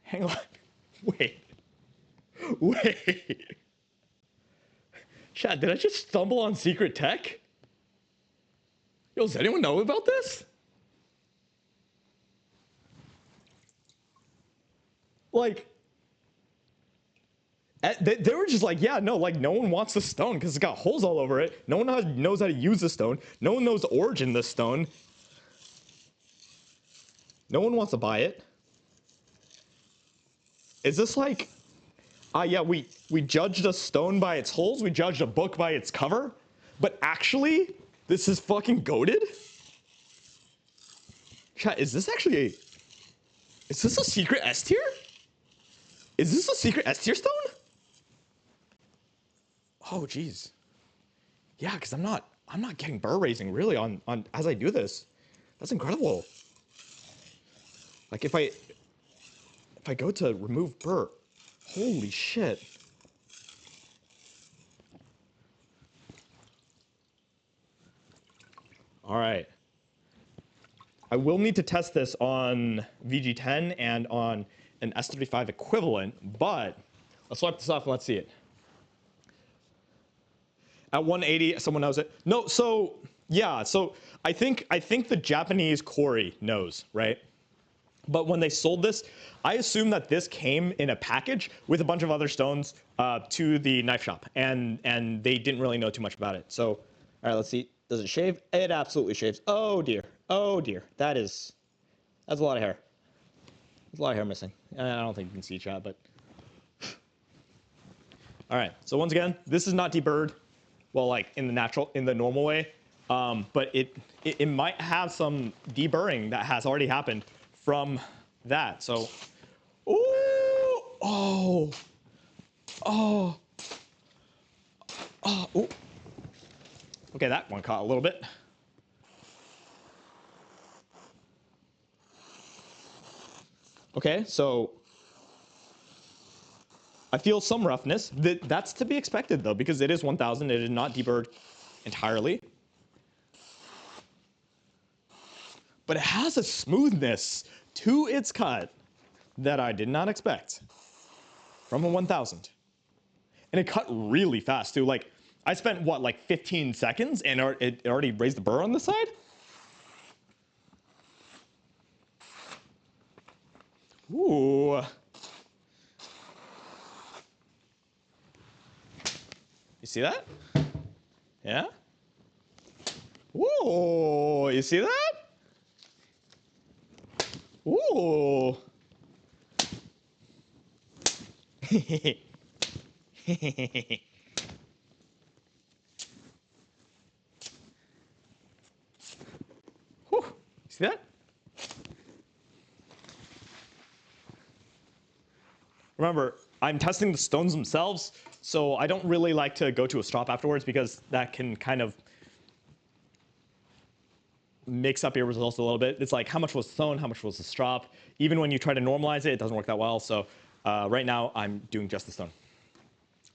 Hang on. Wait. Wait. Chat, did I just stumble on secret tech? Yo, does anyone know about this? Like, they were just like, yeah, no, like no one wants the stone because it's got holes all over it. No one knows how to use the stone. No one knows the origin of the stone. No one wants to buy it. Is this like, yeah, we judged a stone by its holes. We judged a book by its cover. But actually, this is fucking goated? Chat, is this a secret S tier? Is this a secret S tier stone? Oh, jeez. Yeah, because I'm not getting burr raising really on as I do this. That's incredible. Like if I go to remove burr, holy shit. All right. I will need to test this on VG10 and on an S35 equivalent, but let's wipe this off and let's see it. At 180, someone knows it. No, so yeah, so I think the Japanese quarry knows, right? But when they sold this, I assume that this came in a package with a bunch of other stones to the knife shop, and they didn't really know too much about it. So, all right, let's see. Does it shave? It absolutely shaves. Oh dear. Oh dear. That's a lot of hair. There's a lot of hair missing. I don't think you can see chat, but. All right. So once again, this is not deburred. Well, like in the normal way. But it might have some deburring that has already happened from that. So, ooh, oh, oh, oh, ooh. Okay, that one caught a little bit. Okay, so I feel some roughness. That's to be expected though, because it is 1000. It did not deburr entirely. But it has a smoothness to its cut that I did not expect from a 1000. And it cut really fast too. Like, I spent what, like 15 seconds and it already raised the burr on the side? Ooh. You see that? Yeah? Ooh, you see that? Ooh. Whew. See that? Remember, I'm testing the stones themselves, so I don't really like to go to a strop afterwards because that can kind of mix up your results a little bit. It's like, how much was stone, how much was the strop? Even when you try to normalize it, it doesn't work that well. So right now, I'm doing just the stone.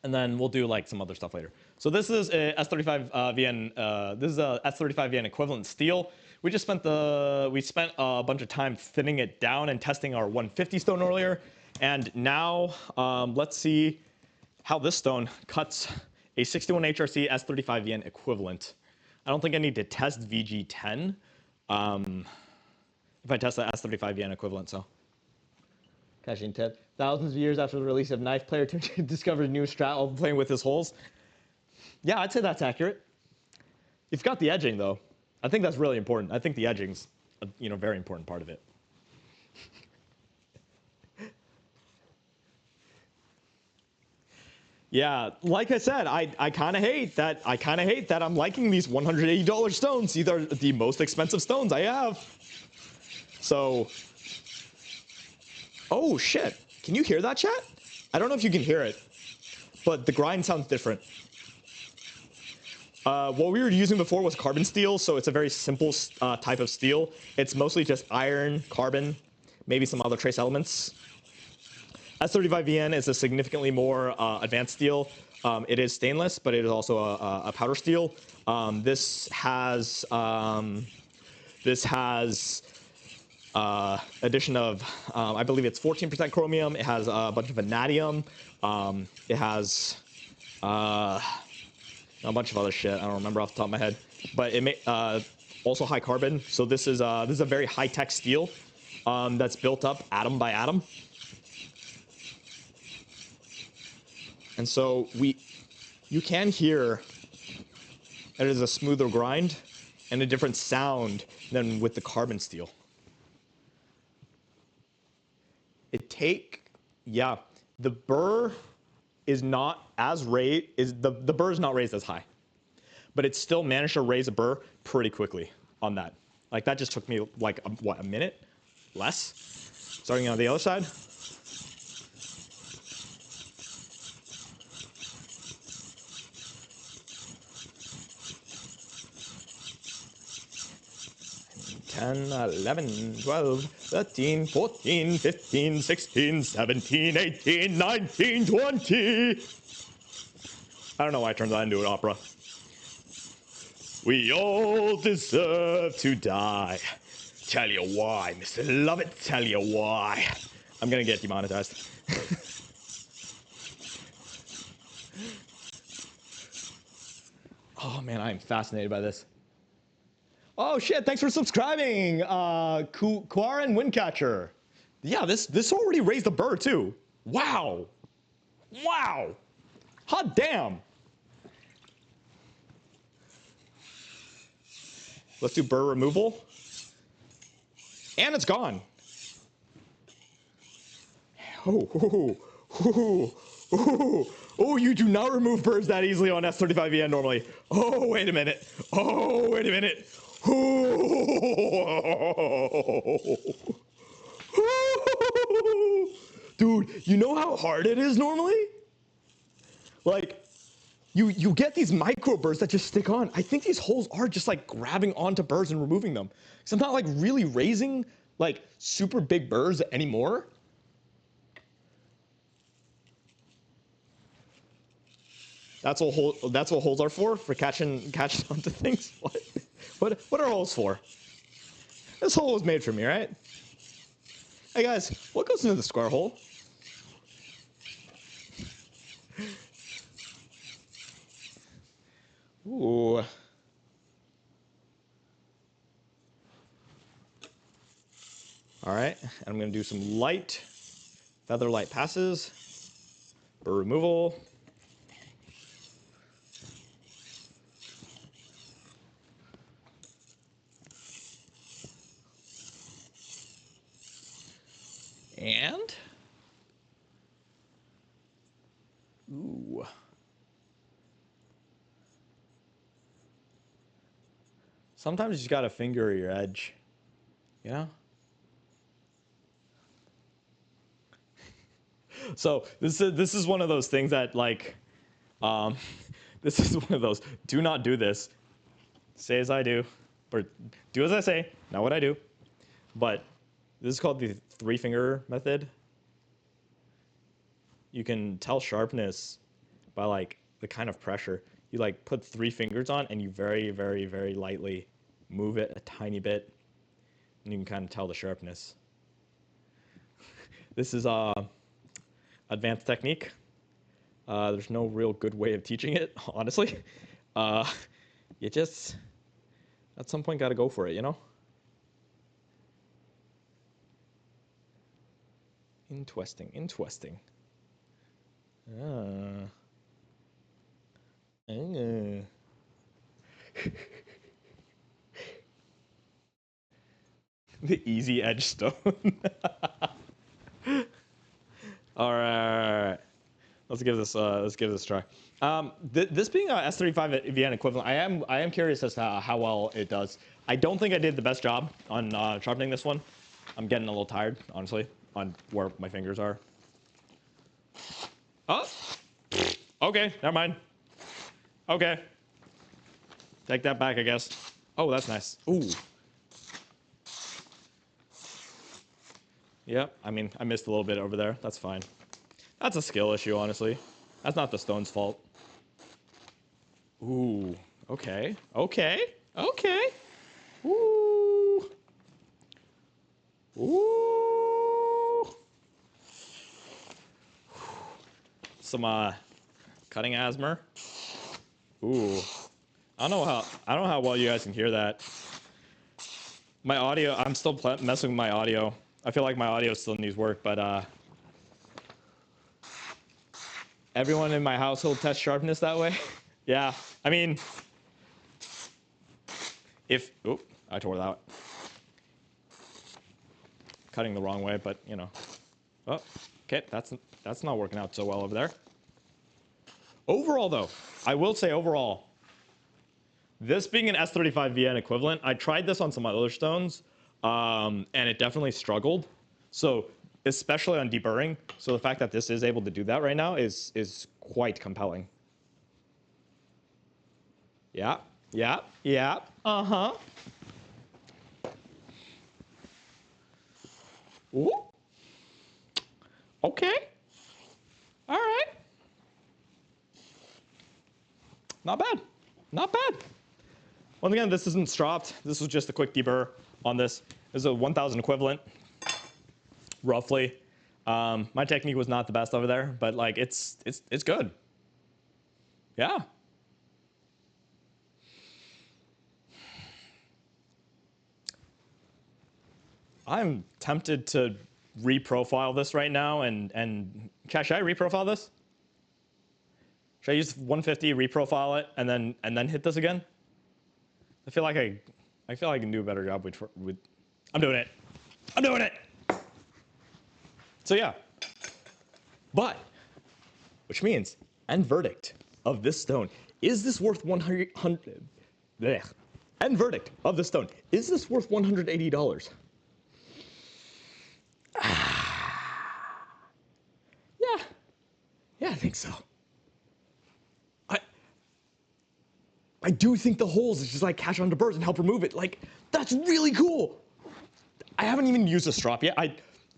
And then we'll do like some other stuff later. So this is a S35 VN. This is a S35 VN equivalent steel. We spent a bunch of time thinning it down and testing our 150 stone earlier. And now let's see how this stone cuts a 61 HRC S35 VN equivalent. I don't think I need to test VG10 if I test the S35 VN equivalent. So, catching tip. Thousands of years after the release of Knife, player discovers new strat while playing with his holes. Yeah, I'd say that's accurate. You've got the edging though. I think that's really important. I think the edging's a very important part of it. Yeah, like I said, I kind of hate that. I kind of hate that I'm liking these $180 stones. These are the most expensive stones I have. So, oh shit! Can you hear that, chat? I don't know if you can hear it, but the grind sounds different. What we were using before was carbon steel, so it's a very simple type of steel. It's mostly just iron, carbon, maybe some other trace elements. S35VN is a significantly more advanced steel. It is stainless, but it is also a powder steel. This has addition of, I believe it's 14% chromium. It has a bunch of vanadium. It has a bunch of other shit. I don't remember off the top of my head. But it also high carbon. So this is a very high-tech steel that's built up atom by atom. And so you can hear that it is a smoother grind and a different sound than with the carbon steel. The burr is not as raised. The burr is not raised as high, but it still managed to raise a burr pretty quickly on that. Like that just took me like a minute, less. Starting on the other side. Ten, 11, 12, 13, 14, 15, 16, 17, 18, 19, 20. I don't know why I turned that into an opera. We all deserve to die. Tell you why, Mr. Lovett, tell you why. I'm gonna get demonetized. Oh man, I am fascinated by this. Oh shit, thanks for subscribing, Quarren Windcatcher. Yeah, this already raised the burr too. Wow. Wow. Hot damn. Let's do burr removal. And it's gone. Oh, ooh, ooh, ooh, Oh, you do not remove burrs that easily on S35VN normally. Oh, wait a minute. Oh, wait a minute. Dude, you know how hard it is normally? Like, you get these micro burrs that just stick on. I think these holes are just like grabbing onto burrs and removing them. Because I'm not like really raising like super big burrs anymore. That's what holes are for catching onto things. What are holes for? This hole was made for me, right? Hey guys, what goes into the square hole? Ooh. All right, and I'm gonna do some light feather light passes, burr removal. And ooh. Sometimes you just gotta finger your edge, you know? So this is one of those things that like, this is one of those, do not do this. Say as I do, or do as I say, not what I do. But this is called the 3-finger method. You can tell sharpness by like the kind of pressure. You like put 3 fingers on and you very, very, very lightly move it a tiny bit, and you can kind of tell the sharpness. This is advanced technique. There's no real good way of teaching it, honestly. You just at some point got to go for it, you know? Interesting. Ah. The easy edge stone. All right. Let's give this a try. This being a S35 VN equivalent, I am curious as to how well it does. I don't think I did the best job on sharpening this one. I'm getting a little tired, honestly, on where my fingers are. Oh, okay, never mind. Okay, take that back, I guess. Oh, that's nice. Ooh. Yep. I mean, I missed a little bit over there. That's fine. That's a skill issue, honestly. That's not the stone's fault. Ooh. Okay. Ooh. Ooh. Some cutting asthma. Ooh. I don't know how well you guys can hear that. My audio, I'm still messing with my audio. I feel like my audio still needs work, but everyone in my household tests sharpness that way. Yeah. I mean, oop, I tore that. Cutting the wrong way, but you know. Oh, okay, that's not working out so well over there. Overall, though, I will say overall, this being an S35VN equivalent, I tried this on some other stones, and it definitely struggled. So, especially on deburring. So the fact that this is able to do that right now is quite compelling. Yeah. Uh-huh. Ooh. Okay. All right. Not bad. Once again, this isn't stropped. This was just a quick deburr on this. This is a 1,000 equivalent, roughly. My technique was not the best over there, but like it's good. Yeah. I'm tempted to reprofile this right now and should I reprofile this? Should I use 150, reprofile it, and then hit this again? I feel like I can do a better job with I'm doing it. So yeah. But which means and verdict of this stone. Is this worth 100? Blech. And verdict of the stone. Is this worth $180? Yeah. Yeah, I think so. I do think the holes is just like catch onto birds and help remove it. Like, that's really cool. I haven't even used a strop yet. I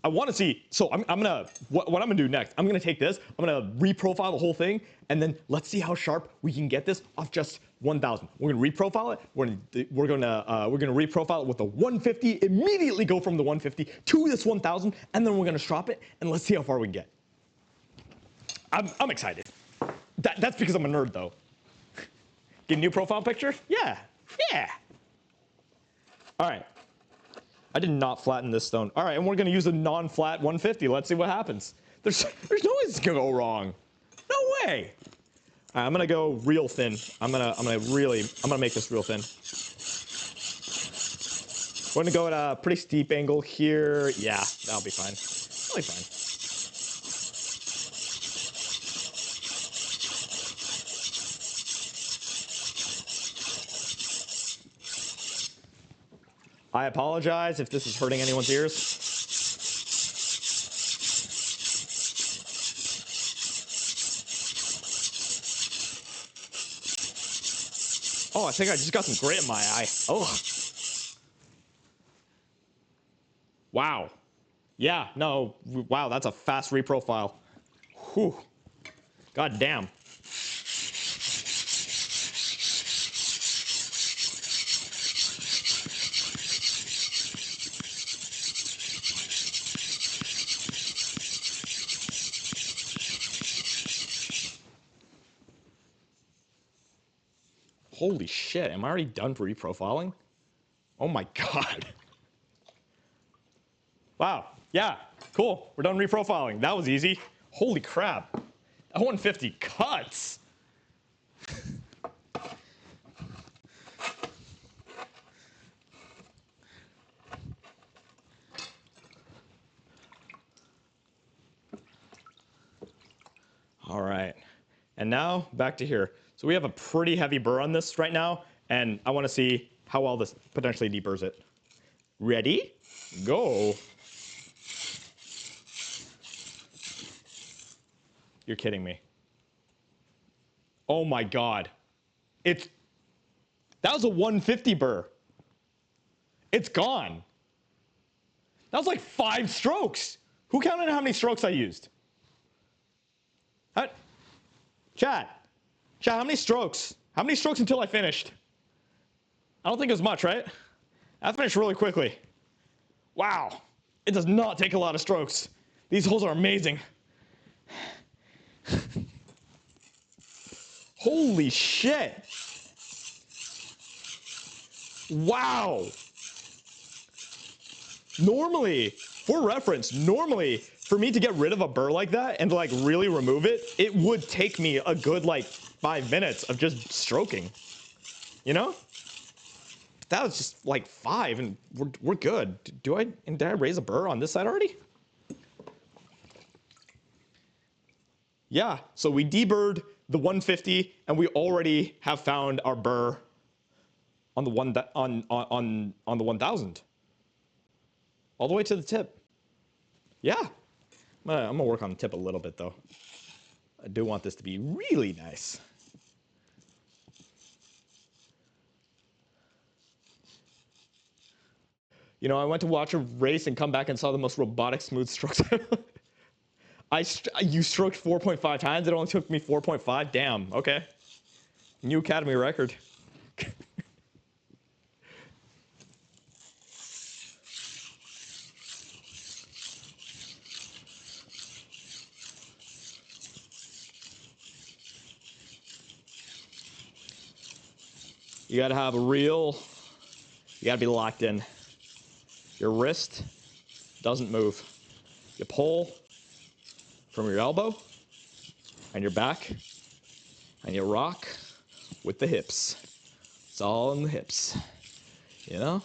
want to see. So I'm gonna what I'm gonna do next. I'm gonna take this. I'm gonna reprofile the whole thing, and then let's see how sharp we can get this off just 1,000. We're gonna reprofile it. We're gonna reprofile it with the 150. Immediately go from the 150 to this 1,000, and then we're gonna strop it, and let's see how far we can get. I'm excited. That's because I'm a nerd, though. Get a new profile picture? Yeah. All right. I did not flatten this stone. All right, and we're gonna use a non-flat 150. Let's see what happens. There's no way this is gonna go wrong. No way. All right, I'm gonna go real thin. I'm gonna make this real thin. We're gonna go at a pretty steep angle here. Yeah, that'll be fine. That'll be fine. I apologize if this is hurting anyone's ears. Oh, I think I just got some grit in my eye. Oh. Wow. Yeah, no, wow, that's a fast reprofile. Whew. God damn. Holy shit, am I already done reprofiling? Oh my god. Wow, yeah, cool. We're done reprofiling. That was easy. Holy crap. That 150 cuts. All right, and now back to here. So we have a pretty heavy burr on this right now, and I want to see how well this potentially deburrs it. Ready? Go. You're kidding me. Oh my god. That was a 150 burr. It's gone. That was like 5 strokes. Who counted how many strokes I used? Chat, how many strokes? How many strokes until I finished? I don't think it was much, right? I finished really quickly. Wow. It does not take a lot of strokes. These holes are amazing. Holy shit. Wow. Normally, for reference, for me to get rid of a burr like that and to like really remove it, it would take me a good like 5 minutes of just stroking. You know? That was just like 5 and we're good. Did I raise a burr on this side already? Yeah, so we deburred the 150 and we already have found our burr on the on the 1000. All the way to the tip. Yeah. I'm gonna work on the tip a little bit though. I do want this to be really nice. You know, I went to watch a race and come back and saw the most robotic smooth strokes. You stroked 4.5 times. It only took me 4.5. Damn. Okay. New Academy record. You gotta have you gotta be locked in. Your wrist doesn't move. You pull from your elbow and your back, and you rock with the hips. It's all in the hips, you know?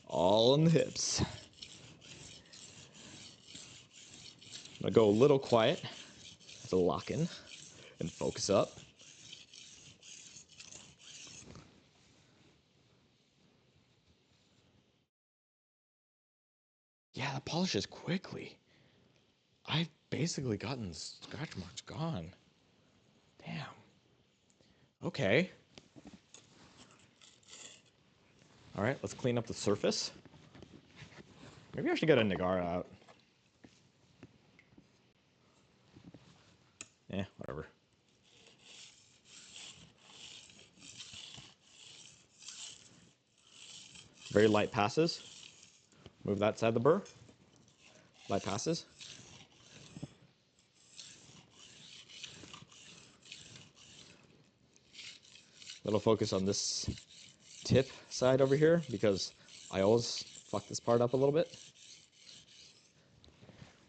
All in the hips. I'm gonna go a little quiet to lock in. and focus up. Yeah, that polishes quickly. I've basically gotten scratch marks gone. Damn. Okay. All right, let's clean up the surface. Maybe I should get a Nagara out. Whatever. Very light passes. Move that side of the burr. Light passes. Little focus on this tip side over here because I always fuck this part up a little bit.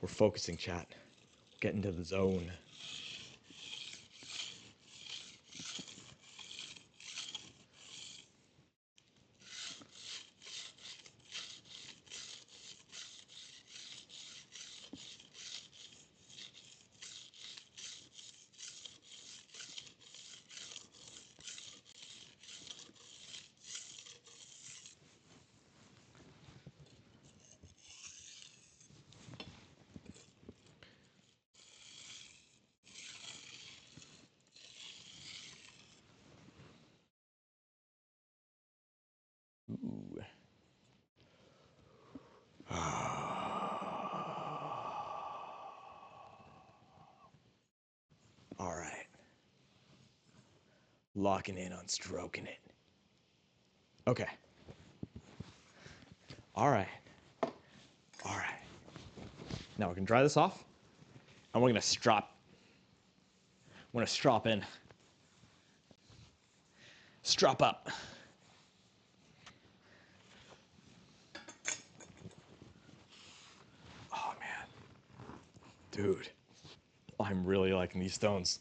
We're focusing, chat. Get into the zone. Ooh. All right. Locking in on stroking it. Okay. All right. All right. Now we're gonna dry this off, and we're gonna strop. I'm gonna strop in. Strop up. Oh man, dude, I'm really liking these stones.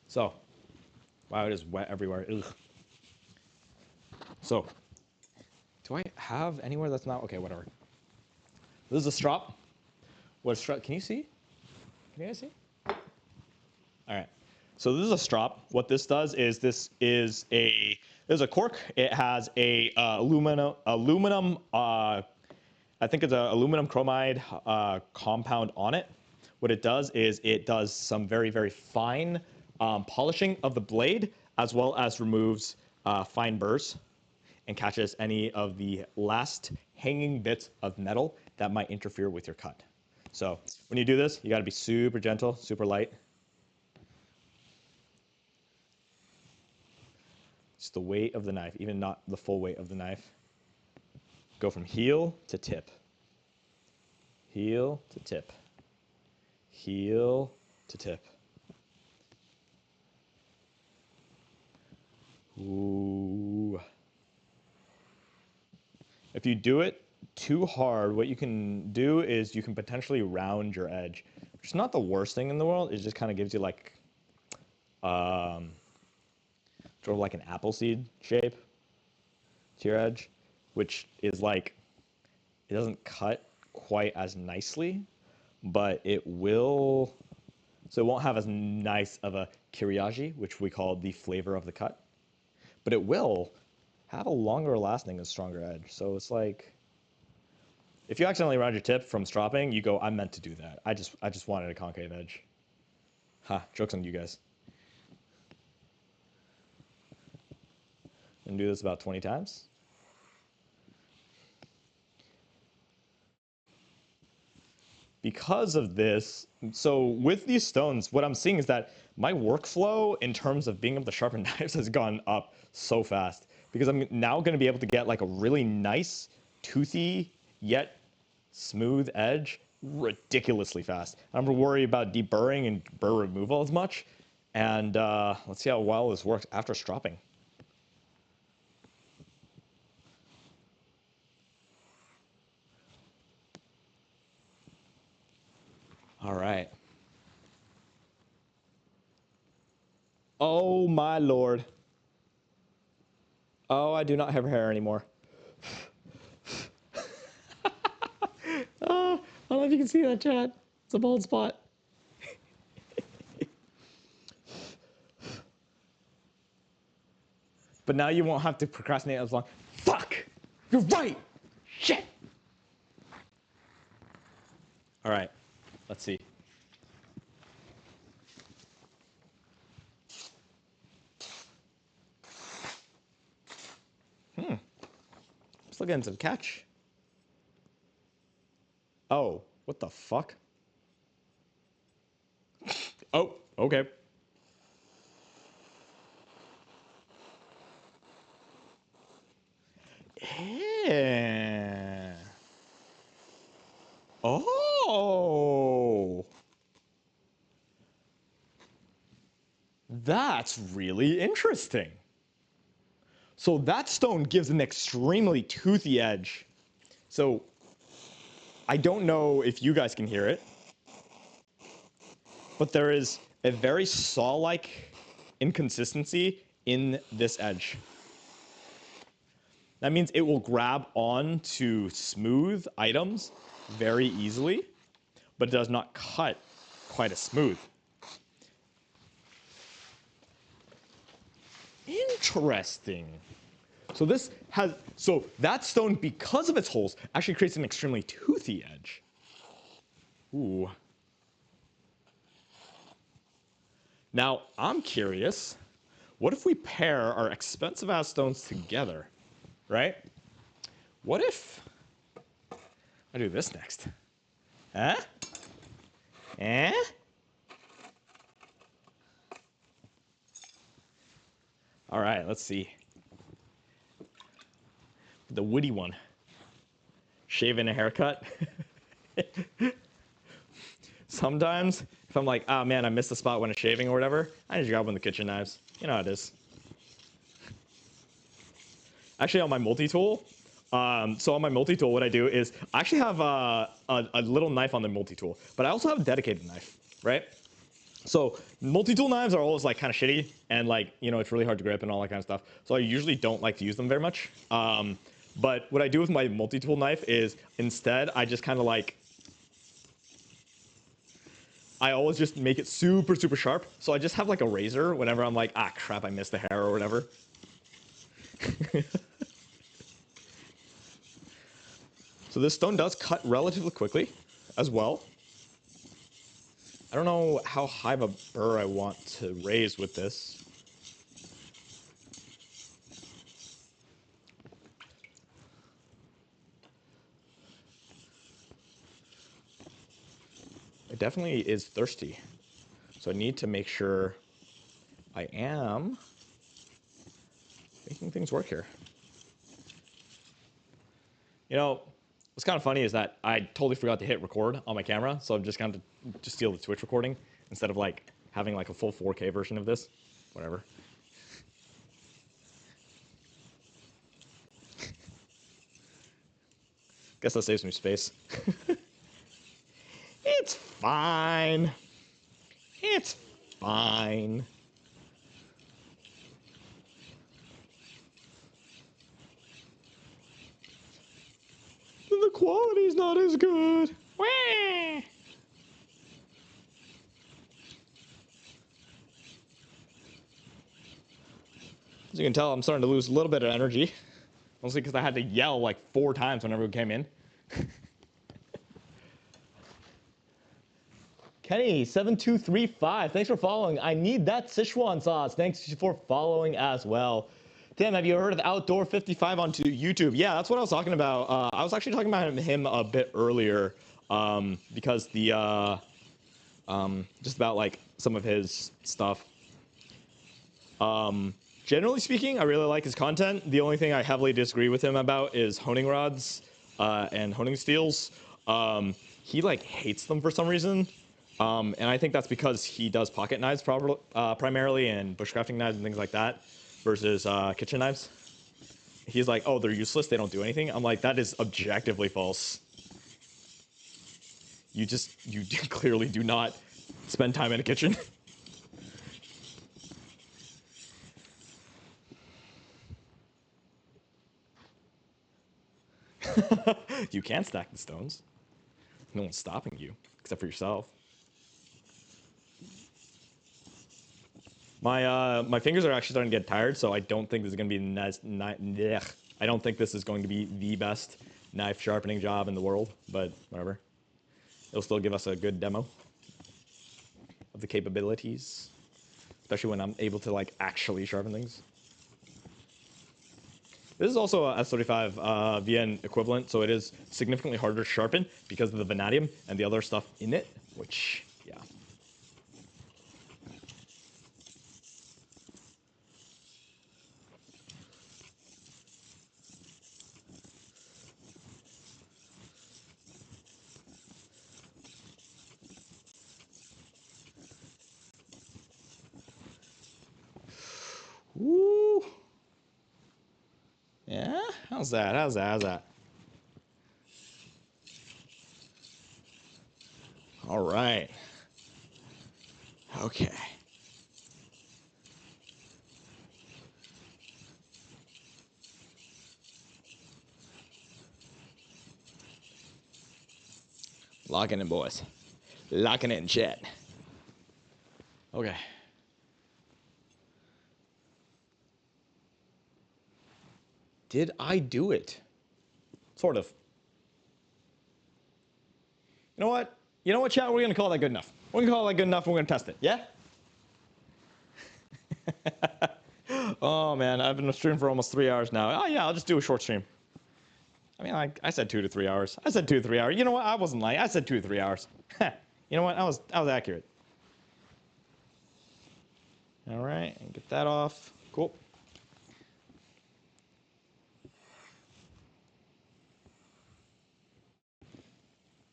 So, wow, it is wet everywhere. Ugh. So, do I have anywhere that's not okay? Whatever. This is a strop. What a strop? Can you see? Can you guys see? All right. So this is a strop. What this does is this is a cork. It has a aluminum. I think it's an aluminum chromide compound on it. What it does is it does some very, very fine polishing of the blade, as well as removes fine burrs and catches any of the last hanging bits of metal that might interfere with your cut. So when you do this, you got to be super gentle, super light. Just the weight of the knife, even not the full weight of the knife. Go from heel to tip. Heel to tip. Heel to tip. Ooh. If you do it too hard, what you can do is you can potentially round your edge, which is not the worst thing in the world. It just kind of gives you like sort of like an apple seed shape to your edge, which is like, it doesn't cut quite as nicely, but it will, so it won't have as nice of a kiriyaji, which we call the flavor of the cut, but it will have a longer lasting and stronger edge. So it's like, if you accidentally round your tip from stropping, you go, I meant to do that. I just wanted a concave edge. Ha, joke's on you guys. And do this about 20 times. Because of this, so with these stones, what I'm seeing is that my workflow in terms of being able to sharpen knives has gone up so fast. Because I'm now going to be able to get like a really nice, toothy, yet smooth edge ridiculously fast. I don't have to worry about deburring and burr removal as much. And let's see how well this works after stropping. All right. Oh my lord. Oh, I do not have hair anymore. Oh, I don't know if you can see that, chat. It's a bald spot. but now you won't have to procrastinate as long. Fuck! You're right! Shit! All right, let's see. Still getting some catch. Oh, what the fuck? Oh, okay. Yeah. Oh. That's really interesting. So that stone gives an extremely toothy edge. So I don't know if you guys can hear it, but there is a very saw-like inconsistency in this edge. That means it will grab on to smooth items very easily, but does not cut quite as smooth. Interesting. So that stone, because of its holes, actually creates an extremely toothy edge. Ooh. Now, I'm curious, what if we pair our expensive ass stones together, right? What if I do this next? Huh? Eh? All right, let's see. The woody one. Shave and a haircut. Sometimes, if I'm like, oh man, I missed the spot when I'm shaving or whatever, I just grab one of the kitchen knives. You know how it is. Actually, on my multi-tool, what I do is I actually have a little knife on the multi-tool, but I also have a dedicated knife, right? So multi-tool knives are always like kind of shitty, and like, you know, it's really hard to grip and all that kind of stuff. So I usually don't like to use them very much. But what I do with my multi-tool knife is instead I just kind of like, I always just make it super, super sharp. So I just have like a razor whenever I'm like, ah, crap, I missed the hair or whatever. So this stone does cut relatively quickly as well. I don't know how high of a burr I want to raise with this. It definitely is thirsty. So I need to make sure I am making things work here. You know, what's kind of funny is that I totally forgot to hit record on my camera, so I'm just going to just steal the Twitch recording instead of like having like a full 4K version of this. Whatever. Guess that saves me space. It's fine. It's fine. The quality's not as good. Wah! As you can tell, I'm starting to lose a little bit of energy. Mostly because I had to yell like 4 times whenever we came in. Kenny7235, thanks for following. I need that Sichuan sauce. Thanks for following as well. Tim, have you heard of Outdoor 55 on YouTube? Yeah, that's what I was talking about. I was actually talking about him a bit earlier because the just about like some of his stuff. Generally speaking, I really like his content. The only thing I heavily disagree with him about is honing rods and honing steels. He like hates them for some reason. And I think that's because he does pocket knives primarily and bushcrafting knives and things like that versus kitchen knives. He's like, oh, they're useless. They don't do anything. I'm like, that is objectively false. You clearly do not spend time in a kitchen. You can stack the stones. No one's stopping you except for yourself. My fingers are actually starting to get tired, so I don't think this is going to be I don't think this is going to be the best knife sharpening job in the world, but whatever. It'll still give us a good demo of the capabilities, especially when I'm able to like actually sharpen things. This is also a S35 VN equivalent, so it is significantly harder to sharpen because of the vanadium and the other stuff in it, which, yeah. Woo! Yeah? How's that? How's that? How's that? All right. Okay. Locking in, boys. Locking in, chat. Okay. Did I do it? Sort of. You know what? You know what, chat? We're going to call that good enough. We're going to call that good enough and we're going to test it. Yeah? Oh, man. I've been streaming for almost 3 hours now. Oh, yeah. I'll just do a short stream. I mean, I said 2 to 3 hours. I said 2 to 3 hours. You know what? I wasn't lying. I said 2 to 3 hours. You know what? I was accurate. All right. And get that off. Cool.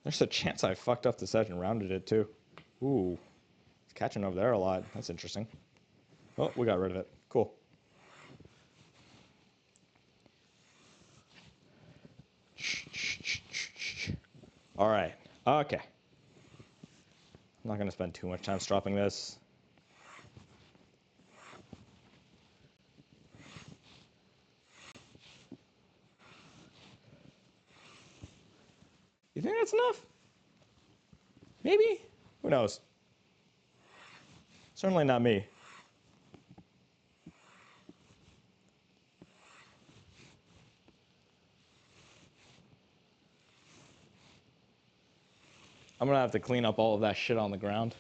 There's a chance I fucked up the session, rounded it too. Ooh. It's catching over there a lot. That's interesting. Oh, we got rid of it. Cool. All right. Okay. I'm not going to spend too much time stropping this. You think that's enough? Maybe? Who knows? Certainly not me. I'm going to have to clean up all of that shit on the ground.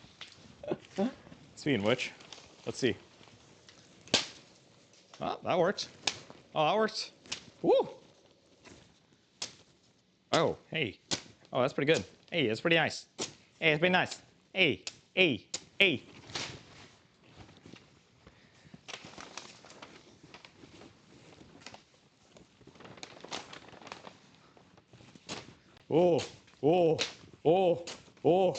Speaking of which, let's see. Oh, that worked. Oh, that worked. Woo! Oh, hey. Oh, that's pretty good. Hey, that's pretty nice. Hey, that's pretty nice. Hey, hey, hey. Oh, oh, oh, oh.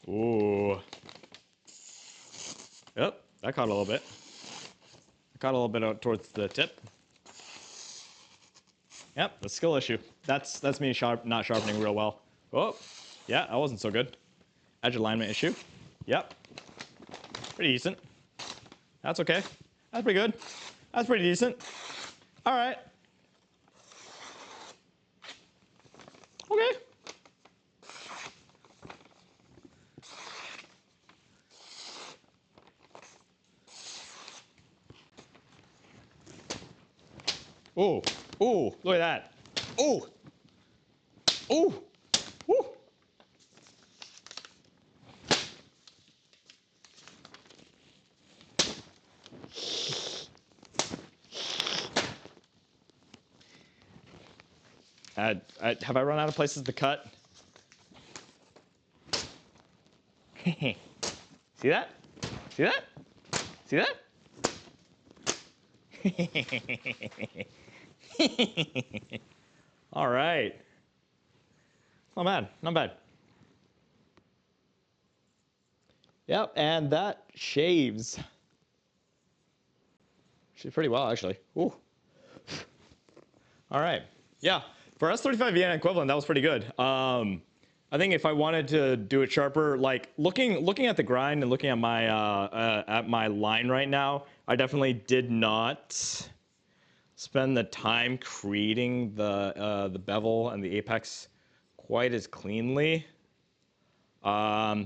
Ooh. Yep, that caught a little bit. I caught a little bit out towards the tip. Yep, the skill issue. That's me not sharpening real well. Oh, yeah, that wasn't so good. Edge alignment issue. Yep. Pretty decent. That's okay. That's pretty good. That's pretty decent. All right. Okay. Ooh, ooh, look at that. Ooh, ooh, ooh. Have I run out of places to cut? See that? See that? See that? All right. Not bad. Not bad. Yep, and that shaves. Shaves pretty well, actually. Ooh. All right. Yeah. For S35 VN equivalent, that was pretty good. I think if I wanted to do it sharper, like looking at the grind and looking at my line right now, I definitely did not spend the time creating the bevel and the apex quite as cleanly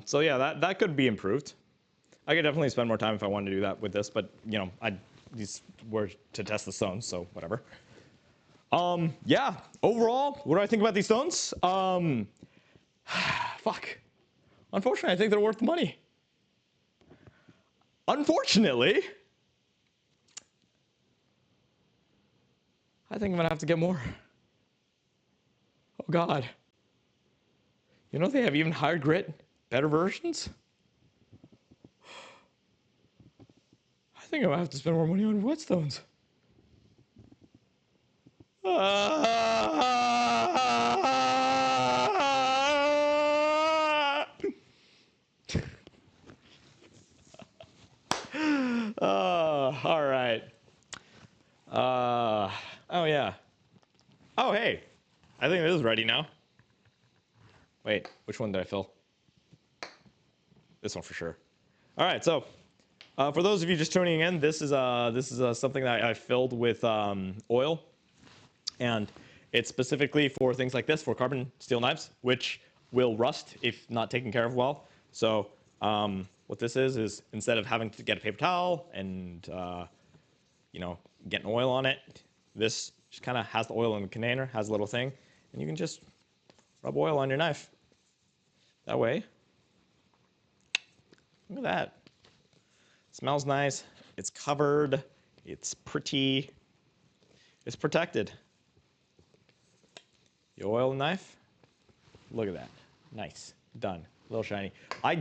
So yeah, that could be improved. I could definitely spend more time if I wanted to do that with this, but these were to test the stones, so whatever. Yeah, overall, what do I think about these stones? Fuck. Unfortunately, I think they're worth the money. Unfortunately, I think I'm gonna have to get more. Oh God. You know they have even higher grit, better versions? I think I'm gonna have to spend more money on whetstones. All right. Oh yeah. Oh hey, I think it is ready now. Wait, which one did I fill? This one for sure. All right, so for those of you just tuning in, this is something that I filled with oil, and it's specifically for things like this, for carbon steel knives, which will rust if not taken care of well. So what this is instead of having to get a paper towel and getting oil on it, this just kind of has the oil in the container, has a little thing, and you can just rub oil on your knife. That way, look at that. Smells nice. It's covered. It's pretty. It's protected. You oil the knife. Look at that. Nice. Done. A little shiny. I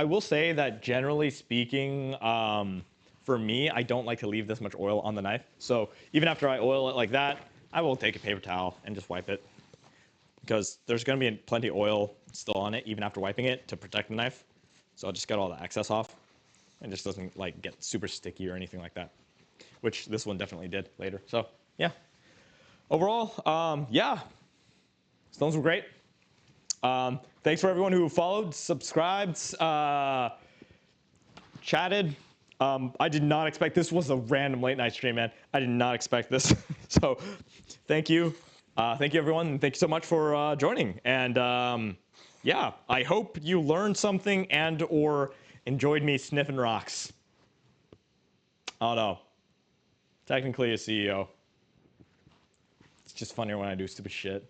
will say that generally speaking, for me, I don't like to leave this much oil on the knife. So even after I oil it like that, I will take a paper towel and just wipe it, because there's going to be plenty of oil still on it even after wiping it to protect the knife. So I'll just get all the excess off. It just doesn't like get super sticky or anything like that, which this one definitely did later. So yeah, overall, yeah, stones were great. Thanks for everyone who followed, subscribed, chatted. I did not expect this was a random late night stream, man. I did not expect this. So thank you. Thank you, everyone. And thank you so much for joining. And yeah, I hope you learned something and or enjoyed me sniffing rocks. Oh no. Technically a CEO. It's just funnier when I do stupid shit.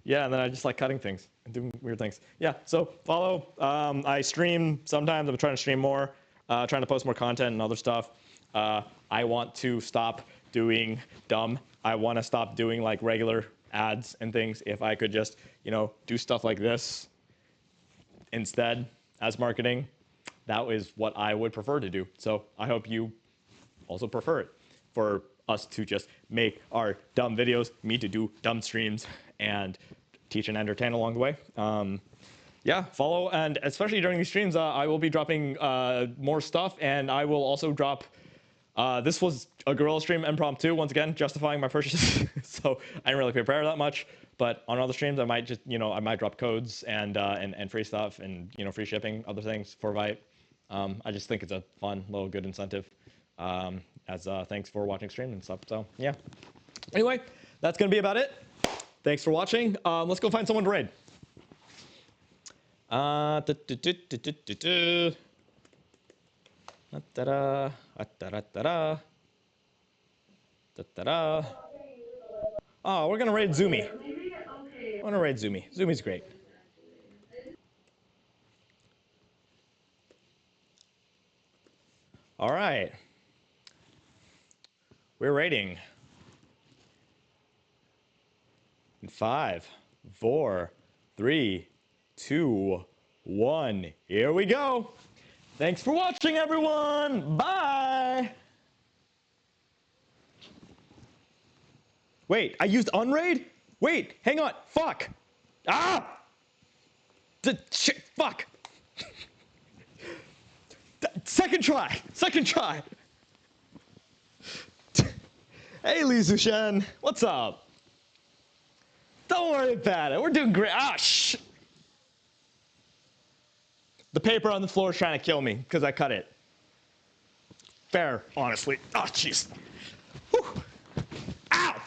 Yeah, and then I just like cutting things and doing weird things. Yeah, so follow. I stream sometimes. I'm trying to stream more, trying to post more content and other stuff. I want to stop doing dumb. I want to stop doing like regular ads and things. If I could just, do stuff like this instead as marketing, that is what I would prefer to do. So I hope you also prefer it, for us to just make our dumb videos, me to do dumb streams, and teach and entertain along the way. Yeah, follow, and especially during these streams, I will be dropping more stuff, and I will also drop. This was a gorilla stream impromptu, once again, justifying my purchase. So I didn't really prepare that much, but on other streams, I might just, I might drop codes and free stuff and free shipping, other things for Vite. I just think it's a fun little good incentive. As thanks for watching stream and stuff. So yeah. Anyway, that's gonna be about it. Thanks for watching. Let's go find someone to raid. Oh, we're gonna raid Zumi. I wanna raid Zumi. Zumi's great. All right. We're raiding. In 5, 4, 3, 2, 1. Here we go. Thanks for watching, everyone. Bye. Wait, I used unraid? Wait, hang on. Fuck. Ah! Shit, fuck. Second try. Second try. Hey, Li Zushen. What's up? Don't worry about it. We're doing great. Ah, shh. The paper on the floor is trying to kill me because I cut it. Fair, honestly. Oh, jeez. Ow!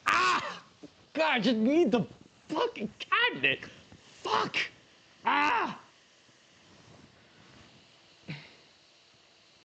Ah! God, I just need the fucking cabinet. Fuck. Ah.